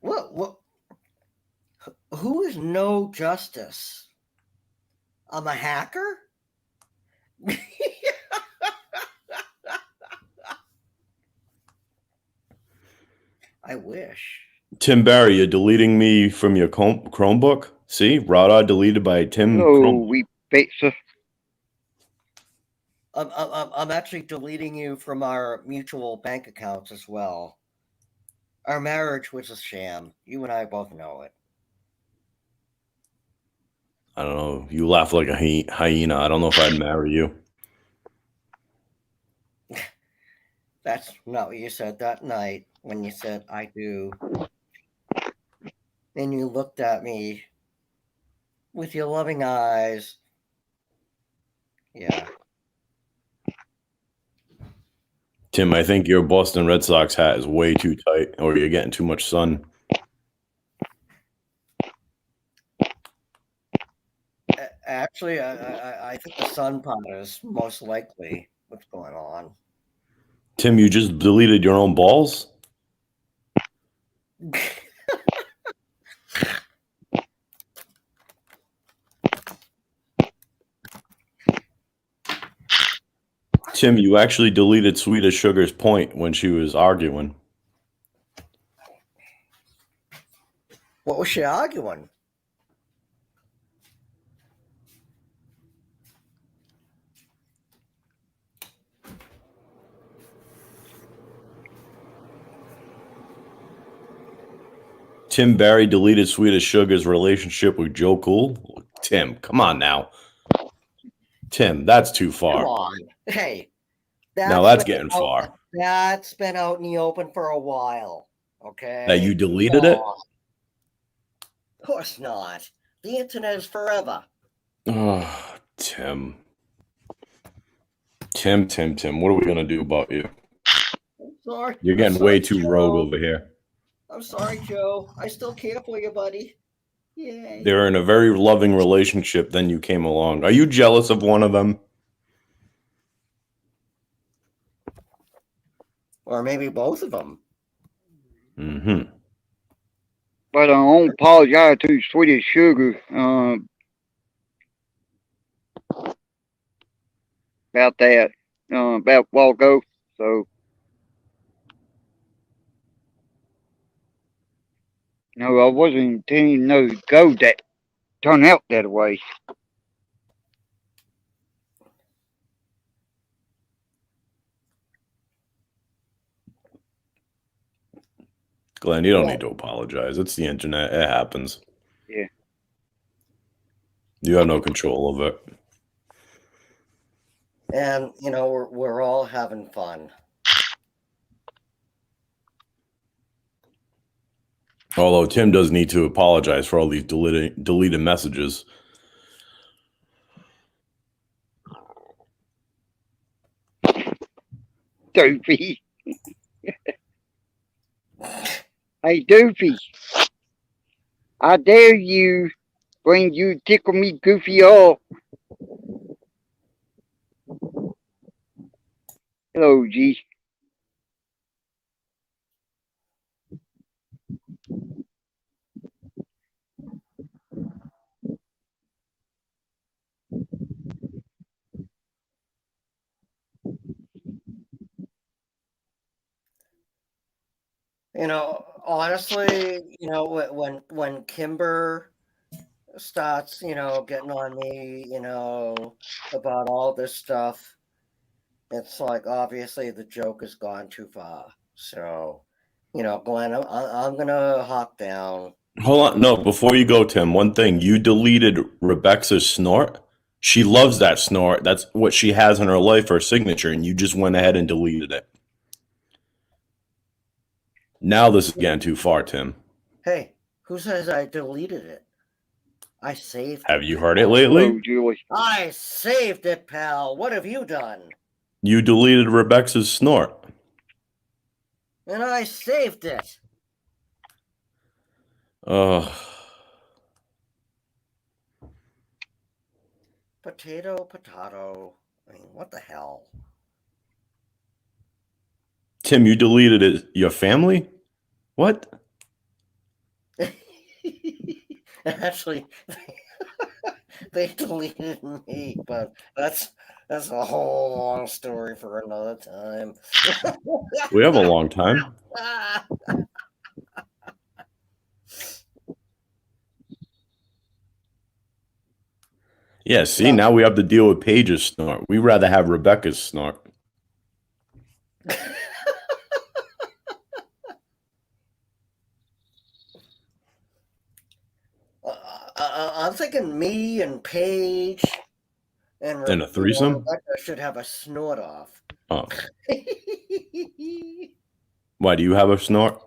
What? Who is No Justice? I'm a hacker? I wish. Tim Barry, you're deleting me from your Chromebook? See? Rada deleted by Tim. We fixer. I'm actually deleting you from our mutual bank accounts as well. Our marriage was a sham. You and I both know it. I don't know. You laugh like a hyena. I don't know if I'd marry you. That's not what you said that night when you said, I do. Then you looked at me with your loving eyes. Yeah. Tim, I think your Boston Red Sox hat is way too tight, or you're getting too much sun. Actually, I think the sun pot is most likely what's going on. Tim, you just deleted your own balls? Tim, you actually deleted Sweet as Sugar's point when she was arguing. What was she arguing? Tim Barry deleted Sweet as Sugar's relationship with Joe Cool. Tim, come on now. Tim, that's too far. Come on. Hey. Now that's getting far. That's been out in the open for a while. Okay. That you deleted it? Of course not. The internet is forever. Oh, Tim. Tim, what are we going to do about you? I'm sorry. You're getting way too rogue over here. I'm sorry, Joe. I still care for you, buddy. Yay. They're in a very loving relationship, then you came along. Are you jealous of one of them? Or maybe both of them. Mm-hmm. But I won't apologize to Sweet as Sugar about that, about a while ago. So, no, I wasn't intending to go that, turn out that way. Glenn, you don't need to apologize. It's the internet. It happens. Yeah. You have no control of it. And, you know, we're all having fun. Although Tim does need to apologize for all these deleted messages. Doofy. Hey, Doofy. I dare you when you tickle me goofy off. Hello, G. You know, honestly, you know, when Kimber starts, you know, getting on me, you know, about all this stuff, it's like obviously the joke has gone too far. So, you know, Glenn, I'm gonna hop down. Hold on. No, before you go, Tim, one thing. You deleted Rebecca's snort. She loves that snort. That's what she has in her life, her signature, and you just went ahead and deleted it. Now this is getting too far, Tim. Hey, who says I deleted it? I saved it. Have you heard it lately? Hello, Julie. I saved it, pal. What have you done? You deleted Rebecca's snort. And I saved it. Potato. I mean, what the hell? Tim, you deleted it. Your family? What? Actually, they deleted me, but that's a whole long story for another time. We have a long time. Yeah, see, now we have to deal with Paige's snort. We'd rather have Rebecca's snort. I'm thinking me and Paige and In a threesome? Rebecca should have a snort off. Oh. Why, do you have a snort?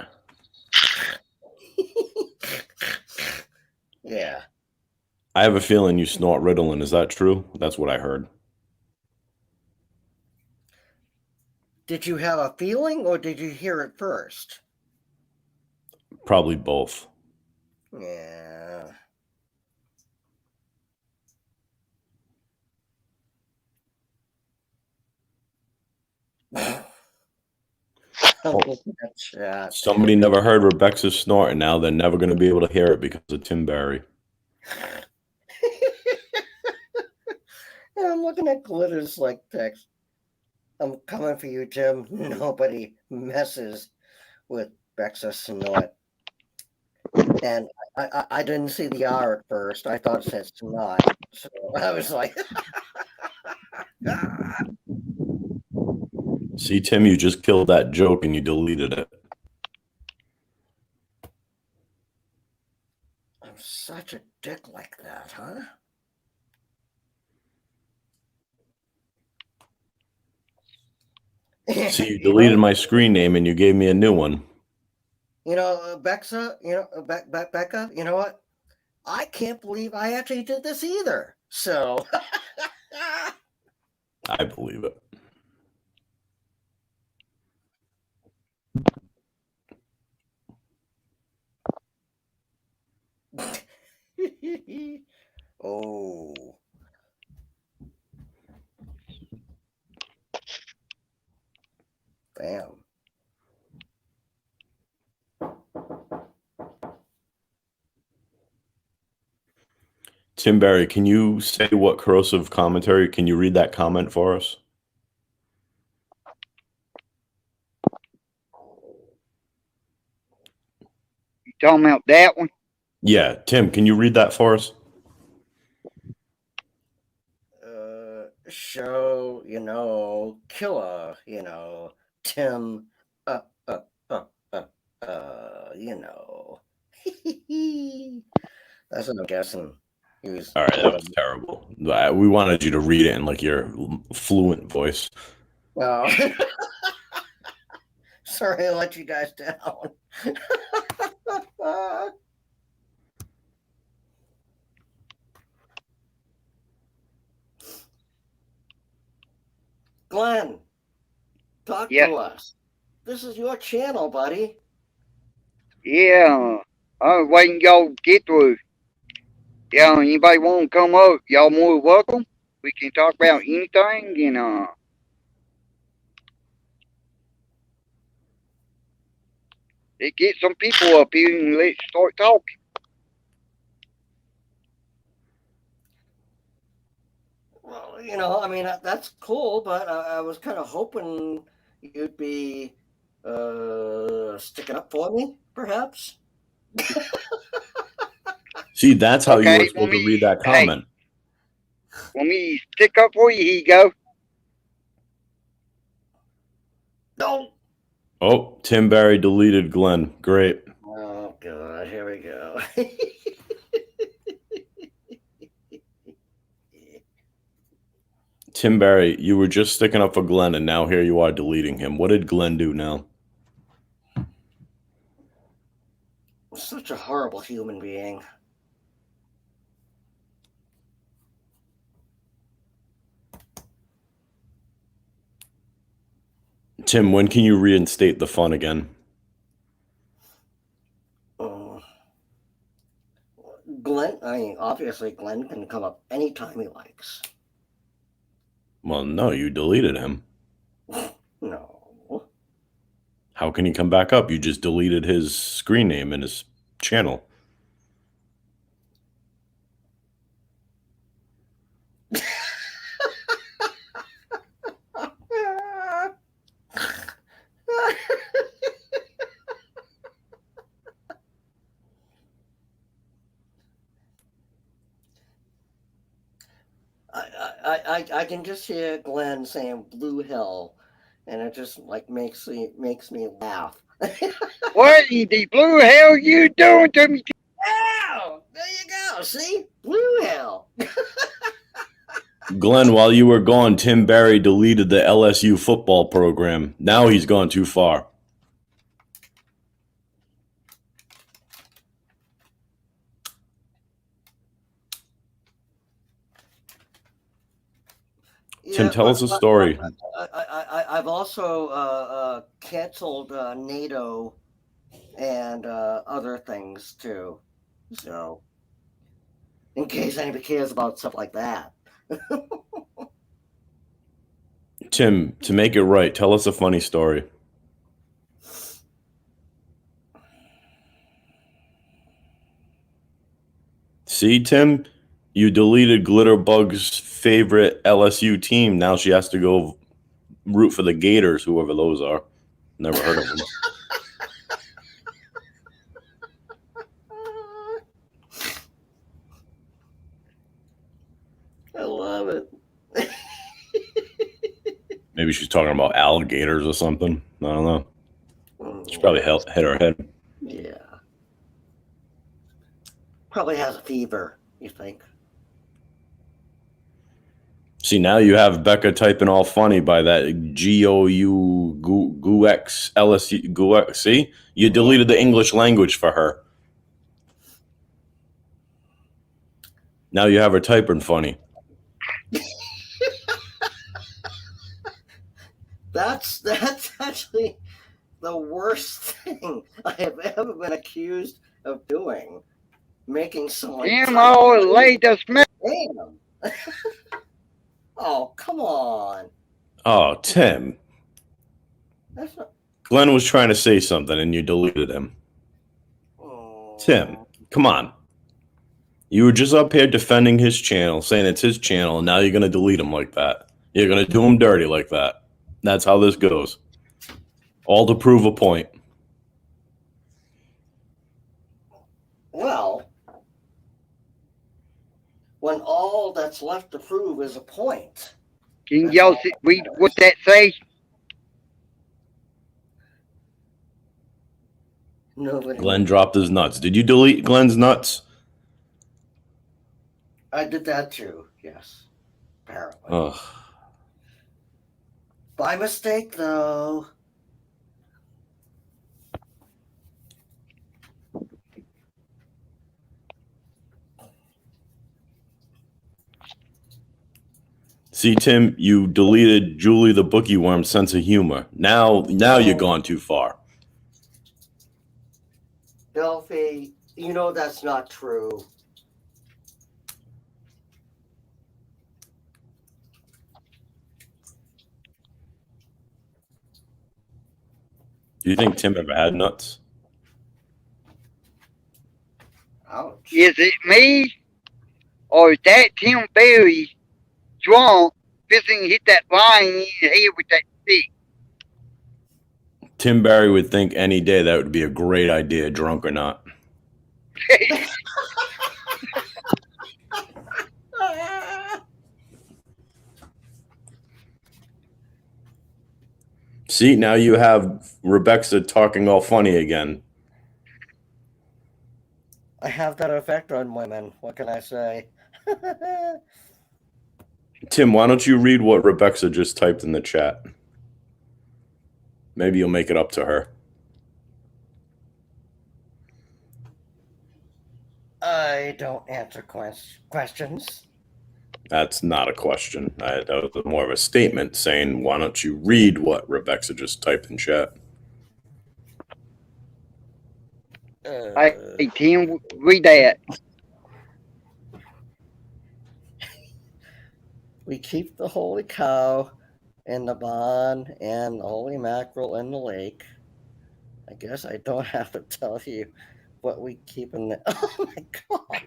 Yeah. I have a feeling you snort Ritalin. Is that true? That's what I heard. Did you have a feeling or did you hear it first? Probably both. Yeah. Somebody never heard Rebecca's snort, and now they're never going to be able to hear it because of Tim Barry. I'm looking at Glitter's like text. I'm coming for you, Tim. Nobody messes with Bexa Snort. And I didn't see the R at first. I thought it said snot. So I was like, See, Tim, you just killed that joke and you deleted it. I'm such a dick like that, huh? See, you deleted my screen name and you gave me a new one. Bexa, Becca, you know what? I can't believe I actually did this either. So I believe it. oh. Damn. Tim Barry, can you say what corrosive commentary? Can you read that comment for us? You talking about that one? Yeah, Tim, can you read that for us? Show, killer, Tim, That's what I'm guessing. He was. All right, that was terrible. We wanted you to read it in like your fluent voice. Well, sorry I let you guys down. Glenn, talk to us. This is your channel, buddy. Yeah, I'm waiting y'all get through. Yeah, anybody want to come up? Y'all more welcome. We can talk about anything, let's get some people up here and let's start talking. Well, that's cool, but I was kind of hoping you'd be sticking up for me, perhaps. See, that's how you were supposed to read that comment. Want me to stick up for you? Here you go. No. Oh, Tim Barry deleted Glenn. Great. Oh, God. Here we go. Tim Barry, you were just sticking up for Glenn, and now here you are deleting him. What did Glenn do now? Such a horrible human being. Tim, when can you reinstate the fun again? Glenn, obviously Glenn can come up anytime he likes. Well, no, you deleted him. No. How can he come back up? You just deleted his screen name and his channel. I can just hear Glenn saying "blue hell," and it just makes me laugh. What in the blue hell you doing to me? Oh, there you go. See, blue hell. Glenn, while you were gone, Tim Barry deleted the LSU football program. Now he's gone too far. Tim, tell us a story. I've also canceled NATO and other things too. So, in case anybody cares about stuff like that. Tim, to make it right, tell us a funny story. See, Tim, you deleted Glitterbug's favorite LSU team. Now she has to go root for the Gators, whoever those are. Never heard of them. I love it. Maybe she's talking about alligators or something. I don't know. She probably hit her head. Yeah. Probably has a fever, you think? See, now you have Becca typing all funny by that G-O-U LSU Guex. See? You deleted the English language for her. Now you have her typing funny. That's actually the worst thing I have ever been accused of doing. Making someone. Damn, all late the smell. Damn. Oh, come on. Oh, Tim. That's not. Glenn was trying to say something and you deleted him. Oh. Tim, come on. You were just up here defending his channel, saying it's his channel, and now you're going to delete him like that. You're going to do him dirty like that. That's how this goes. All to prove a point. Well, when all that's left to prove is a point. Can y'all see, read what that say? Nobody. Glenn dropped his nuts. Did you delete Glenn's nuts? I did that too, yes. Apparently. Ugh. By mistake, though. See, Tim, you deleted Julie the Bookie Worm's sense of humor. Now you're gone too far. Delphi, you know that's not true. Do you think Tim ever had nuts? Ouch. Is it me? Or is that Tim Berry drunk, fishing hit that line in his head with that stick? Tim Barry would think any day that would be a great idea, drunk or not. See, now you have Rebecca talking all funny again. I have that effect on women. What can I say? Tim, why don't you read what Rebecca just typed in the chat? Maybe you'll make it up to her. I don't answer questions. That's not a question. That was more of a statement saying, why don't you read what Rebecca just typed in chat? Hey, Tim, read that. We keep the holy cow in the barn and the holy mackerel in the lake. I guess I don't have to tell you what we keep in the. Oh my god!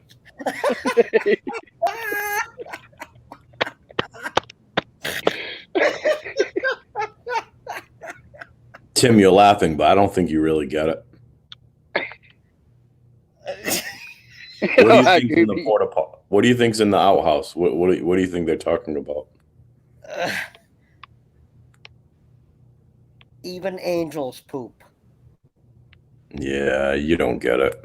Tim, you're laughing, but I don't think you really get it. What do you think in the porta potty? What do you think's in the outhouse? What do you think they're talking about? Even angels poop. Yeah, you don't get it.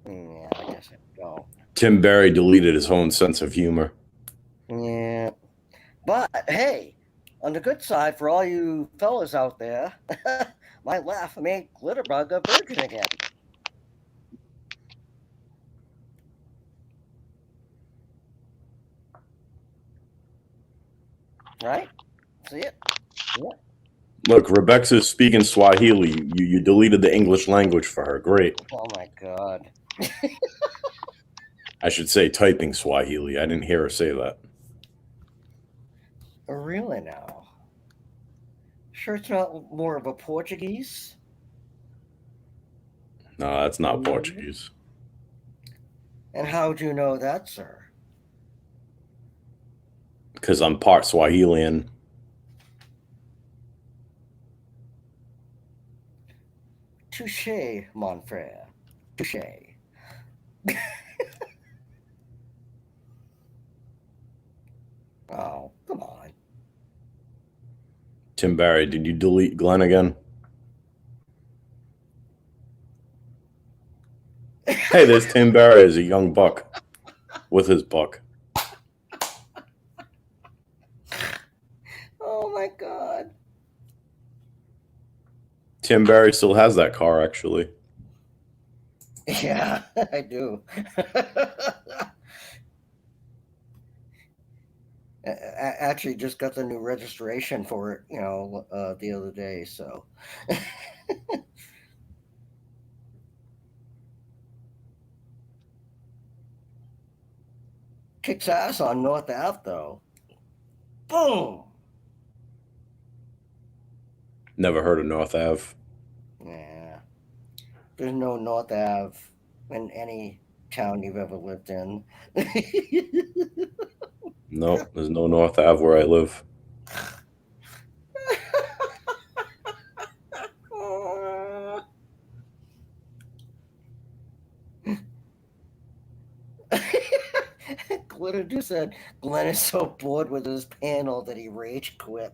Yeah, I guess I don't. Tim Barry deleted his own sense of humor. Yeah. But hey, on the good side, for all you fellas out there, my laugh made Glitterbug a virgin again. Right? See it? Yeah. Look, Rebecca's speaking Swahili. You deleted the English language for her. Great. Oh my god. I should say typing Swahili. I didn't hear her say that. Really now? Sure it's not more of a Portuguese? No, that's not Portuguese. And how do you know that, sir? Because I'm part Swahilian. Touche, mon frere. Touche. Oh, come on. Tim Barry, did you delete Glenn again? Hey, there's Tim Barry as a young buck with his buck. Oh my God. Tim Barry still has that car, actually. Yeah, I do. Actually, just got the new registration for it, the other day. So, kicks ass on North Ave, though. Boom. Never heard of North Ave. Yeah, there's no North Ave in any town you've ever lived in. No, there's no North Ave where I live. Glitter just said Glenn is so bored with his panel that he rage quit.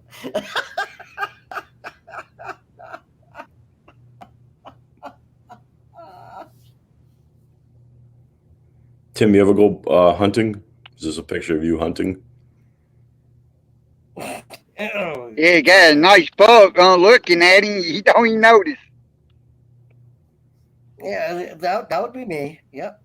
Tim, you ever go hunting? Is this a picture of you hunting? Oh, Yeah, got a nice buck. Looking at him, you don't even notice. yeah, that would be me. Yep.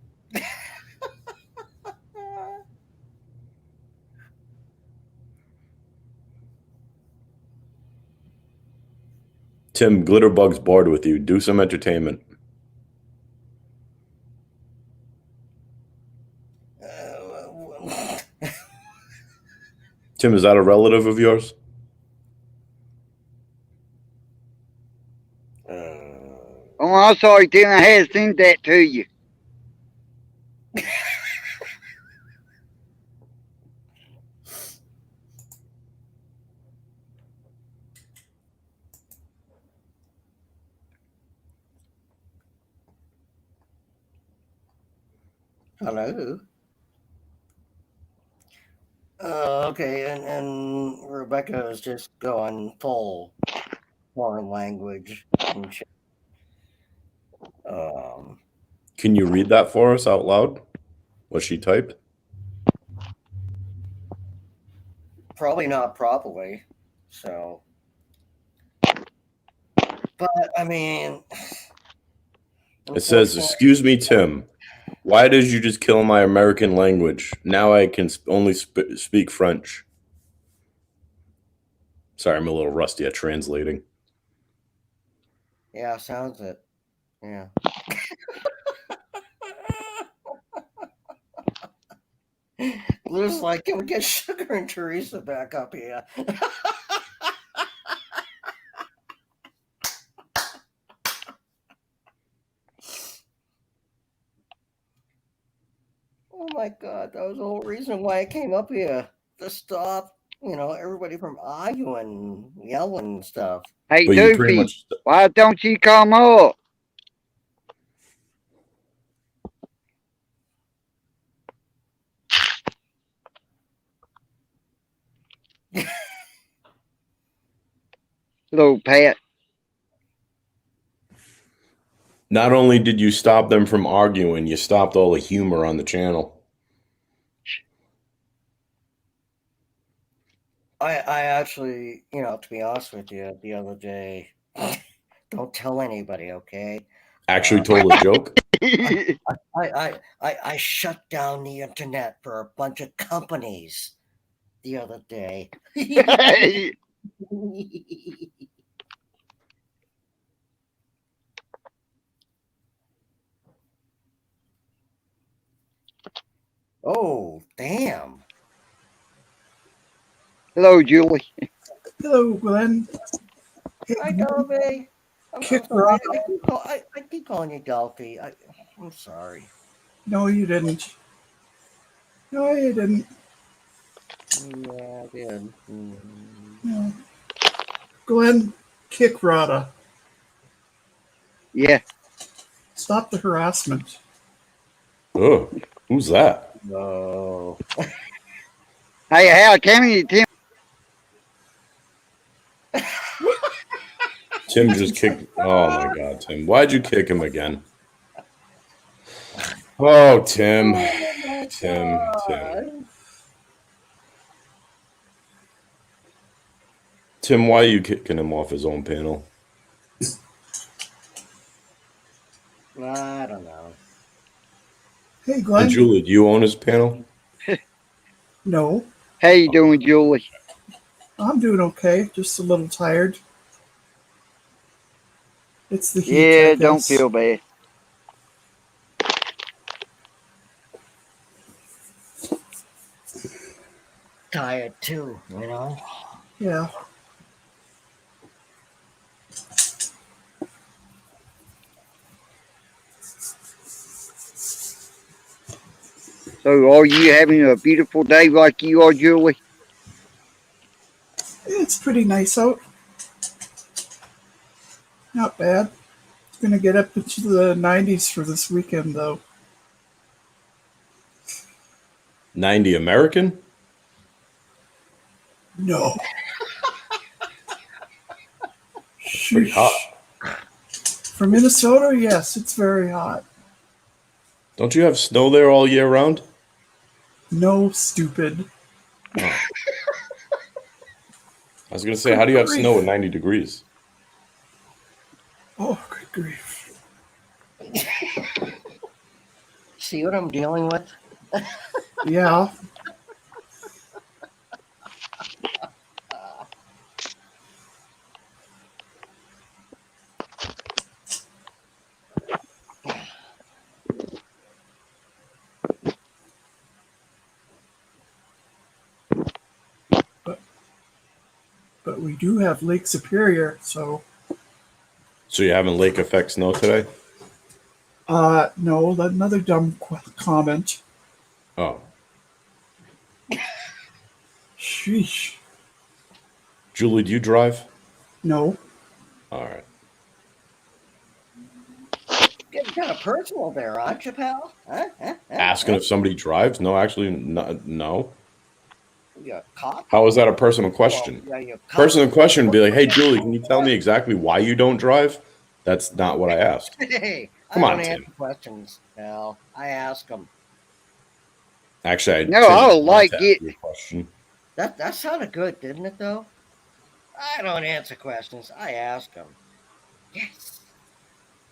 Tim, Glitterbug's bored with you. Do some entertainment. Tim, is that a relative of yours? Oh, I'm sorry, Tim. I had sent that to you. Hello. Okay, and Rebecca is just going full foreign language and shit. Can you read that for us out loud? What she typed? Probably not properly. So, but I mean, It says, "Excuse me, Tim. Why did you just kill my American language? Now I can only speak French." Sorry, I'm a little rusty at translating. yeah, sounds it. Yeah. Looks like, can we get Sugar and Teresa back up here? Oh my God, that was the whole reason why I came up here, to stop, everybody from arguing, yelling and stuff. Hey, But you pretty Doofy, much why don't you come up? Hello, Pat. not only did you stop them from arguing, you stopped all the humor on the channel. I actually, to be honest with you, the other day, don't tell anybody, okay? Actually told a joke? I shut down the internet for a bunch of companies the other day. Oh, damn. Hello, Julie. Hello, Glenn. Hi, Delphi. I'm sorry. I keep calling you Delphi. I'm sorry. No, you didn't. No, you didn't. Yeah, I did. No. Glenn, kick Rada. Yeah. Stop the harassment. Oh, who's that? No. Hey, how can you, Tim? Tim just kicked. Oh my God, Tim! Why'd you kick him again? Oh, Tim, Tim, why are you kicking him off his own panel? I don't know. Hey, Glenn. And Julie, do you own his panel? No, How you doing, Julie? I'm doing okay. Just a little tired. It's the heat. I Yeah, don't guess. feel bad. Tired too, you know. Yeah. So are you having a beautiful day like you are, Julie? It's pretty nice out. Not bad. It's gonna get up into the 90s for this weekend, though. 90 American? No. Pretty hot. For Minnesota, yes, it's very hot. Don't you have snow there all year round? No, stupid. I was gonna say, how do you have snow at 90 degrees? Oh, good grief. See what I'm dealing with? Yeah. But we do have Lake Superior, so So you're having lake effect snow today? no, another dumb comment. Oh, Sheesh. Julie, do you drive? No. All right. Getting kind of personal there, aren't you, pal? Huh? Asking if somebody drives? No, actually, no. You cop? How is that a personal question? Well, yeah, you cop. Person in question would be like, "Hey, Julie, can you tell me exactly why you don't drive?" That's not what I asked. Hey, Come I on, don't Tim. answer questions, pal. I ask them. Actually, No, I don't like it. Question. That sounded good, didn't it, though? I don't answer questions. I ask them. Yes.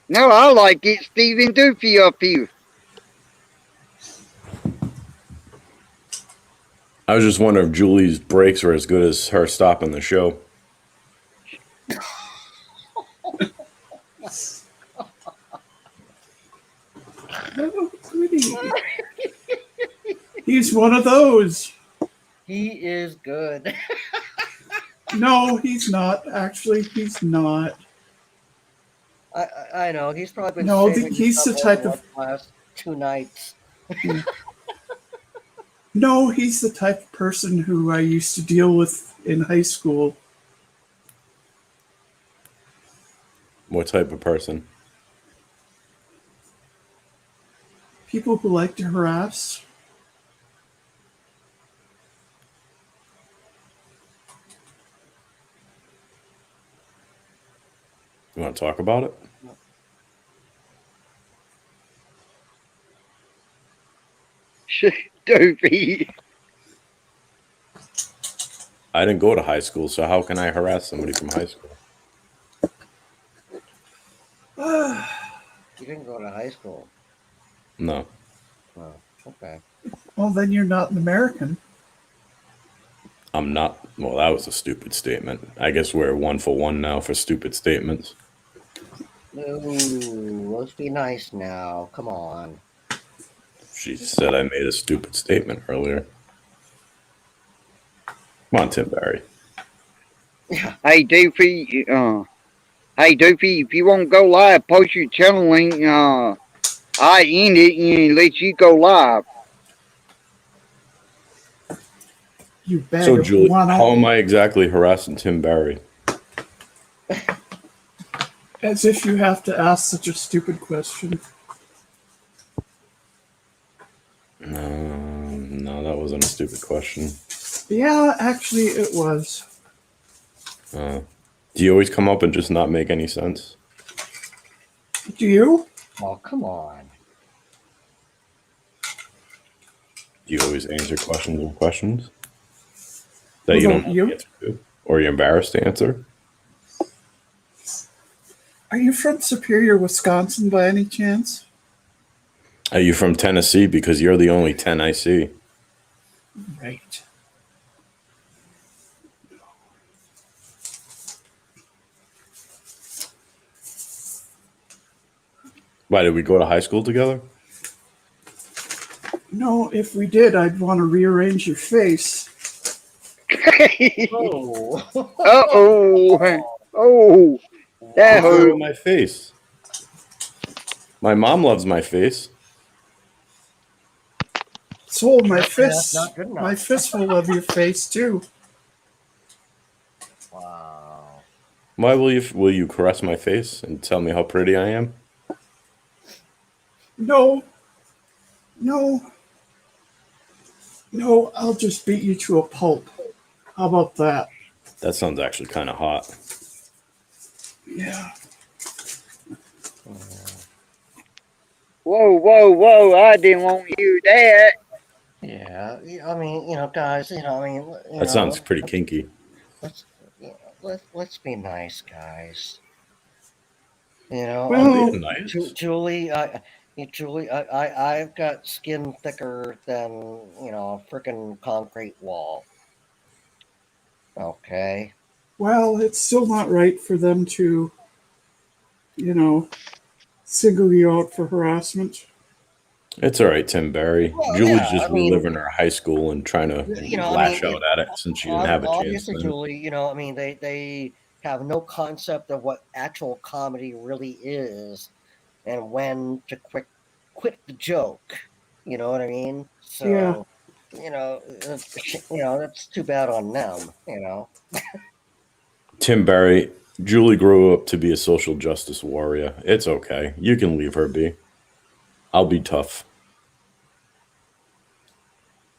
No, I like it, Stephen Doofy up here. I was just wondering if Julie's brakes were as good as her stopping the show. Oh, goody. He's one of those. He is good. No, he's not. Actually, he's not. I know. He's probably been No, saving he's the himself type over of. the last 2 nights. No, he's the type of person who I used to deal with in high school. What type of person? People who like to harass. You want to talk about it? Doofy. I didn't go to high school, so how can I harass somebody from high school? You didn't go to high school. No. Oh, okay. Well, then you're not an American. I'm not. Well, that was a stupid statement. I guess we're 1 for 1 now for stupid statements. Ooh, let's be nice now. Come on. She said I made a stupid statement earlier. Come on, Tim Barry. Hey, Doofy, if you want to go live, post your channel link. I end it and let you go live. You bag So, of Julie, guano. how am I exactly harassing Tim Barry? As if you have to ask such a stupid question. No, that wasn't a stupid question. Yeah, actually, it was. Do you always come up and just not make any sense? Do you? Oh, come on. Do you always answer questions with questions that you What don't about know you? the answer to? Or you're embarrassed to answer? Are you from Superior, Wisconsin by any chance? Are you from Tennessee? Because you're the only 10 I see. Right. Why, did we go to high school together? No, if we did, I'd want to rearrange your face. Oh. Uh-oh. Oh, that What's wrong hurt. with my face? My mom loves my face. So my That's fists, not good enough. my fist will love your face too. Wow. Why will you caress my face and tell me how pretty I am? No, I'll just beat you to a pulp. How about that? That sounds actually kind of hot. Yeah. Whoa. I didn't want to hear that. Yeah, I mean, guys, That sounds pretty kinky. let's be nice, guys. Well, being nice. Julie, I've got skin thicker than a freaking concrete wall. Okay. well, it's still not right for them to, single you out for harassment. It's all right, Tim Barry. Well, Julie's yeah, just I mean- reliving her high school and trying to lash out at it since she didn't have a chance. Obviously, Then. Julie, they have no concept of what actual comedy really is, and when to quit the joke. You know what I mean? So, Yeah. that's too bad on them. Tim Barry, Julie grew up to be a social justice warrior. It's okay. You can leave her be. I'll be tough.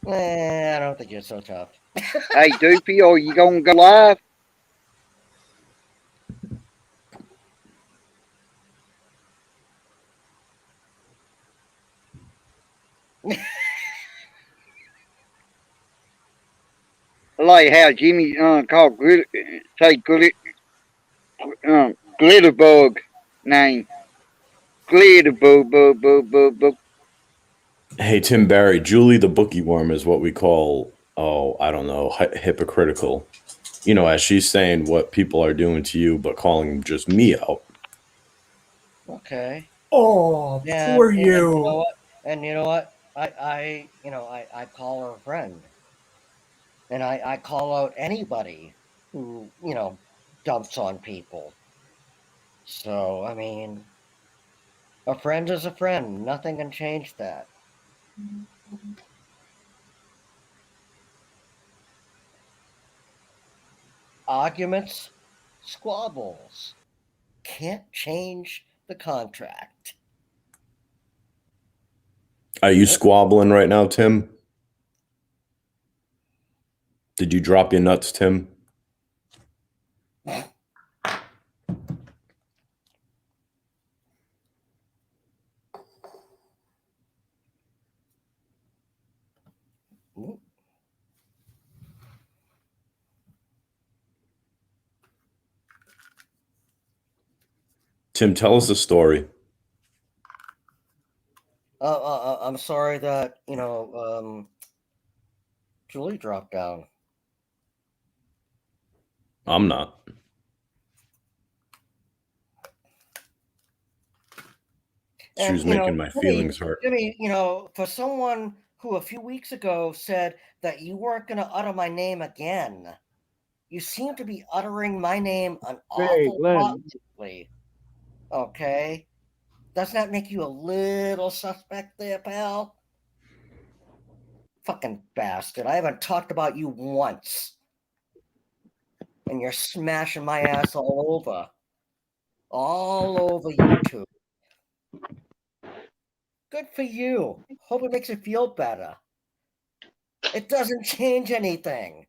I don't think you're so tough. Hey, Doopy, are you going to go live? I like how Jimmy called Glitterbug name. Glitterbug. Hey, Tim Barry, Julie the bookie worm is what we call, I don't know, hypocritical. As she's saying what people are doing to you, but calling just me out. Okay. Oh, Yeah, poor and you. you know what? I call her a friend. And I call out anybody who, dumps on people. So, I mean, a friend is a friend. Nothing can change that. Arguments, squabbles. Can't change the contract. Are you squabbling right now, Tim? Did you drop your nuts, Tim? Tim, tell us a story. I'm sorry that, Julie dropped down. I'm not. She was making my feelings hurt. Jimmy, for someone who a few weeks ago said that you weren't going to utter my name again, you seem to be uttering my name an awful lot lately. Okay? Doesn't that make you a little suspect there, pal? Fucking bastard. I haven't talked about you once. And you're smashing my ass all over. all over YouTube. Good for you. Hope it makes you feel better. It doesn't change anything.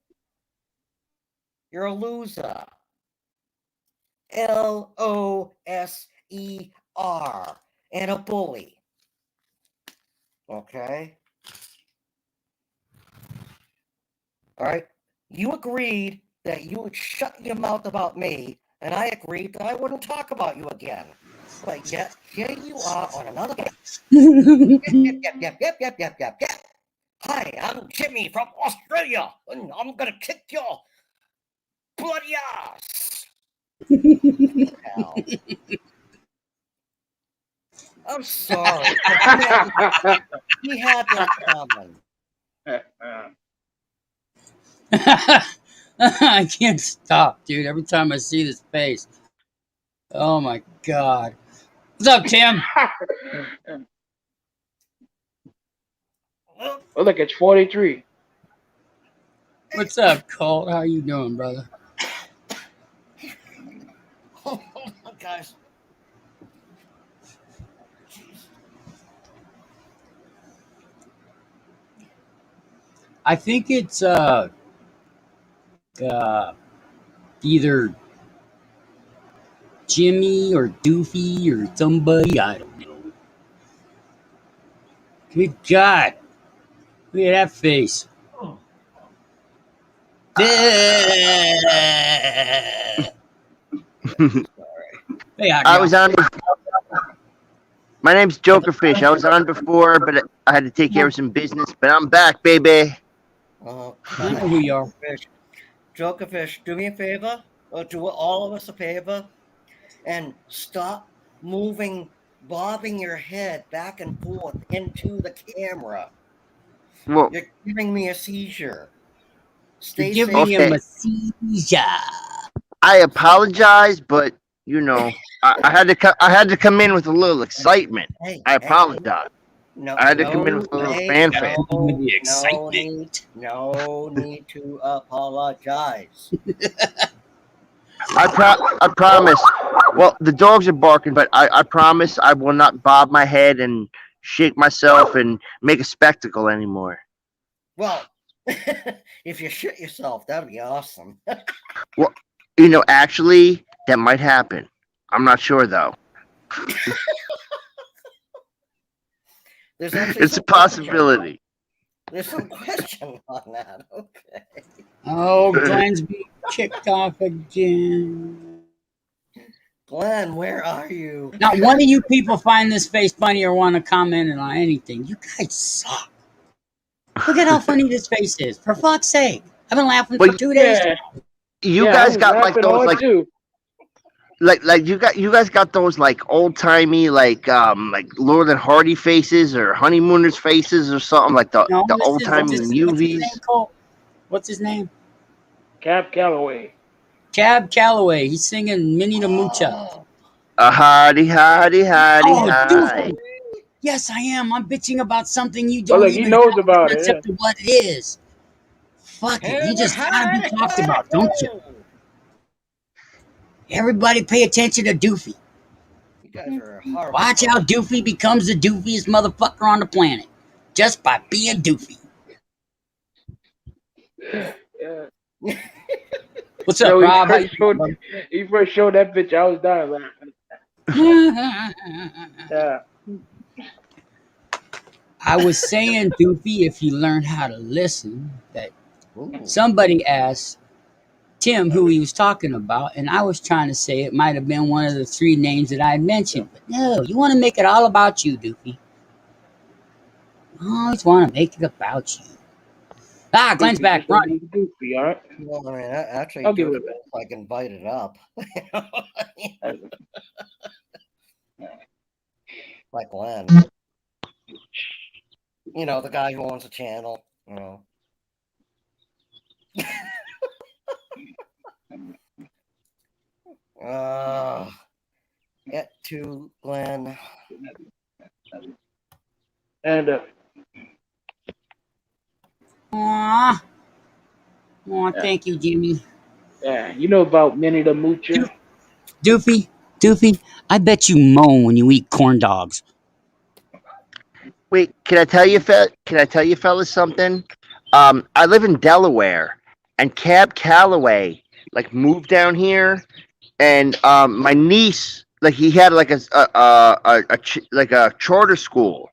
You're a loser. LOSER. And a bully. Okay? Alright? You agreed that you would shut your mouth about me, and I agreed that I wouldn't talk about you again. But yet, here you are on another day. Yep. Hi, I'm Jimmy from Australia, and I'm gonna kick your bloody ass. Hell. I'm sorry. He had that coming. I can't stop, dude. Every time I see this face. Oh my God. What's up, Tim? Oh, look, it's 43. What's up, Colt? How you doing, brother? Hold on, guys. I think it's either Jimmy or Doofy or somebody. I don't know. Good God. Look at that face. Hey, I was on. My name's Jokerfish. I was on before, but I had to take care of some business. But I'm back, baby. I know who you are. Jokerfish, do me a favor, or do all of us a favor, and stop bobbing your head back and forth into the camera. Well, you're giving me a seizure. You're giving him a seizure. I apologize, but you know, I had to come in with a little excitement. I apologize. I had to come in with a little fanfare. No need to apologize. I promise. Well, the dogs are barking, but I promise I will not bob my head and shake myself and make a spectacle anymore. Well, if you shit yourself, that'd be awesome. Well, you know, actually, that might happen. I'm not sure though. It's a possibility. There's some question on that. Okay. Oh, Glenn's being kicked off again. Glenn, where are you? Not one of you people find this face funny or want to comment on anything. You guys suck. Look at how funny this face is. For fuck's sake. I've been laughing for 2 days. You guys got like those like you guys got those like old timey like Laurel and Hardy faces or honeymooners faces or something like the old timey movies. What's his name? Cab Calloway. Cab Calloway. He's singing Minnie the Moocher. Hardy. Dude. Yes, I am. I'm bitching about something you don't look, he knows about it. Except what it is. Fuck it. You just gotta be talked about, don't you? Everybody pay attention to Doofy. You guys are horrible. Watch how Doofy becomes the doofiest motherfucker on the planet. Just by being Doofy. Yeah. What's up, Rob? He first showed that bitch, I was dying laughing. Yeah. I was saying, Doofy, if you learn how to listen, that somebody asked Tim who he was talking about, and I was trying to say it might have been one of the 3 names that I mentioned. But no, you want to make it all about you, Doofy. You always want to make it about you. Ah, Glenn's back. Run. Doofy, all right? Well, I mean, actually, I'll give it back. Like invited up. Like Glenn. You know, the guy who owns a channel, you know. Get to Glenn. And Aw, thank you, Jimmy. yeah, you know about Minnie the Moocher. Doofy, Doofy, I bet you moan when you eat corn dogs. Wait, can I tell you, fellas, something? I live in Delaware, and Cab Calloway like moved down here, and my niece like he had like like a charter school,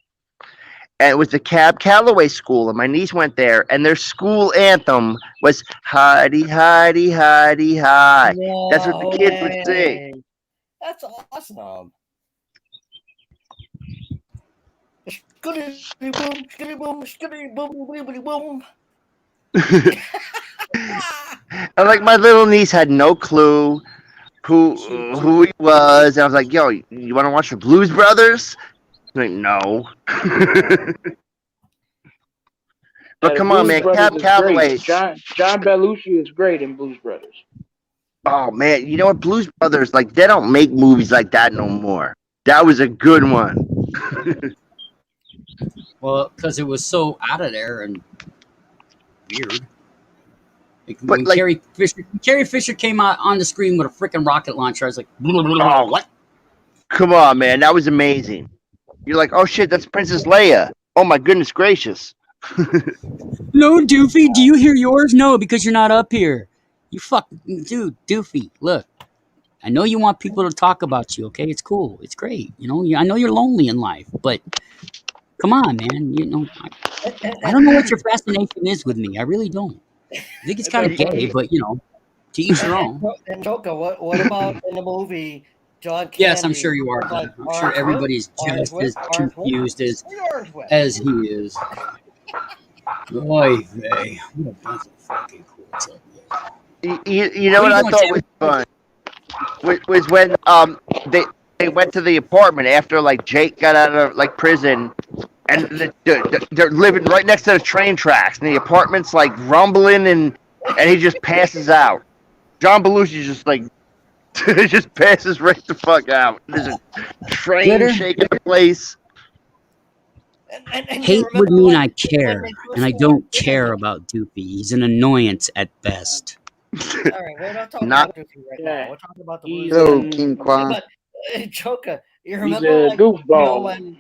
and it was the Cab Calloway school, and my niece went there, and their school anthem was "Hidey, hidey, hidey, hi." That's what the kids would sing. That's awesome. Skitty boom, skitty boom, skitty boom, boom, boom. And like my little niece had no clue who he was. And I was like, "Yo, you want to watch the Blues Brothers?" I'm like, no. But come on, man, Cab Calloway. John Belushi is great in Blues Brothers. Oh man, you know what? Blues Brothers, like they don't make movies like that no more. That was a good one. Well, because it was so out of there and weird. Like, But, when like- Carrie Fisher came out on the screen with a freaking rocket launcher, I was like, Oh, what? Come on, man, that was amazing. You're like, oh shit, that's Princess Leia. Oh my goodness gracious. No, Doofy, do you hear yours? No, because you're not up here. You dude, Doofy, look. I know you want people to talk about you, okay? It's cool. It's great. You know, I know you're lonely in life, but come on, man. You know, I don't know what your fascination is with me. I really don't. I think it's kind of gay, but, you know, to each their own. And Joker, what about in the movie John Candy? Yes, I'm sure you are. Like I'm sure everybody's just as confused as he is. Oy vey. What a bunch of fucking cool. You know what I thought was fun? Was when they went to the apartment after like Jake got out of like prison, and they're living right next to the train tracks, and the apartment's like rumbling, and he just passes out. John Belushi just like just passes right the fuck out. There's a train Glitter? shaking the place. And Hate would mean I care, and I don't care about Doofy. He's an annoyance at best. All right, we're not talking Not- about Goofy right now. We're talking about the Blues Hello, Brothers. King Kwan. But Joker, you He's remember a like, goofball. when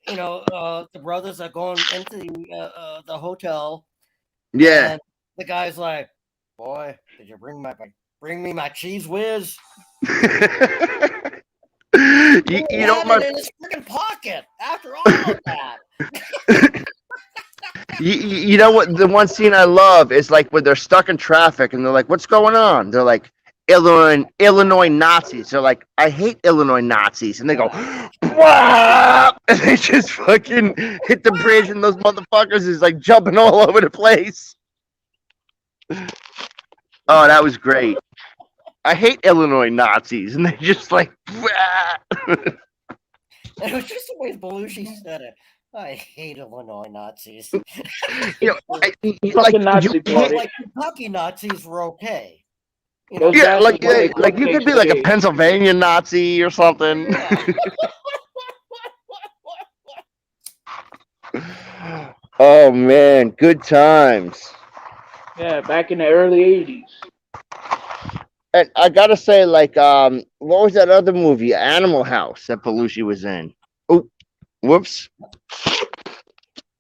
the brothers are going into the hotel, Yeah. and the guy's like, "Boy, did you bring me my cheese whiz?" You He know had my it in his freaking pocket after all of that. You know what? The one scene I love is like when they're stuck in traffic and they're like, "What's going on?" They're like, Illinois Nazis." They're like, "I hate Illinois Nazis," and they go, "Wah!" And they just fucking hit the bridge, and those motherfuckers is like jumping all over the place. Oh, that was great. I hate Illinois Nazis, and they just like, "Wah!" It was just the way Belushi said it. I hate Illinois Nazis. You know, Fucking Nazi you- party. Like Kentucky Nazis were okay. You Those yeah, guys were great. like you could be like a Pennsylvania Nazi or something. Oh man, good times. Yeah, back in the early 80s. And I gotta say, like, what was that other movie, Animal House, that Belushi was in? Oh, whoops.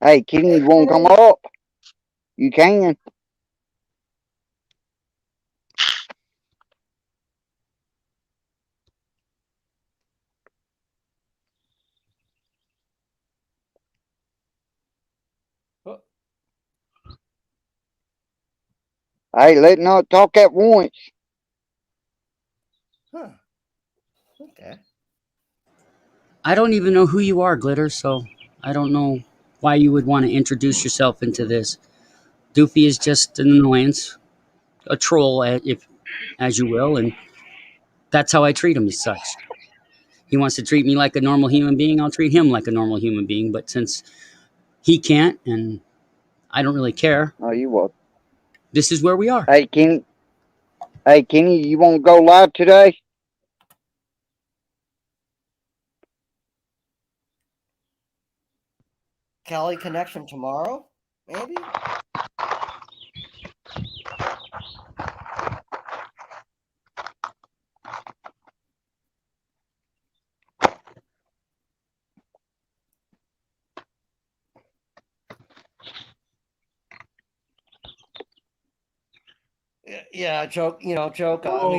Hey, Kenny, you want to come up? You can. Hey, let not talk at once. Huh. Okay. I don't even know who you are, Glitter, so I don't know why you would want to introduce yourself into this. Doofy is just an annoyance, a troll, as you will, and that's how I treat him as such. He wants to treat me like a normal human being, I'll treat him like a normal human being, but since he can't, and I don't really care, Oh, you will. this is where we are. Hey, Kenny. Hey, Kenny, you want to go live today? Cali Connection tomorrow, maybe? Yeah, joke. Joke. I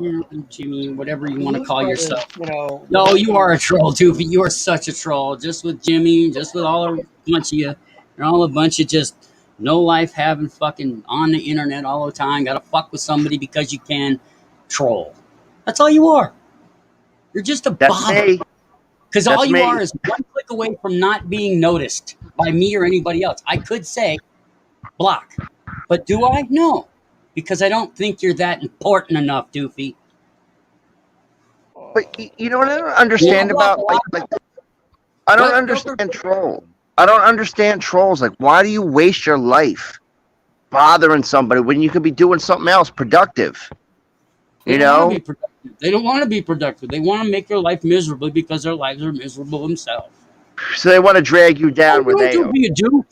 mean, Jimmy, whatever you want to Blues call Brothers, yourself. No, No, you are a troll, Doofy. You are such a troll. Just with Jimmy, just with all a bunch of you. You're all a bunch of just no life having fucking on the internet all the time. Gotta fuck with somebody because you can troll. That's all you are. You're just a bother. Because all you are is one click away from not being noticed by me or anybody else. I could say block. But do I? No. Because I don't think you're that important enough, Doofy. But you know what I don't understand about I don't understand trolls. I don't understand trolls. Like, why do you waste your life bothering somebody when you could be doing something else productive? They don't want to be productive. They want to make their life miserable because their lives are miserable themselves. So they want to drag you down where they are. Doofy, do.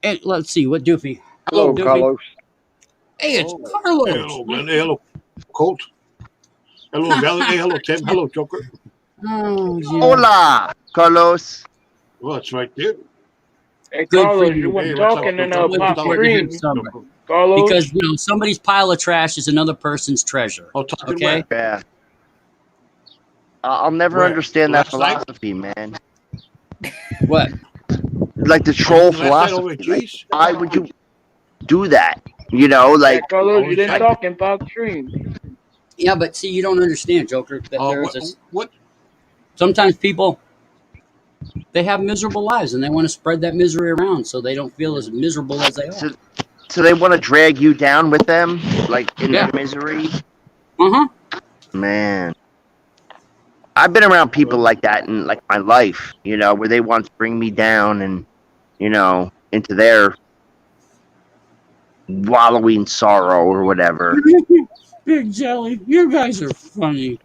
Hey, let's see what Doofy. Hello, Doofy. Carlos. Hey, it's Carlos. Hello, Glenn. Hey, hello, Colt. Hello, Valley. Hey, hello, Tim. Hello, Joker. Oh, Hola, Carlos. Well, it's right there. Hey, Good Carlos, for you you. weren't Hey, what's up, talking in Joker? pop What's up? stream. Somebody. Carlos. Because somebody's pile of trash is another person's treasure. Oh, talking Okay. where? Yeah. I'll never Where? understand that Last night? philosophy, man. What? Like the troll Last night over at philosophy. Like, G's? why would you do that? You know, like Yeah, Carlos, you didn't talk in pop stream. Yeah, but see, you don't understand, Joker. That What? Sometimes people they have miserable lives and they want to spread that misery around so they don't feel as miserable as they are. so they want to drag you down with them, like in Yeah. their misery. Uh-huh. Man, I've been around people like that in like my life, you know, where they want to bring me down and, you know, into their wallowing sorrow or whatever. Big Jelly, you guys are funny.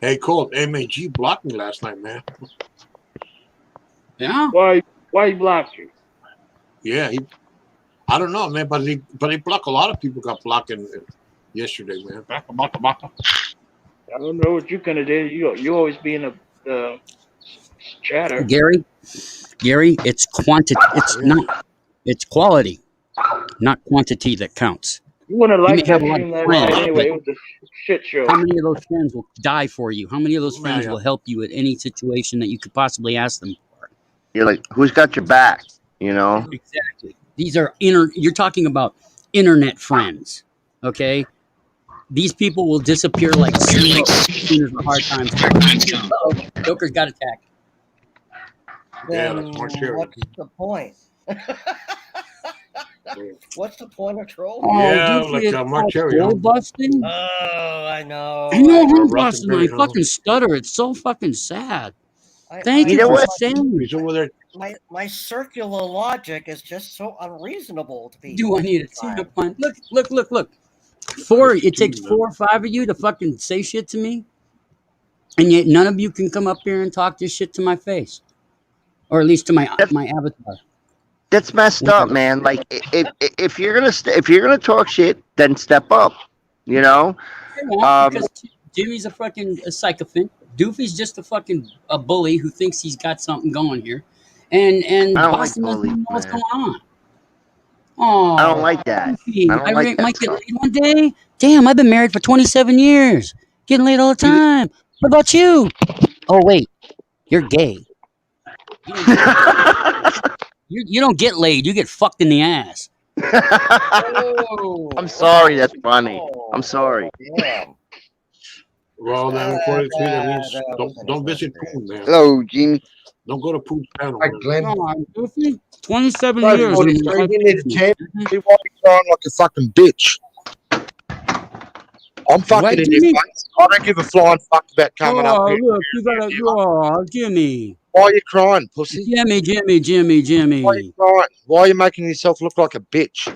Hey, Colt. MAG blocked me last night, man. Yeah. Why he blocked you? Yeah, I don't know, man, but he blocked a lot of people. Got blocked yesterday, man. I don't know what you gonna do. You always be in the chatter. Gary, it's quantity. It's quality, not quantity that counts. You wouldn't You like may that have a lot stream of last friends, night anyway. It but was a shit show. how many of those friends will die for you? How many of those friends will help you at any situation that you could possibly ask them for? You're like, who's got your back? You know? Exactly. These are you're talking about internet friends, okay? These people will disappear like smoke as soon as the hard times come. Uh-oh, Joker's got attacked. Yeah, Then that's more sure. what's the point? What's the point of trolling? Oh, Yeah, Doofy, like, it's Mark called Cherry, troll huh? busting. Oh, I know. I know I'm Rotten busting. I Berry, huh? fucking stutter. It's so fucking sad. I Thank You you know for what? saying He's over there. my circular logic is just so unreasonable to people. Do I need a tune-up line? Look. It takes 4 or 5 of you to fucking say shit to me, and yet none of you can come up here and talk this shit to my face, or at least to my avatar. That's messed up, man. Like, if you're gonna talk shit, then step up. You know? Because Jimmy's a sycophant. Doofy's just a bully who thinks he's got something going here, and I don't like Boston doesn't bullies, even know what's man. going on. Oh, I don't like that. Doofy, I don't like that might get stuff. laid one day. Damn, I've been married for 27 years, getting laid all the time. What about you? Oh wait, you're gay. You don't get laid. You get fucked in the ass. I'm sorry. That's funny. I'm sorry. Damn. Well, then according to you, that means don't visit Poon, man. Hello, Jimmy. Don't go to Poon's channel. Hi, Glenn. Come on, Doofy. 27 Bro, years. buddy, so you need to change. You want me crying like a fucking bitch. I'm fucking What, in Jimmy? your face. I don't give a flying fuck about coming up here. Look, you gotta. Oh, Jimmy. Why are you crying, pussy? Jimmy. Why are you crying? Why are you making yourself look like a bitch?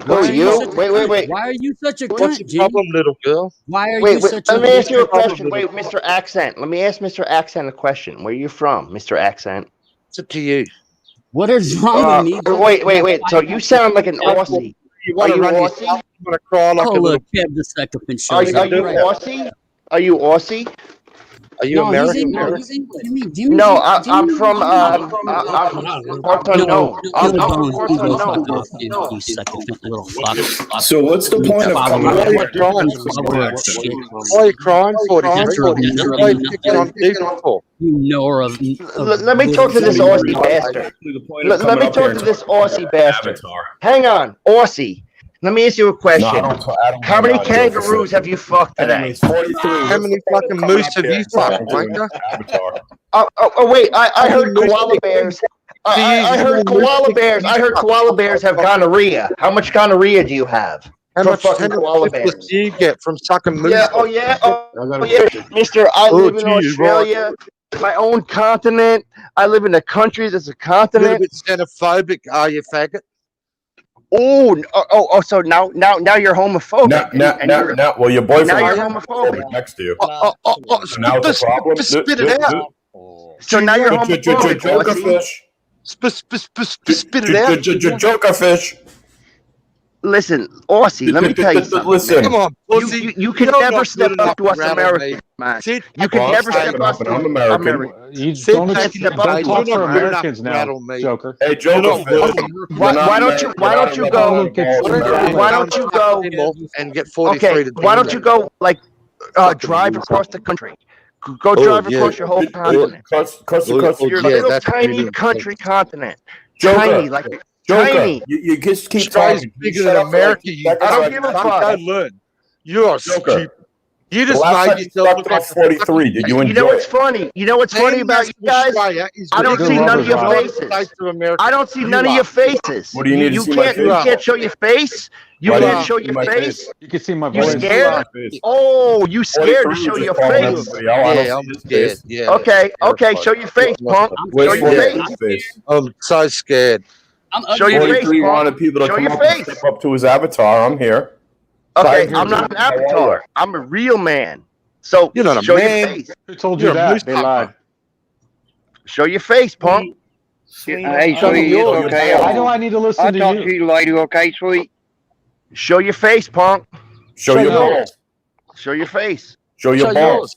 Who are you? Wait. Why are you such a What's cunt, your Jimmy? problem, little girl? Why are Wait. you such Let a me ask you a problem, question. little Wait, Mr. Accent. Let me ask Mr. Accent a question. Where are you from, Mr. Accent? It's up to you. What is wrong with me? Wait. So you sound like an Aussie. You Are want to you run your Aussie? mouth? You want to cry like Oh, a little. look, Kev the Sycophant Are shows you up. Aussie? Are you Aussie? Are you No, he's American? English. He's English. What do you mean? Jimmy's No, Jimmy's I'm from Jimmy's parts unknown. I'm from parts unknown. You succulent little fuck. So what's the point of coming Why are you here? crying? Why are you crying for this? Why are you picking on people for? You know of. Let me talk to this Aussie bastard. Let me talk to this Aussie bastard. Hang on, Aussie. Let me ask you a question. How many kangaroos have you fucked today? How many fucking moose have you fucked, wanker? Oh, wait, I heard koala bears. I heard koala bears. I heard koala bears have gonorrhea. How much gonorrhea do you have? How from much fucking koala bears? do you get from sucking moose? Yeah, oh yeah, Mister, I live in Australia, my own continent. I live in a country that's a A little continent. bit xenophobic, are you, faggot? Oh, so now you're homophobic. No. Well, your boyfriend Now you're is homophobic. next to you. Oh, So now it's a problem. spit it out. So now you're homophobic. Joker Aussie. fish. Spit it out. Joker fish. Listen, Aussie, let me tell you something. Listen. Come on, pussy. You can You're never not step good up to enough us rattle Americans, me. man. Sit You can your never ass step up I'm to American. You Sit don't, back step don't up mate. to talk us, for You're not man. good enough Americans to now, rattle me. Joker. Hey, Joker fish. Why don't you go? Why don't you go? And get 43 Okay, to why don't you go like drive across the country? Go drive across your whole continent. Your little tiny country continent. Tiny, like tiny. You just keep Australia's talking. bigger than America, you I don't give a fuck. Go learn. You are Joker. stupid. You The just last made time you yourself sucked look off like a 43, did you You enjoy know what's it? funny? You know what's funny about you guys? I don't see none of your faces. I don't see none of your faces. What do you need to see my You face? can't show your face. You Why do can't you show see your my face. You can see my You voice. scared? Oh, you scared to show your face. Yeah, I'm scared. Yeah. Okay, show your face, punk. Show Where's your face. 43 face? I'm so scared. Show your face, 43 punk. wanted people to Show come your up and face. step up to his avatar. I'm here. Okay, I'm not an avatar. I'm a real man. So You're not a show man. your face. Who told you You're a that? moose They papa. lied. Show your face, punk. Hey, Show me sweet, yours. it's okay. Why do I need to listen I'll to talk you? to you later, okay, sweet? Show your face, punk. Show your balls. Show your face. Show your Show balls.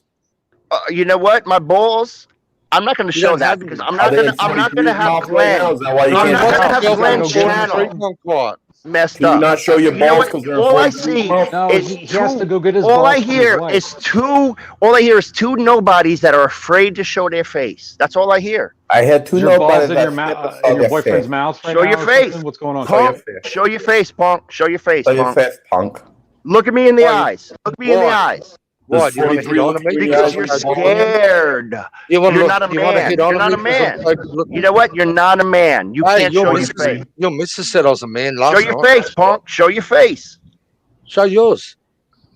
You know what? My balls. I'm not going to show that because I'm not going to have Glenn. Is that why you I'm can't not going to have show Glenn's your channel messed Can you up. not show your You know balls what? because they're All I 43 see mouth? No, is he has to go get his all balls I from his hear wife. is two nobodies that are afraid to show their face. That's all I hear. I had two Is your balls nobodies in that your flip mouth, us in your off boyfriend's face. mouth right Show now? your or face. something? What's going on? Punk, show your face, punk. Show your face, Show your punk. face, punk. Look at me in the Why? eyes. Look me in the Why? eyes. Why? Does Do you want to hit 43 on look me? you in the Because eyes you're when you're scared. You want You're to not a look? You want to man. hit on You're not me? a man. Because I'm so good You know what? You're not a man. You Hey, can't show your face. your missus said I was a man last Show night. your face, punk. Show your face. Show yours.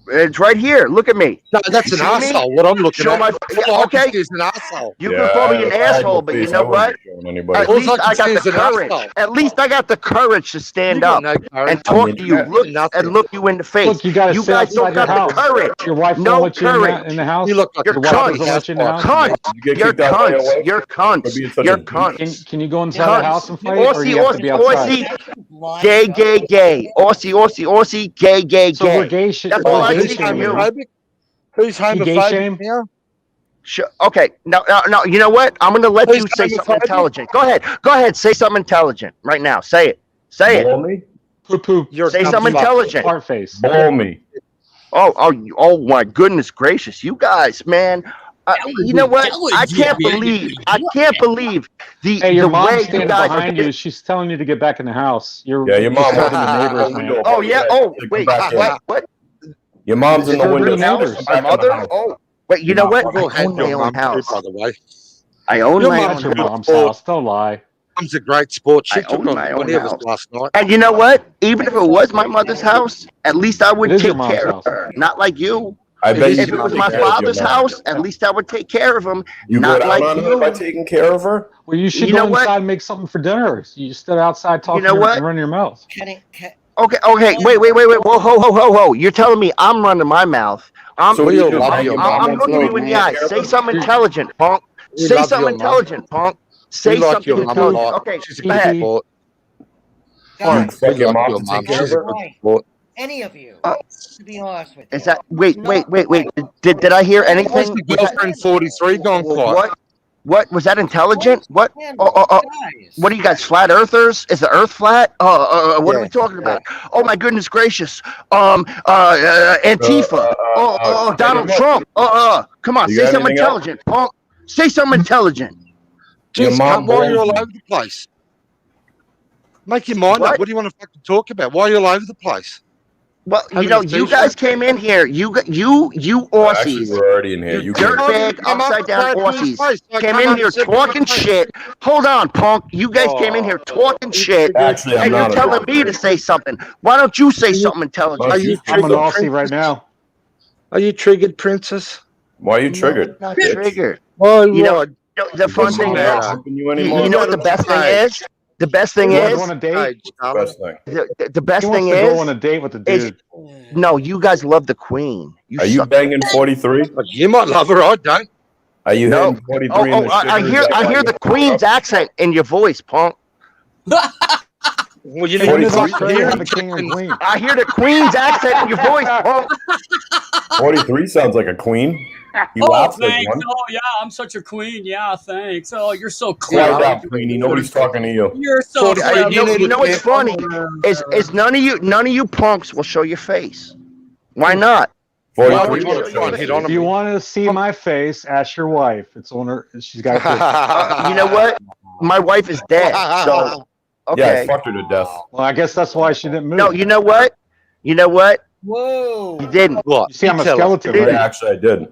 It's right here. Look at me. No, that's an See me? asshole. What I'm looking Show at. my. All I Okay. can see is an asshole. You can call me an asshole, but you know what? At All least I can I got see the is an courage. asshole. At least I got the courage to You stand got up no courage. and talk to you. Nothing. Look you in the face. Look, you got to You sit guys don't outside your got the house. courage. Your wife No won't let you courage. in the house. You look like You're a Your wife cunts. doesn't let you in the house. Cunts. You get You're kicked out by your cunts. wife? You're For cunts. being such You're a bitch? cunts. Can you go inside the house and fight, or do you have to be Aussie, outside? Aussie, gay. Aussie, gay. So we're gay shit. That's all I Who's see from you. homophobic? Who's gay homophobic shame? now? Okay, now, you know what? I'm gonna let Who's you say something homophobic? intelligent. Go ahead, say something intelligent right now. Say it. Blow me? Poo. You're Say a something dumb fuck. intelligent. Fart face. Blow me. Oh my goodness gracious, you guys, man. You know what? I can't believe the Hey, your the mom's way you standing guys behind you. She's telling you to get back in the house. You're Yeah, your mom disturbing the was neighbors, in the man. window. Oh yeah. Oh Come wait. back in. What? Your mom's in the Disturbing window. the neighbors. Come My back in the mother? house. Oh wait. You know what? Go I ahead, own my your own mum too, house. by the way. I own Your my mum's own That's your house. mom's house. Don't lie. Mum's a great sport. She I took own on my own 20 of us house. last night. And you know what? Even if it was my mother's house, at least I would It is your take mom's care of house. her. Not like you. I bet If you it was take my care of your father's mom. house, at least I would take care of him. You go Not down like on her by you. taking care of her? Well, you should You know go what? inside and make something for dinner. You stood outside talking know what? and running your mouth. Okay. Wait. Whoa, ho. You're telling me I'm running my mouth. I'm So We you all do love like your your mom. mom I'm looking you in the eyes. Say something intelligent, punk. We Say love something your mom. intelligent, punk. Say We like something your mum a intelligent. lot. Okay, She's a go good ahead. sport. You We expect your like mom your to mum. take care of She's a her? good sport. any of you. To be honest with you. Is that wait? Did I hear anything? Where's the girlfriend 43 gone quiet? What was that intelligent? What? What are you guys, flat earthers? Is the Earth flat? What are we talking about? Oh my goodness gracious! Antifa. Donald Trump. Come on, You say got something anything else? intelligent. Say something intelligent. Your Jeez, mom why are you born all over the place? Make your mind up. What do you want to fucking talk about? Why are you all over the place? Well, Having you a you t-shirt? guys came in here. You Actually, Aussies. we're already in here. You can. Dirtbag, I'm upside down upside his Aussies face. I came come in out here and said, talking shit. Hold on, punk. You guys came in here talking shit, Actually, I'm and you're not a telling dirtbag. me to say something. Why don't you say something intelligent? Are Are you you I'm I'm an triggered, Aussie right princess? now. Are you triggered, princess? Why are you No, triggered? I'm not bitch? triggered. Oh, You know, right. the fun What's thing the is, matter? Helping you you anymore? know what the best thing is? The best thing You guys is, want a date? Stage, What's the darling. best thing? the best He thing wants to go on a is, date with the is dude. no, you guys love the queen. You Are you suck. banging 43? You might love her, I don't. Are you No. hitting 43 in the I shitter? hear Is that why the you're queen's accent in your voice, punk. Well, you When need does to Australia have a hear king and queen? I hear the queen's accent in your voice, punk. 43 sounds like a queen. He Oh, laughs like thanks. one. Oh, yeah, I'm such a queen. Yeah, thanks. Oh, you're so Quiet clever. down, Queenie. Nobody's talking to you. You're so 40 clever. You know what's funny is none of you punks will show your face. Why not? Why 43 won't you will show show your his face? hit on If you want to see my face, ask your wife. It's on her. She's got a picture. You know what? My wife is dead, so Yeah, I okay. fucked her to death. Well, I guess that's why she didn't move. No, you know what? You know what? Whoa. You didn't. What? You see, I'm a tell us. skeleton, Yeah, right? actually, I did.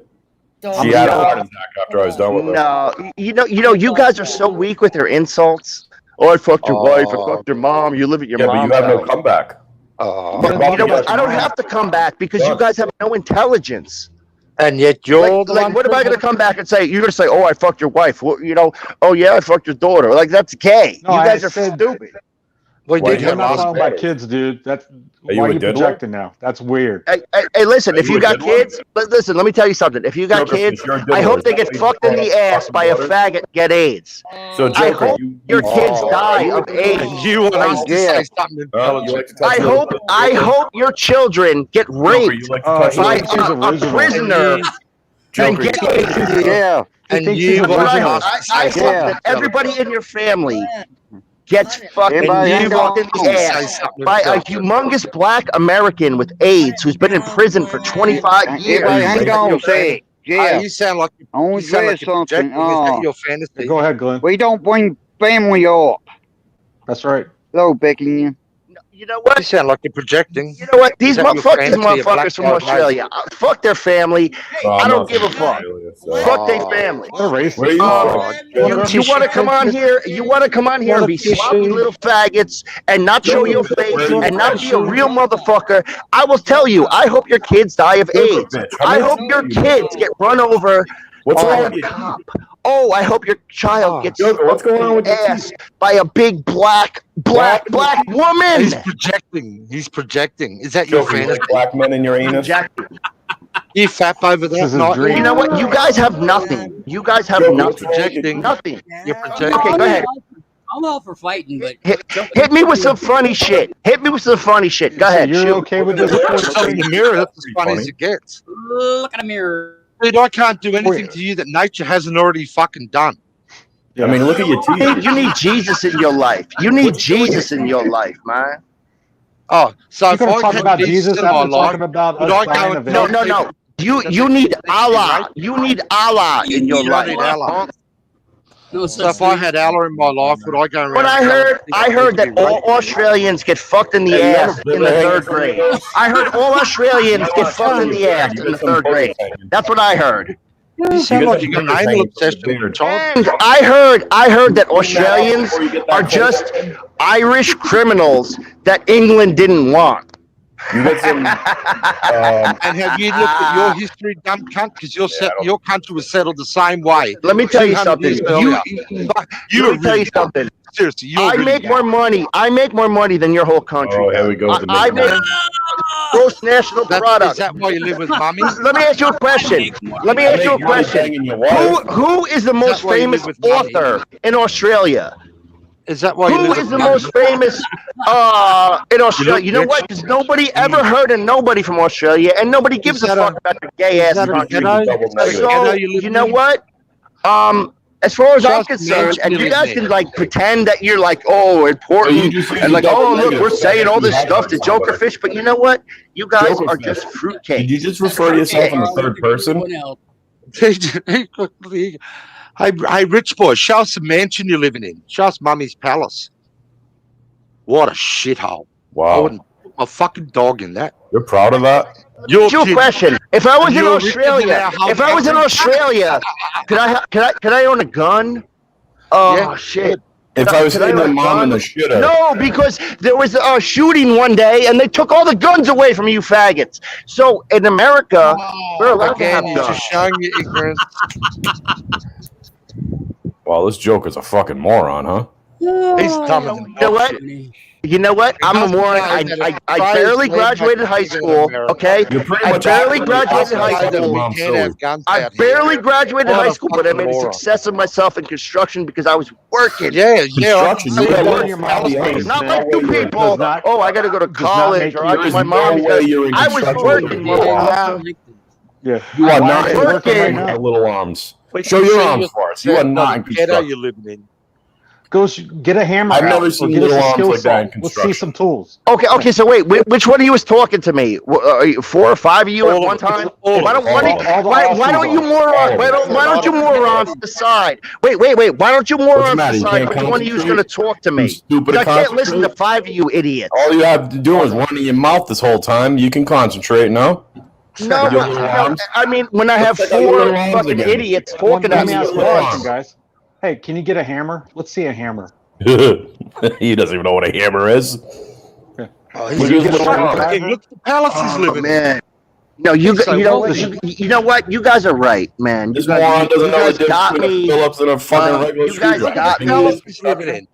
Don't She had a heart attack after I was done with her. No, you know, you guys are so weak with your insults. Oh, I fucked your wife. I fucked your mom. You live at your Yeah, but mom's you have no house. comeback. But you know what? I don't have to come back because you guys have no intelligence. And yet you're the Like, one. what am I going to come back and say? You're going to say, "Oh, I fucked your wife." Well, you know, oh yeah, I fucked your daughter. Like that's gay. No, You I guys are said- stupid. We Why did you We're have not have talking no about kids, dude. That's Are you why a you diddler? projecting now. That's weird. Hey, listen. Are If you you a got diddler? kids, listen. Let me tell you something. If you got Joker, kids, since you're a I diddler, hope is they that get why you fucked in brought the up ass fucking by a daughters? faggot and get AIDS. So, I Joker, hope you your kids die of And AIDS. you want us to Yeah. say something you intelligent. like to touch I little hope kids, I Joker? hope your children get Joker, raped you like to touch he by little thinks he's a original. prisoner and Joker, get you like to AIDS. Yeah. He And thinks you he's want But original. us to I say hope something that everybody intelligent. in your family gets fucking Everybody hang fucked in on. the Say ass something by a intelligent. humongous black American with AIDS who's been in prison for 25 years. Everybody you hang raping on, your say it. Yeah. You sound like I want you to sound say like you're something. projecting. Is that your fantasy? Go ahead, Glenn. We don't bring family up. That's right. Hello, Becky. You know what? You sound like you're projecting. You know what? These Is that your fantasy, a motherfuckers from black Australia. Fuck their family. No, I I'm don't not give a from fuck. Australia, so- Fuck their family. What a racist. Where are you from? You want to come on here? You want to come on here and be sloppy little faggots and not show your face and not be a real motherfucker? I will tell you. I hope your kids die of AIDS. I hope your kids get run over What's by wrong a with you? cop. Oh, I hope your child gets Joker, what's going on with your ass by a big black woman. He's projecting. He's projecting. Is that your Joker, you fantasy? like black men in your anus? You fap over This is that his night. dream. You know what? You guys have nothing. You guys have Joker, nothing. what's wrong with you? Projecting. Nothing. You're projecting. Okay, go ahead. I'm all for fighting, but Hit me with some funny shit. Hit me with some funny shit. Go So ahead. you're Shoot. okay with this? Look at yourself in the mirror. That's as funny as it gets. look at a mirror. Dude, I can't do anything to you that nature hasn't already fucking done. I mean, look at your teeth. You need Jesus in your life. You need Jesus in your life, man. Oh, so You're if going to I talk had about Jesus Jesus in my after life, talking about would us I dying go of and AIDS? No. You need Allah. You need Allah in your You don't life. need Allah. No So if I had Allah in my life, would I go around? When I heard that all Australians get fucked in the ass in the third grade. I heard all Australians get fucked in the ass in the third grade. That's what I heard. You sound like you got an anal obsession with your child. And I heard that Australians are just Irish criminals that England didn't want. You get some. And have you looked at your history, dumb cunt? Because your country was settled the same way. Let me tell you 200 something. years earlier. Let me tell you something. Seriously, I make more money. I make more money than your whole country. Oh, here we go. with the I make gross national Is product. that why you live with mummy? Let me ask you a question. Let me ask you a question. Who is the most why you famous live with mommy. author in Australia? Is that why you Who live is in the London? most famous in Australia? You know what? Because nobody ever heard of nobody from Australia, and nobody gives a that fuck a- about the gay is ass that a country. ghetto? So you know what? As far as I'm Just concerned, and you mention guys it. can like pretend that you're like, oh, important, and like, oh, look, we're saying all this stuff to Joker Fish, but you know what? You guys are just fruitcake. Did you just refer to yourself in the third person? Hey, rich boy, show us the mansion you're living in. Show us mummy's palace. What a shithole. I Wow. wouldn't put my fucking dog in that. You're proud of that? Your Here's your kid- question: if I was in You're richer than Australia, our whole if I was in country. Australia, could I own a gun? Oh Yeah. shit! If I was Could hitting own my a mom in gun? the shitter. No, because there was a shooting one day, and they took all the guns away from you faggots. So in America, we're allowed to have Again, you're guns. just showing your ignorance. Wow, this Joker's a fucking moron, huh? He's dumb as You know what? You know what? I'm a moron. I barely graduated high school. Okay, You're pretty I much barely acting graduated like high your school. mom's can't have silly. guns I out here. barely graduated What high a school, but I made a moron. success of myself in construction because I was working. Yeah, Construction, you Okay, gotta well, learn your mom's business. Not No like way you you're- people. not- Oh, I got to go to does not college, make or you- I, There's my mom. no way you're in I was construction working, with little arms. motherfucker. Yeah. You are Why not are in you working working? with little arms. Wait, Show your arms for us. You are not in Ghetto construction. you're living in. Go get a hammer. I've out, never or seen get us little a arms skill like that in set. Let's see construction. some tools. Okay. So wait, which one of you was talking to me? 4 or 5 of you at All one of them. time? All Why of don't them. why don't you morons? Why don't you morons decide? Wait. Why don't you morons matter? You decide can't which one of you is concentrate? going to talk to You me? stupid I can't listen to concentrate? 5 of you idiots. All you have to do is run in your mouth this whole time. You can concentrate, no? No, Your little arms. I mean, when I have Let's check out 4 little arms fucking again. idiots talking Let at me me ask at you a question, once. guys. Hey, can you get a hammer? Let's see a hammer. He doesn't even know what a hammer is. Oh, Look at his little Look arms. at the palace he's Oh living in. man. No, you He's like, you know what? you know what? You guys are right, man. You This moron guys, doesn't you know the guys difference got between a me. Phillips and a fucking regular You guys screwdriver. got Can me. you Palace he's living in.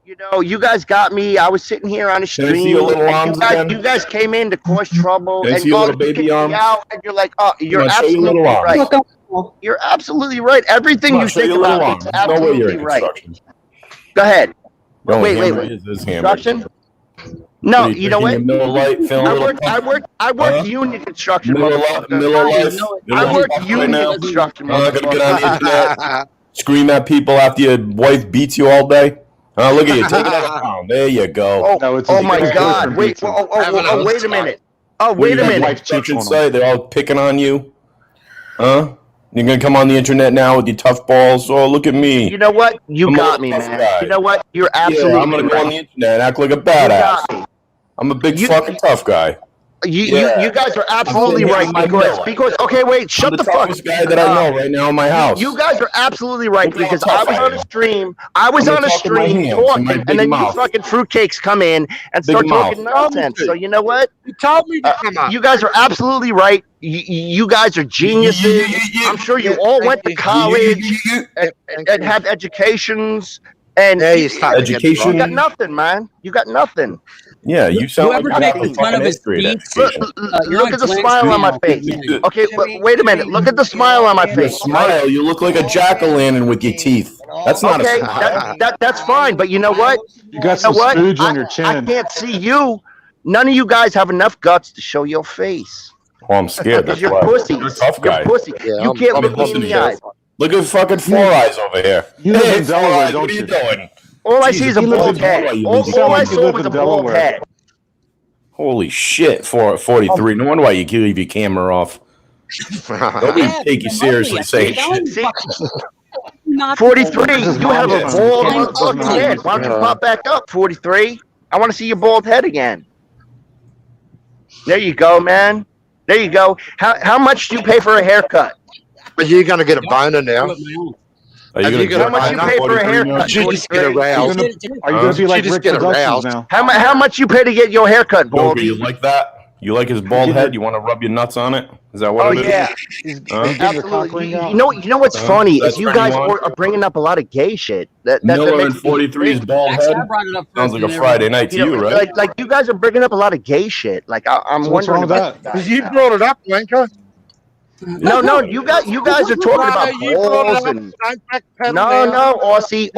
You know, you guys got me. I was sitting here on a Can I see stream. your little and arms again? you guys came in to cause trouble, Can I and see your little you baby kicked me arms? out, and you're like, oh, you're Come on, show your absolutely little arms. right. You're absolutely right. Everything Come on, you show think your little about arms. is There's no way you're absolutely in right. construction. Go ahead. The only Wait. hammer is this hammer. Construction? No, What are you know what? drinking your Miller Lite, feeling a I little work Huh? union construction, Miller motherfucker. Life. I work Right union now. construction, I'm not gonna get on the motherfucker. internet, scream at people after your wife beats you all day. Look at you, take it out of town. There you go. Oh my God! Wait, wait a minute. Oh, What, wait you a got minute. a construction site, they're all picking on you. Huh? You're gonna come on the internet now with your tough balls. Oh, look at me. You know what? You I'm a got me, tough man. guy. You know what? You're absolutely Yeah, I'm gonna go on the right. internet and act like a You badass. got me. I'm a big fucking tough guy. Yeah. You guys are absolutely I'm right my Miller. because okay, wait, shut I'm the the fuck. toughest guy that I know right now in my house. You guys are absolutely right Look how because tough I was I on a am. stream. I was I'm on a gonna talk with my stream hands and my talking, big and then mouth. you fucking fruitcakes come in and Big start mouth. talking nonsense. So you know what? You told me to come up. You guys are absolutely right. You guys are geniuses. I'm sure you all went to college and have educations. And Yeah, you start to get Education. You got nothing, man. You got nothing. Yeah, you sound Whoever like takes you the front of his feet, Look you're on at the Glenn's smile on my channel. face. Yeah. Okay, wait a minute. Look at the smile on my Your face. smile, you look like a jack-o'-lantern with your teeth. That's not Okay, a smile. that's fine. But you know what? You got You know some what? spooge on your I chin. can't see you. None of you guys have enough guts to show your face. Oh, I'm scared. Because That's you're why. pussies. You're a tough You're guy. pussy. Yeah, You can't I'm look me in listening the to eyes. Look at fucking Four Eyes over here. You live Hey, in Four Delaware, Eyes, what don't are you you? doing? All I see is a He lives bald in head. Delaware, you All lose. I like you saw live was in a bald Delaware. head. Holy shit, 43. No wonder why you leave your camera off. Nobody Yeah, take you seriously saying shit. See, Not 43, His you have a mom's bald phone. motherfucking head. Why don't you pop back up, 43? I want to see your bald head again. There you go, man. There you go. How much do you pay for a haircut? But you're gonna get a boner now. Are you Have gonna you got How much you pay for a 43 now? haircut? You just get 43? aroused. Are you going to be You like just Rick get Productions aroused. now? How much you pay to get your haircut, Joker, Baldy? you like that? You like his bald head? You want to rub your nuts on it? Is that what Oh it is? yeah, Huh? absolutely. You know what's funny That's is you what guys you want? are bringing up a lot of gay shit. That Miller makes and 43's bald Actually, head? I brought it up Sounds first like a and Friday night to you, right? like you guys are bringing up a lot of gay shit. Like I'm So what's wondering wrong with about that? Because you brought it up, Wanker. No, you guys are talking about balls and no, Aussie.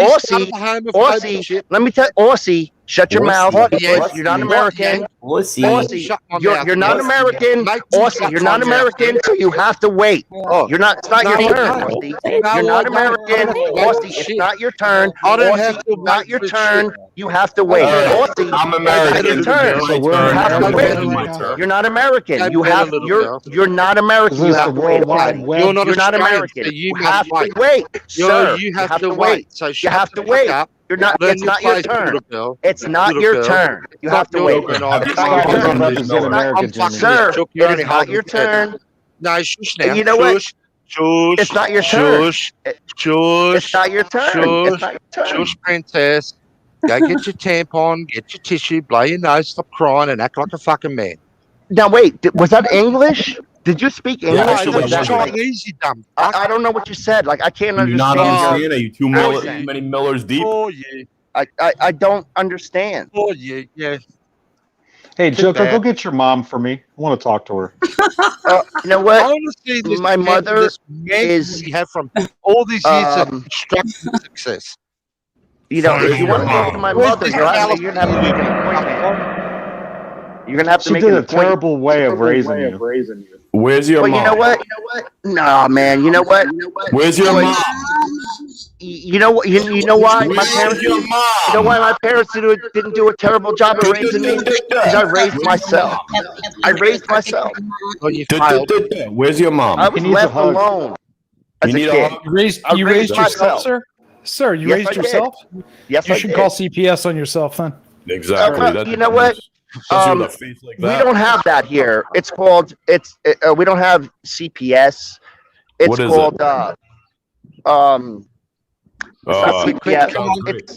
Let me tell Aussie, shut your mouth. You're not American. Aussie, you're not American. Aussie, you're not American, so you have to wait. You're not. It's not your turn, Aussie. You're not American. Aussie, it's not your turn. Aussie, it's not your turn. You have to wait. Aussie, I'm American. it's your turn. So You have to wait. You're not American. You're not American. You have to wait. You're not American. You have to wait, sir. You have to wait. So you have to wait. You're not. It's not your turn. It's not your turn. You have to wait. Sir, it is not your turn. No, shush now. You know what? Shush. It's not your turn. Shush. It's not your turn. It's not your turn. Shush, princess. Go get your tampon, get your tissue, blow your nose, stop crying, and act like a fucking man. Now wait, was that English? Did you speak English? No, it was Chinese, you dumb. I don't know what you said. Like I can't Do you understand. not understand? Are you too many Millers deep? Oh yeah. I don't understand. Oh yeah, yeah. Hey, Sit Joker, back. go get your mom for me. I want to talk to her. You know what? Honestly, this My mother this is- we have from all these years of Um, constructive success. You know, if you want to talk to my mother, you're gonna have to make an appointment. You're gonna have to She make did an a appointment. terrible way of raising you. Where's your But mom? you know what? Nah, man. You know what? Where's your mom? You know what? You know why my Where's parents? your You mom? know why my parents didn't do a terrible job of raising me? Because I raised myself. I raised myself. Oh, you failed. Where's your mom? I was needs a left hug. alone as You a need a kid. hug? You raised I raised yourself, myself. sir? Sir, you Yes, raised I did. yourself? Yes, You I should did. call CPS on yourself then. Exactly. That's You know what? Especially with a face like We that. don't have that here. It's called. We don't have CPS. It's What is called. It's not Uh, CPS. sounds great.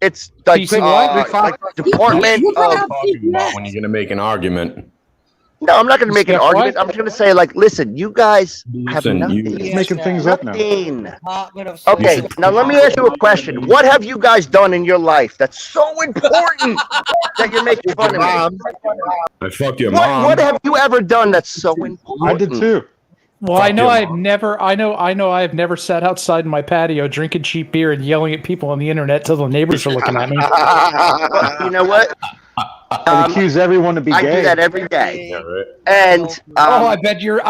It's like, PC what? like Department of. Talking about when you're gonna make an argument. No, I'm not going to make an Steph, argument. what? I'm just going to say, like, listen, you guys have Listen, nothing. you- Making things up now. Nothing. Department of Okay, Social now let me ask you a question. What have you guys done in your life that's so important that you're making fun of me? I fucked your What mom. have you ever done that's so important? I did too. Well, I Fuck know your I've mom. never I know I've never sat outside in my patio drinking cheap beer and yelling at people on the internet till the neighbors are looking at me. Well, you know what? And accuse everyone to be I gay. do that every day. Yeah, right. And Oh, I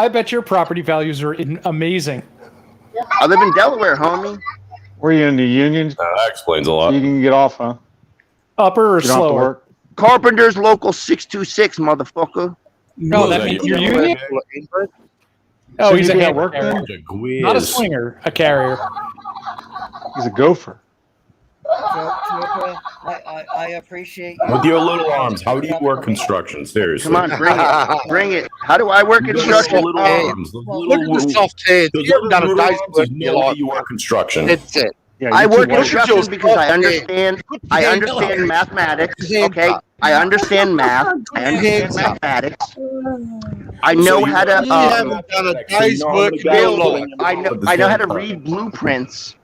bet your property values are amazing. I live in Delaware, homie. Were you in the unions? That explains a lot. You can get off, huh? Upper or You don't have to slower? work. Carpenter's Local 626, motherfucker. No, Was that that means you? you're union. Oh, Shouldn't he's you a be at hand work carrier. then? Bunch of gwizz. Not a swinger, a carrier. He's a gopher. I appreciate you. With your little arms, how do you work construction? Seriously. Come on, bring it. Bring it. How do I work Those construction? little arms. Those Look at the little, soft hands. those You haven't done a little day's arms work is in your no way life. you work construction. That's it. Yeah, I you work too white. construction because I understand mathematics. Okay, I understand math. I understand mathematics. I know how to You haven't done a day's work in your build. life. I know how to read blueprints.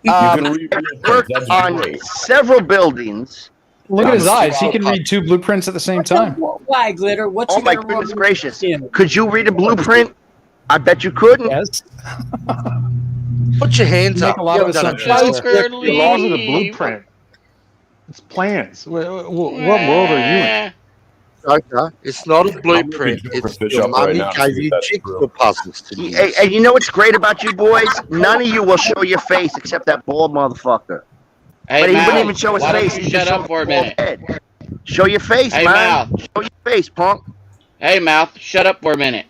You can Um, read I blueprints. worked That's on great. several buildings. Look at his eyes. He can read 2 blueprints at the same time. Why, Glitter? What's Oh you my gonna goodness rub gracious! in? Could you read a blueprint? I bet you couldn't. Yes. Put your hands You up. make a lot You of haven't done a assumptions. day's work in The your laws life. of the blueprint. It's plans. What world are you in? Okay, it's not a blueprint. I'm gonna It's fish your up right mummy now, gave see you if that's jigsaw true. puzzles to use. And you know what's great about you boys? None of you will show your face except that bald motherfucker. Hey, But he Mal, wouldn't even show his why don't face. you He shut just up showed for a his bald minute? head. Show your face, Hey, man. Mal. Show your face, punk. Hey, Mouth, shut up for a minute.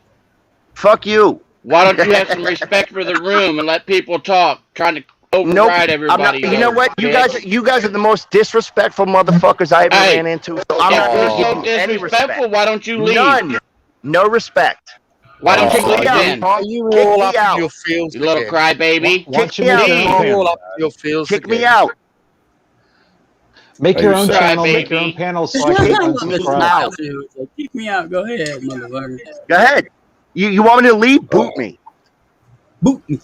Fuck you. Why don't you have some respect for the room and let people talk? Trying to Nope. override I'm not, everybody. you know what? You guys are the most disrespectful motherfuckers I ever Hey, ran into. So I'm if not you're going to so give you any disrespectful, respect. why don't you leave? None. No respect. Why don't you Kick me leave out, then? punk. You Kick roll me up in out. your feels You little again. crybaby. Why don't you me make out. your own You roll panel? up in your feels Kick me again. out. Make Are your you own sad? channel, make your Baby. own panel so I can Kick unsubscribe. me out. Kick me out. Go ahead, motherfucker. Go ahead. You want me to leave? Boot me. Boot me.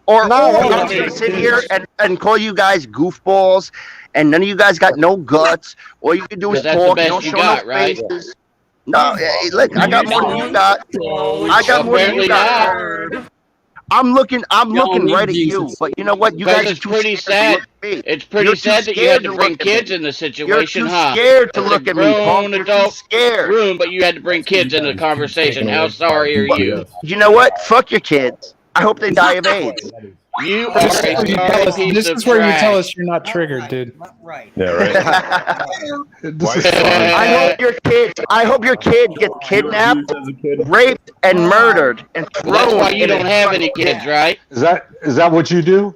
Or No, I'm no, just no, gonna sit no. here and call you guys goofballs, and none of you guys got no guts. All you can do is But that's the talk. You best don't you show got, no right? faces. No, look, I got more than you got. I got more than you Apparently got. not. I'm looking Y'all need right at you, Jesus. but you know what? You Because guys are it's too pretty scared to sad. look at me. It's pretty You're too sad that you had scared to to bring look at kids me. in the You're situation, too huh? scared to As a look at me, grown punk. You're too adult scared. room, but you had to bring kids into the conversation. How sorry are you? You know what? Fuck your kids. I hope they die of AIDS. You are a This is where you tell sorry us, piece this of is where you tell trash. us you're not triggered, dude. Right. Yeah, right. This is I hope your kid. I hope your kid gets kidnapped, raped, and murdered, and thrown. That's why you in a don't have any kids, right? Is that what you do?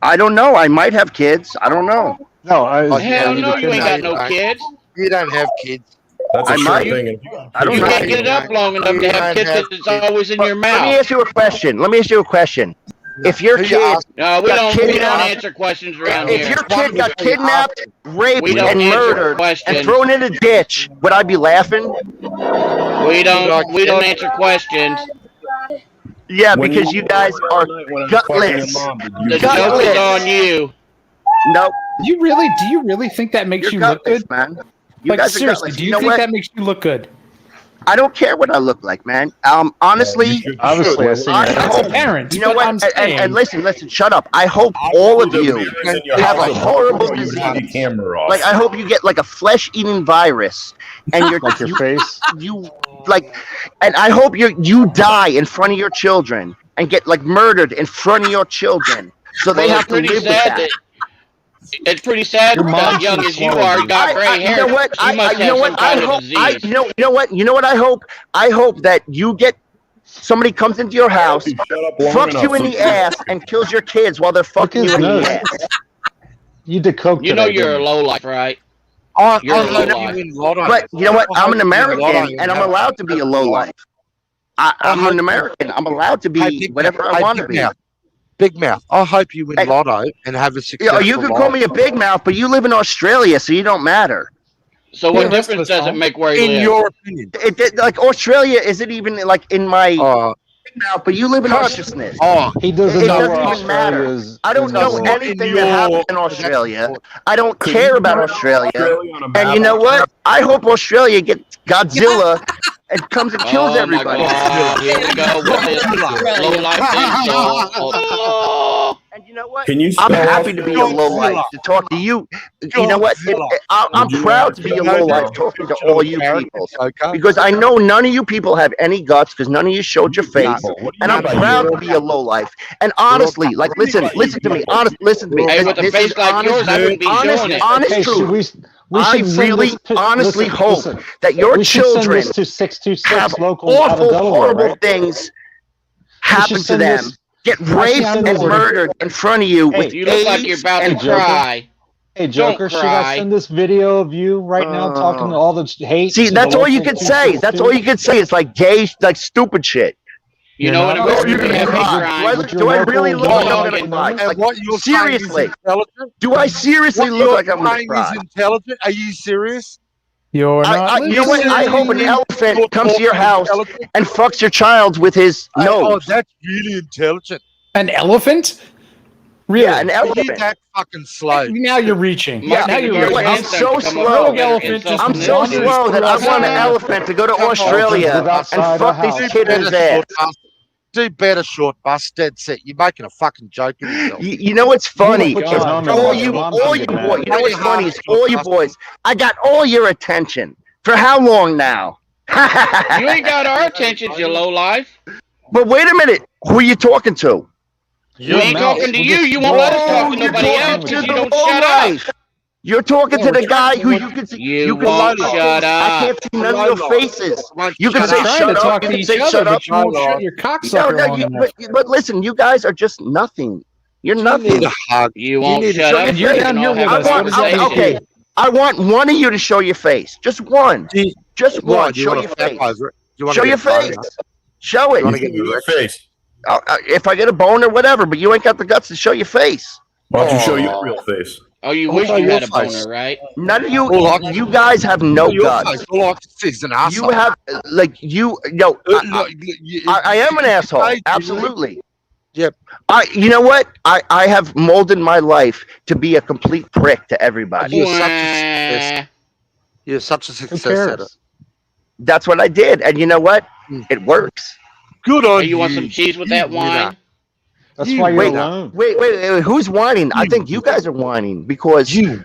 I don't know. I might have kids. I don't know. No, Hell no, you ain't got no kids. You don't have kids. That's a I sure might. thing. I don't You know. can't get it up long enough to have kids because it's always in your Let me mouth. ask you a question. If your kid No, we got don't kidnapped, answer questions around if here. your kid got kidnapped, raped, We don't and answer murdered, questions. and thrown in a ditch, would I be laughing? We don't answer questions. Yeah, because you guys are gutless. The joke is on you. No. Do you really think that makes you look good, man? You Like guys are seriously, gutless. do You you know think what? that makes you look good? I don't care what I look like, man. Honestly, Obviously, I see I you. hope, Parents, you know but what? I'm And saying- listen, shut up. I hope all of you have a horrible disease. Like, I hope you get like a flesh-eating virus, and your Like your face. you like, and I hope you die in front of your children and get like murdered in front of your children, so they Well, have to live with that. It's pretty sad Your that mom as young should as you swallow are, you. you got gray hair. You know what? You must have some kind of disease. You know what? I hope. I hope that you get somebody comes into your house, fucks you in the ass, and kills your kids while they're fucking you in the ass. You did coke. You know today, you're a didn't lowlife, right? I You're a hope you lowlife. win lotto. But you know what? I I'm hope an you win lotto American, and I'm have- allowed to be a lowlife. I'm an American. I'm allowed to Hey, be Big whatever Mouth, I hey, want to Big be. Mouth. Big Mouth. I hope you win Hey. lotto and have a You successful know, you can call life. me a big mouth, but you live in Australia, so you don't matter. So what Yeah, that's difference what's does it wrong. make where you In live? your opinion. Like Australia isn't even like in my Uh, big mouth, but you live in Cut. consciousness. oh, He doesn't It know doesn't where even matter. Australia is. I don't is know in- anything in that happens your- in Australia. that's- I don't Could care you about put Australia. on a map? And you know what? I hope Australia gets Godzilla and comes and kills Oh my everybody. God! Here we go with this low life insult. And you know what? Can you I'm spell happy to be a Godzilla. low life to talk to you. You know what? Godzilla. I'm Would you proud like to to be a know low life that? talking to all you people Okay. because I know none of you people have any guts because none of you showed your face. What do you And I'm mean by proud you? to be a low life. And honestly, like, listen to me. Listen to me. Hey, with a This face is like yours, I wouldn't be honest, doing it. honest Hey, should truth. we I should send really this pi- honestly listen, hope listen. that your We should send children this to 626 have local out of awful, Delaware, horrible right? things happen to send them, this- get I should raped send and this- murdered in front of you Hey, with You look like you're AIDS about to and Joker. cry. Hey, Don't Joker, should cry. I send this video of you right now talking to all the hate? See, to that's the all you local can say. That's 262? all you can say. It's like gay, like stupid shit. You know, in not- America, you're we gonna have hate cry. crimes. Do I really look like I'm Dog gonna and cry? And Like, what you're saying seriously, is intelligent? do I seriously What look you're like I'm gonna saying cry? is intelligent? Are you serious? You're not. You know what? I hope an elephant comes to your house Intelligent? and fucks your child with his Oh, nose. that's really intelligent. An elephant? Really? Yeah, an Are you elephant. that fucking slow? Now you're reaching. Might now be you're the You know reaching. what? I'm grandson so to come slow. over here and Elephant insult just I'm the so nation. slow that I want an Come on. elephant to go to Come on, Australia live outside and the fuck house. this kid in his ass. Do better, short bus. Dead set. You're making a fucking joke of yourself. You know what's funny? put Is your home in all there. you, Mom's all gonna you get mad. boys. You know what's funny is all you boys. I got all your attention. For how long now? You ain't got our attention, you low life. But wait a minute. Who are you talking to? We ain't talking to you. You won't let us talk to you're nobody talking else to because you the don't low shut up. life. You're talking to the guy who you can see. You can won't see. shut I up. can't see none of your faces. You can We're say trying shut to up. talk You to can each say other, shut up. but you won't shut your cocksucker No, long you, enough. but listen, you guys are just nothing. You're nothing. need a hug. You won't need to shut show up. And you're down here with us. What does that make Okay, you? I want one of you to show your face. Just one. Just one. What, you Show want your to flap face. over it? You want Show to your get a face. boner? Show You want to it. get an erection? Face. If I get a bone or whatever, but you ain't got the guts to show your face. Why don't you show your real face? Oh, you What wish about you your had a face? boner, right? None of you. All I can- You guys have no Your guts. face, all I can see is an asshole. You have like you. No, I am an asshole. Absolutely. Yep. You know what? I have molded my life to be a complete prick to everybody. You're such a success. You're such a Who success at it. cares? That's what I did, and you know what? It works. Good on Hey, you want some cheese with that wine? That's why you're Wait, alone. wait, who's whining? I think you guys are whining because winner.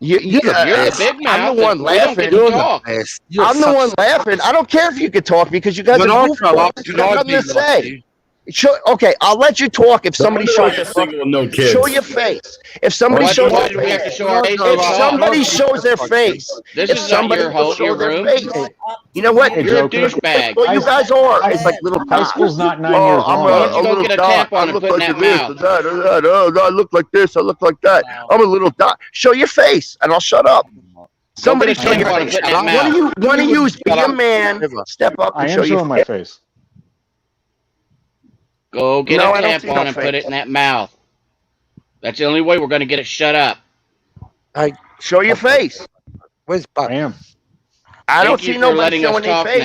you're the big mouth. I'm the one We don't get laughing. to talk. I'm the one laughing. I don't care if you could talk because you guys When are I grow up, goofballs. can You got I nothing be to like say. you? Okay, I'll let you talk if somebody shows their single with no kids. show your face. If somebody Why shows do their we have to face, show our face? if somebody shows their face, This if is not somebody your will show your their room. face, you know what? Hey, You're a Joker. douchebag. What you guys are. It's like little High tots. school's not 9 Oh, years I'm long. Why don't you go little get a dot. tampon I and look put in like that this, mouth? that. Oh, I look like this. I look like that. I'm a little dot. Show your face, and I'll shut up. Somebody get a show your tampon and face. put in that One of you be a man. Step up I and am show your showing my face. Go get No, a I don't see tampon no and put it face. in that mouth. That's the only way we're going to get it shut up. Show your face. Where's Buck? I am. I don't Thank you see for nobody letting us showing their talk face.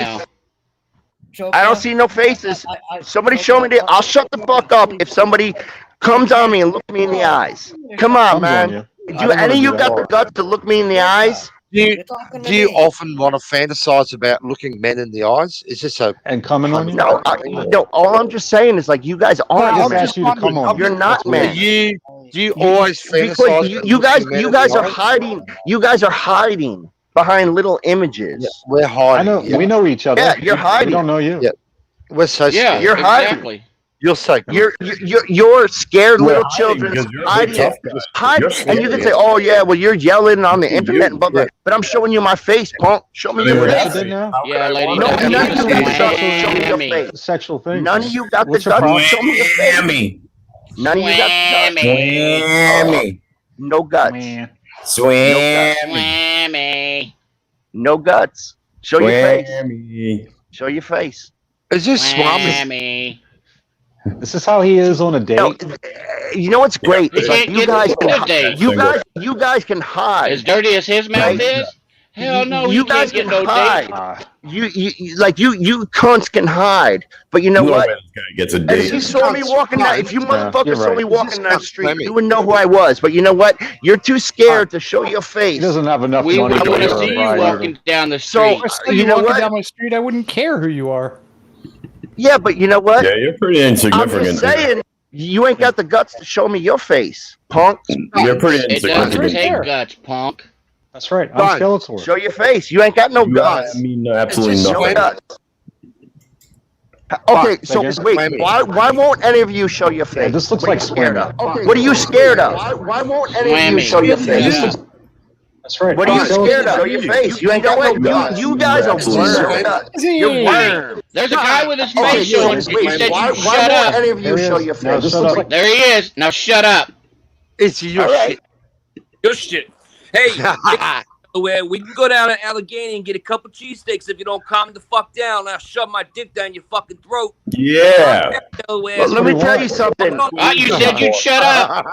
now. I don't see no faces. Somebody show me the. I'll shut the fuck up if somebody comes on me and look me in the eyes. Come on, Comes on man. you. Do any of you got the guts to look me in the eyes? Do you often want to fantasize about looking men in the eyes? Is this a And coming on you? No, no. All I'm just saying is like you guys aren't I just men. asked you to come on. You're not do men. you always Because fantasize? you about guys, looking men you in guys the are eyes? hiding. You guys are hiding behind little images. We're I hiding. know. Yeah. We know each other. Yeah, you're hiding. We don't know you. Yeah. We're so Yeah, scared. You're hiding. exactly. You're so You're scared We're little hiding children because you're a hiding, tough guy. hiding, You're and you can scary. say, "Oh yeah, well you're yelling on the internet and blah blah." But I'm showing you my face, punk. Show me your What you face. did now? Yeah, lady. No, that's none of you even got the guts to show me your whammy. face. Sexual thing. None of you got the What's your guts to problem? show me your face. Swammy. None of you got the guts. Swammy. No guts. Man. Swammy. Whammy. No guts. Show your face. Swammy. Show your face. Is this Swami? Whammy. This is how he is on a date. No, you know what's great? He It's like can't you get guys on a can date. you guys can hide. As dirty as his mouth Right. is? Hell no, You he guys can't can get no hide. date. You cunts can hide. But you know No what? way this guy gets a And if date. you saw me walking down, if you motherfuckers you're saw right. me walking This is down the not street, Fleming. you would know who I was. But you know what? You're too scared to show your He face. doesn't have enough We money want to to wear see a you ride. walking down the So street. If I saw you you know walking what? down my street, I wouldn't care who you are. Yeah, but you know what? Yeah, you're pretty I'm insignificant. just saying, you ain't got the guts to show me your face, punk. You're pretty It doesn't insignificant. take guts, punk. That's right. I'm Fine. Skeletor. Show your face. You ain't got no You guts. I mean absolutely It's just No nothing. guts. Okay, so Again? wait, why won't any of you show your face? Yeah, this looks What are like you scared Swimmy. of? What are you scared of? Why won't any of you Swammy. show your face? Yeah. That's right. What are you I'm scared of? Skeletor. Show your face. You ain't got no guts. You guys are worms. You're worms. There's a guy with his Okay, face showing. wait, He said why you why shut won't up. any of you There he show is. your No, face? this looks like There he is. Now shut up. It's your All right. shit. Your shit. Hey, where we can go down to Allegheny and get a couple cheesesteaks if you don't calm the fuck down. I'll shove my dick down your fucking throat. Yeah. Delaware. Well, let me tell you something. Hold on, You said you'd shut up.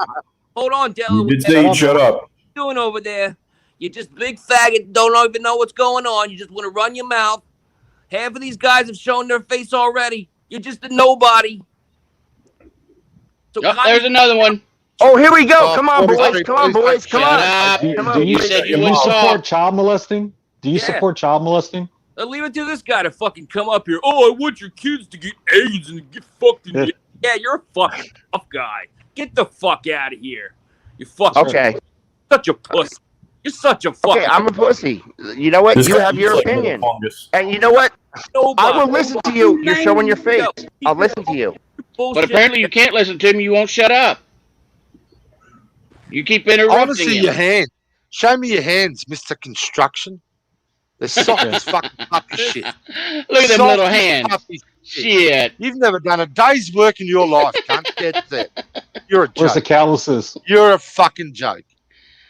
hold on, You Delaware. did say you'd shut up. What you doing over there? You're just big faggot, don't even know what's going on. You just want to run your mouth. Half of these guys have shown their face already. You're just a nobody. So Oh, there's another one. Oh, here we go. Come on, boys. Come on, boys. Come Shut on. up. Do Come on, do you, boys. said you do would you support talk. child molesting? Do you Yeah. support child molesting? leave it to this guy to fucking come up here. Oh, I want your kids to get AIDS and get fucked. Yeah, you're a fucking tough guy. Get the fuck out of here. You fucking Okay. such a pussy. You're such a fucking Okay, I'm a pussy. You know what? This You guy have your looks like opinion. fungus. And you know what? nobody. I will listen to you. You're showing your face. I'll listen to you. But apparently you can't listen to him. You won't shut up. You keep I want to interrupting see him. your hand. Show me your hands, Mr. Construction. They're soft as fucking puppy shit. Look at them Soft little as hands. puppy Shit. You've never done a day's work in your life, cunt. Get that. You're a Where's the joke. calluses? You're a fucking joke.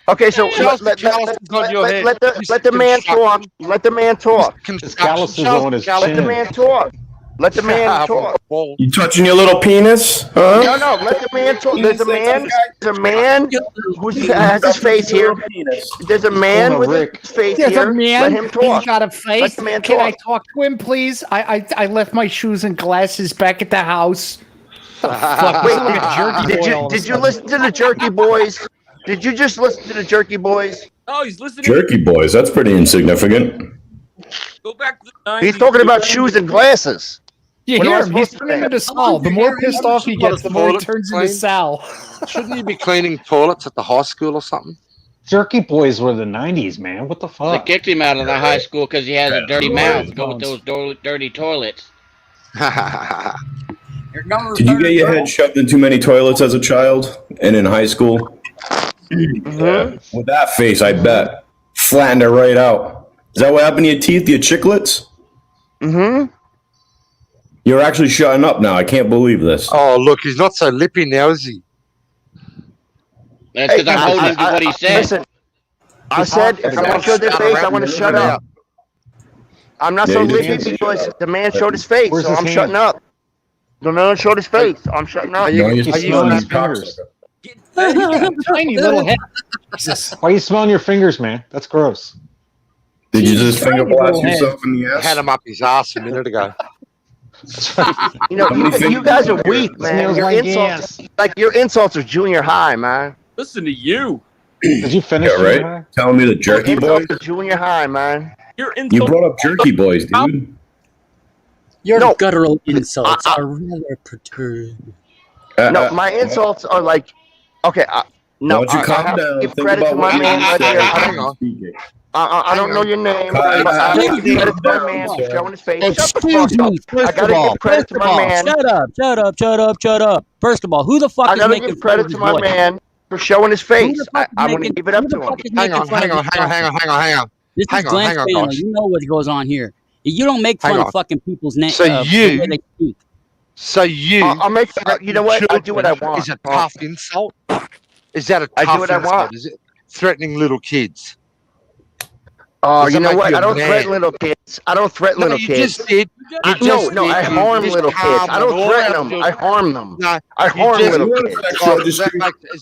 Okay, so Show us the calluses on your head. let the man talk. Let the man talk. His calluses on his Let the chin. man talk. Let the man talk. You touching your little penis? Huh? No, no, let the man talk. There's a man who has his face here. There's a man with his face There's here. a man. Let him talk. He's got a Let face. the man Can I talk. talk to him, please? I left my shoes and glasses back at the house. Fuck, Wait, like a jerky boy all of a did you sudden. listen to the Jerky Boys? Did you just listen to the Jerky Boys? Oh, he's listening. Jerky boys. That's pretty insignificant. Go back to the 90s. He's talking about shoes and glasses. You What am I hear him? He's supposed to turning say? into Sal. The more pissed off he gets, the more he Toilet turns into clean. Sal. Shouldn't you be cleaning toilets at the high school or something? Jerky boys were the 90s, man. What the They fuck? kicked him out of the high school because he has a dirty Yeah. mouth. Go with those dirty toilets. Did you get your head shoved in too many toilets as a child and in high school? Yeah. With that face, I bet. Flattened it right out. Is that what happened to your teeth, your chiclets? Mm-hmm. You're actually shutting up now. I can't believe this. Oh, look, he's not so lippy now, is he? That's because I'm holding to what he said. Listen, I said if someone showed their face, I want to shut up. I'm not so Yeah, you lippy did. because the man showed his face, Where's so his I'm hand? shutting up. The man showed his face, I'm shutting up. Are you, No, you're are you smelling gonna his cocksucker. Tiny little head. Jesus. Why are you smelling your fingers, man? That's gross. Did you just finger blast little head. yourself in the had ass? him up his ass a minute ago? You know, you guys are weak, man. Smells Your like insults, gas. like your insults are junior high, man. Listen to you. Did you finish? Yeah, junior right? high? Telling me the jerky boys? Insults are junior high, man. You're You insulting. brought up jerky boys, dude. Your No. guttural insults are rather perturbed. No, my insults are like, okay, no, Why don't you I calm have to down? give Think credit about to what my you man just right said. here. Hang on. I don't know your name, but I gotta give credit to my man for showing his face. Shut the Excuse fuck up. me, I first of gotta all, give credit to my man. shut up. First of all, who the fuck I is gotta making give credit fun to of my his voice? man for showing his face. Who the fuck is I'm gonna making- give it up who the to him. fuck is Hang making on, fun of hang on, his hang on, voice? hang on, hang on, hang on. This Hang is on, Glenn's hang on, channel. guys. You know what goes on here. You don't make Hang fun on. of fucking people's names. So you- the way they speak. So you, I'll make. You know what? I do what I want. Is a tough insult? Is that a I tough do what I insult? want. Is it threatening little kids? Oh, Does you that know make what? you I don't mad? threaten little kids. I don't threaten No, little you kids. just did. You just No, did. I You harm just little kids. calm I don't all threaten out them. your- I harm them. No, I you harm just- little You kids. sexual Oh, does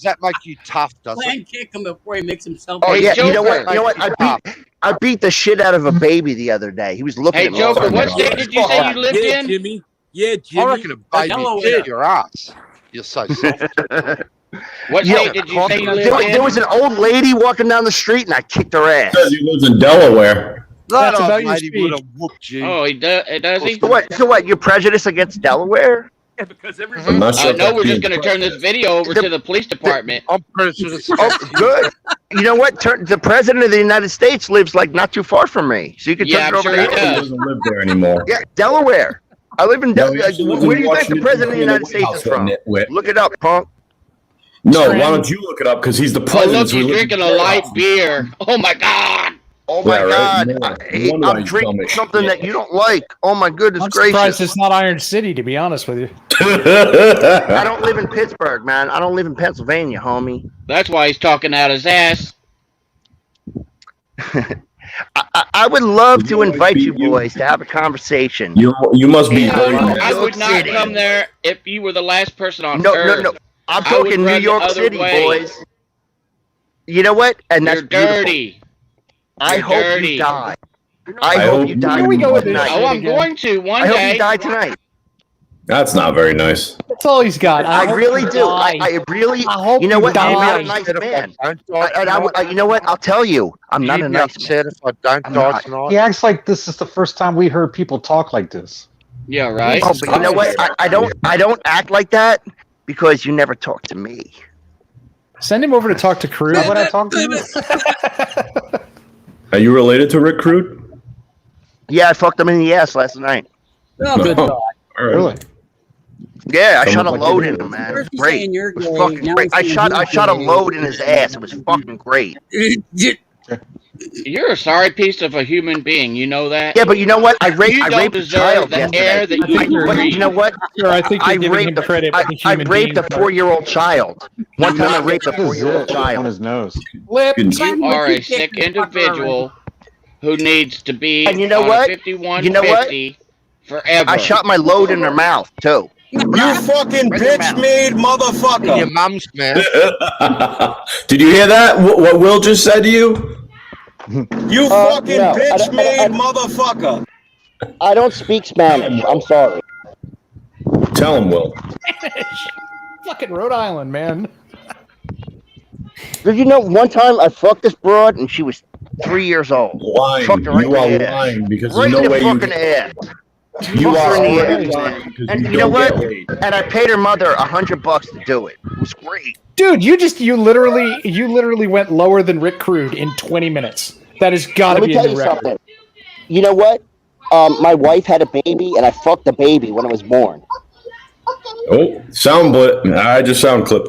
that make you tough? Does it? Glenn kick him before he makes himself. Oh Hey, yeah, you know Joker. what? You know what? I beat the shit out of a baby the other day. He was looking Hey, at me. Joker, like, what God. state did you say you lived Yeah, in? Jimmy. Yeah, Jimmy. I reckon a baby Delaware. kicked your ass. You're so soft. What You know, state did you say you lived there in? was an old lady walking down the street and I kicked her ass. Says he lives in Delaware. That That's old about your lady speed. would have whooped you. Oh, does he? So what? You're prejudiced against Delaware? Yeah, because I'm everybody. not sure. I if know that's we're just being going to turn this video over to the police department. I'm pretty sure this Oh, good. You know what? The president of the United States lives like not too far from me, so you can Yeah, turn it I'm over sure to he him. He does. doesn't live there anymore. Yeah, Delaware. I live in No, Delaware. he actually lives Where in do you think the Washington, president of the United D.C. States is from? Nitwit. Look it up, punk. No, why don't you look it up? Because he's the Oh, president. look, so he's he lives in drinking a light Delaware. beer. Oh, my God. Oh my Yeah, right? God! No wonder why I'm he's drinking dumb as something shit. that you don't like. Oh my goodness I'm surprised gracious! it's not Iron City, to be honest with you. I don't live in Pittsburgh, man. I don't live in Pennsylvania, homie. That's why he's talking out his ass. I would love to You always invite beat you you. boys to have a conversation. You must be And very I mad. would not come there if you were the last person on No, earth. no, no. I'm I would talking New run the York other City, way. boys. You know what? And that's You're beautiful. dirty. I You're hope dirty. you die. I I hope hope you you die do. Here we go with this tonight. Oh, I'm going to one I hope day. you die tonight. That's not very nice. That's all he's got. I hope really you do. die. I really. I hope You know you what? I'm not a die. nice man. You know what? I'll tell you. I'm not a nice man. If I don't I'm die not. tonight. He acts like this is the first time we heard people talk like this. Yeah, right. Oh, but you know what? I don't act like that because you never talk to me. Send him over to talk to Crew. Is that what I talk to you? Are you related to Rick Crude? Yeah, I fucked him in the ass last night. Oh, good God. All right. Really? Yeah, I Someone shot a like load you. in him, man. It was First he's great. saying you're It was gay, fucking now great. he's saying I he's shot a gay. load in his ass. It was fucking great. You're a sorry piece of a human being. You know that? Yeah, but you know what? I You raped a don't deserve child the yesterday. air that you But breathe. you know what? Sure, I think you're I giving him raped a, credit. I, for the I human raped being a part. 4-year-old child. One time I raped a That is 4-year-old it. On child. his nose. Lip. You are a sick individual who needs to be And you know on what? 5150 forever. I shot my load in her mouth too. You fucking bitch-made In your motherfucker. mum's mouth. Did you hear that? What Will just said to you? You fucking no, bitch-made motherfucker. I don't speak Spanish. I'm sorry. Tell him, Will. Fucking Rhode Island, man. Did you know one time I fucked this broad and she was 3 years old. Lying. Fucked her right You in are the ass. lying because Right there's in no the way you fucking ass. You Fucked are her in the already ass. lying because And you you know don't what? get laid. And I paid her mother $100 to do it. It was great. Dude, you literally went lower than Rick Crude in 20 minutes. That has got to Let me be a tell new you record. something. You know what? My wife had a baby, and I fucked the baby when it was born. Oh, sound blip. I just sound clipped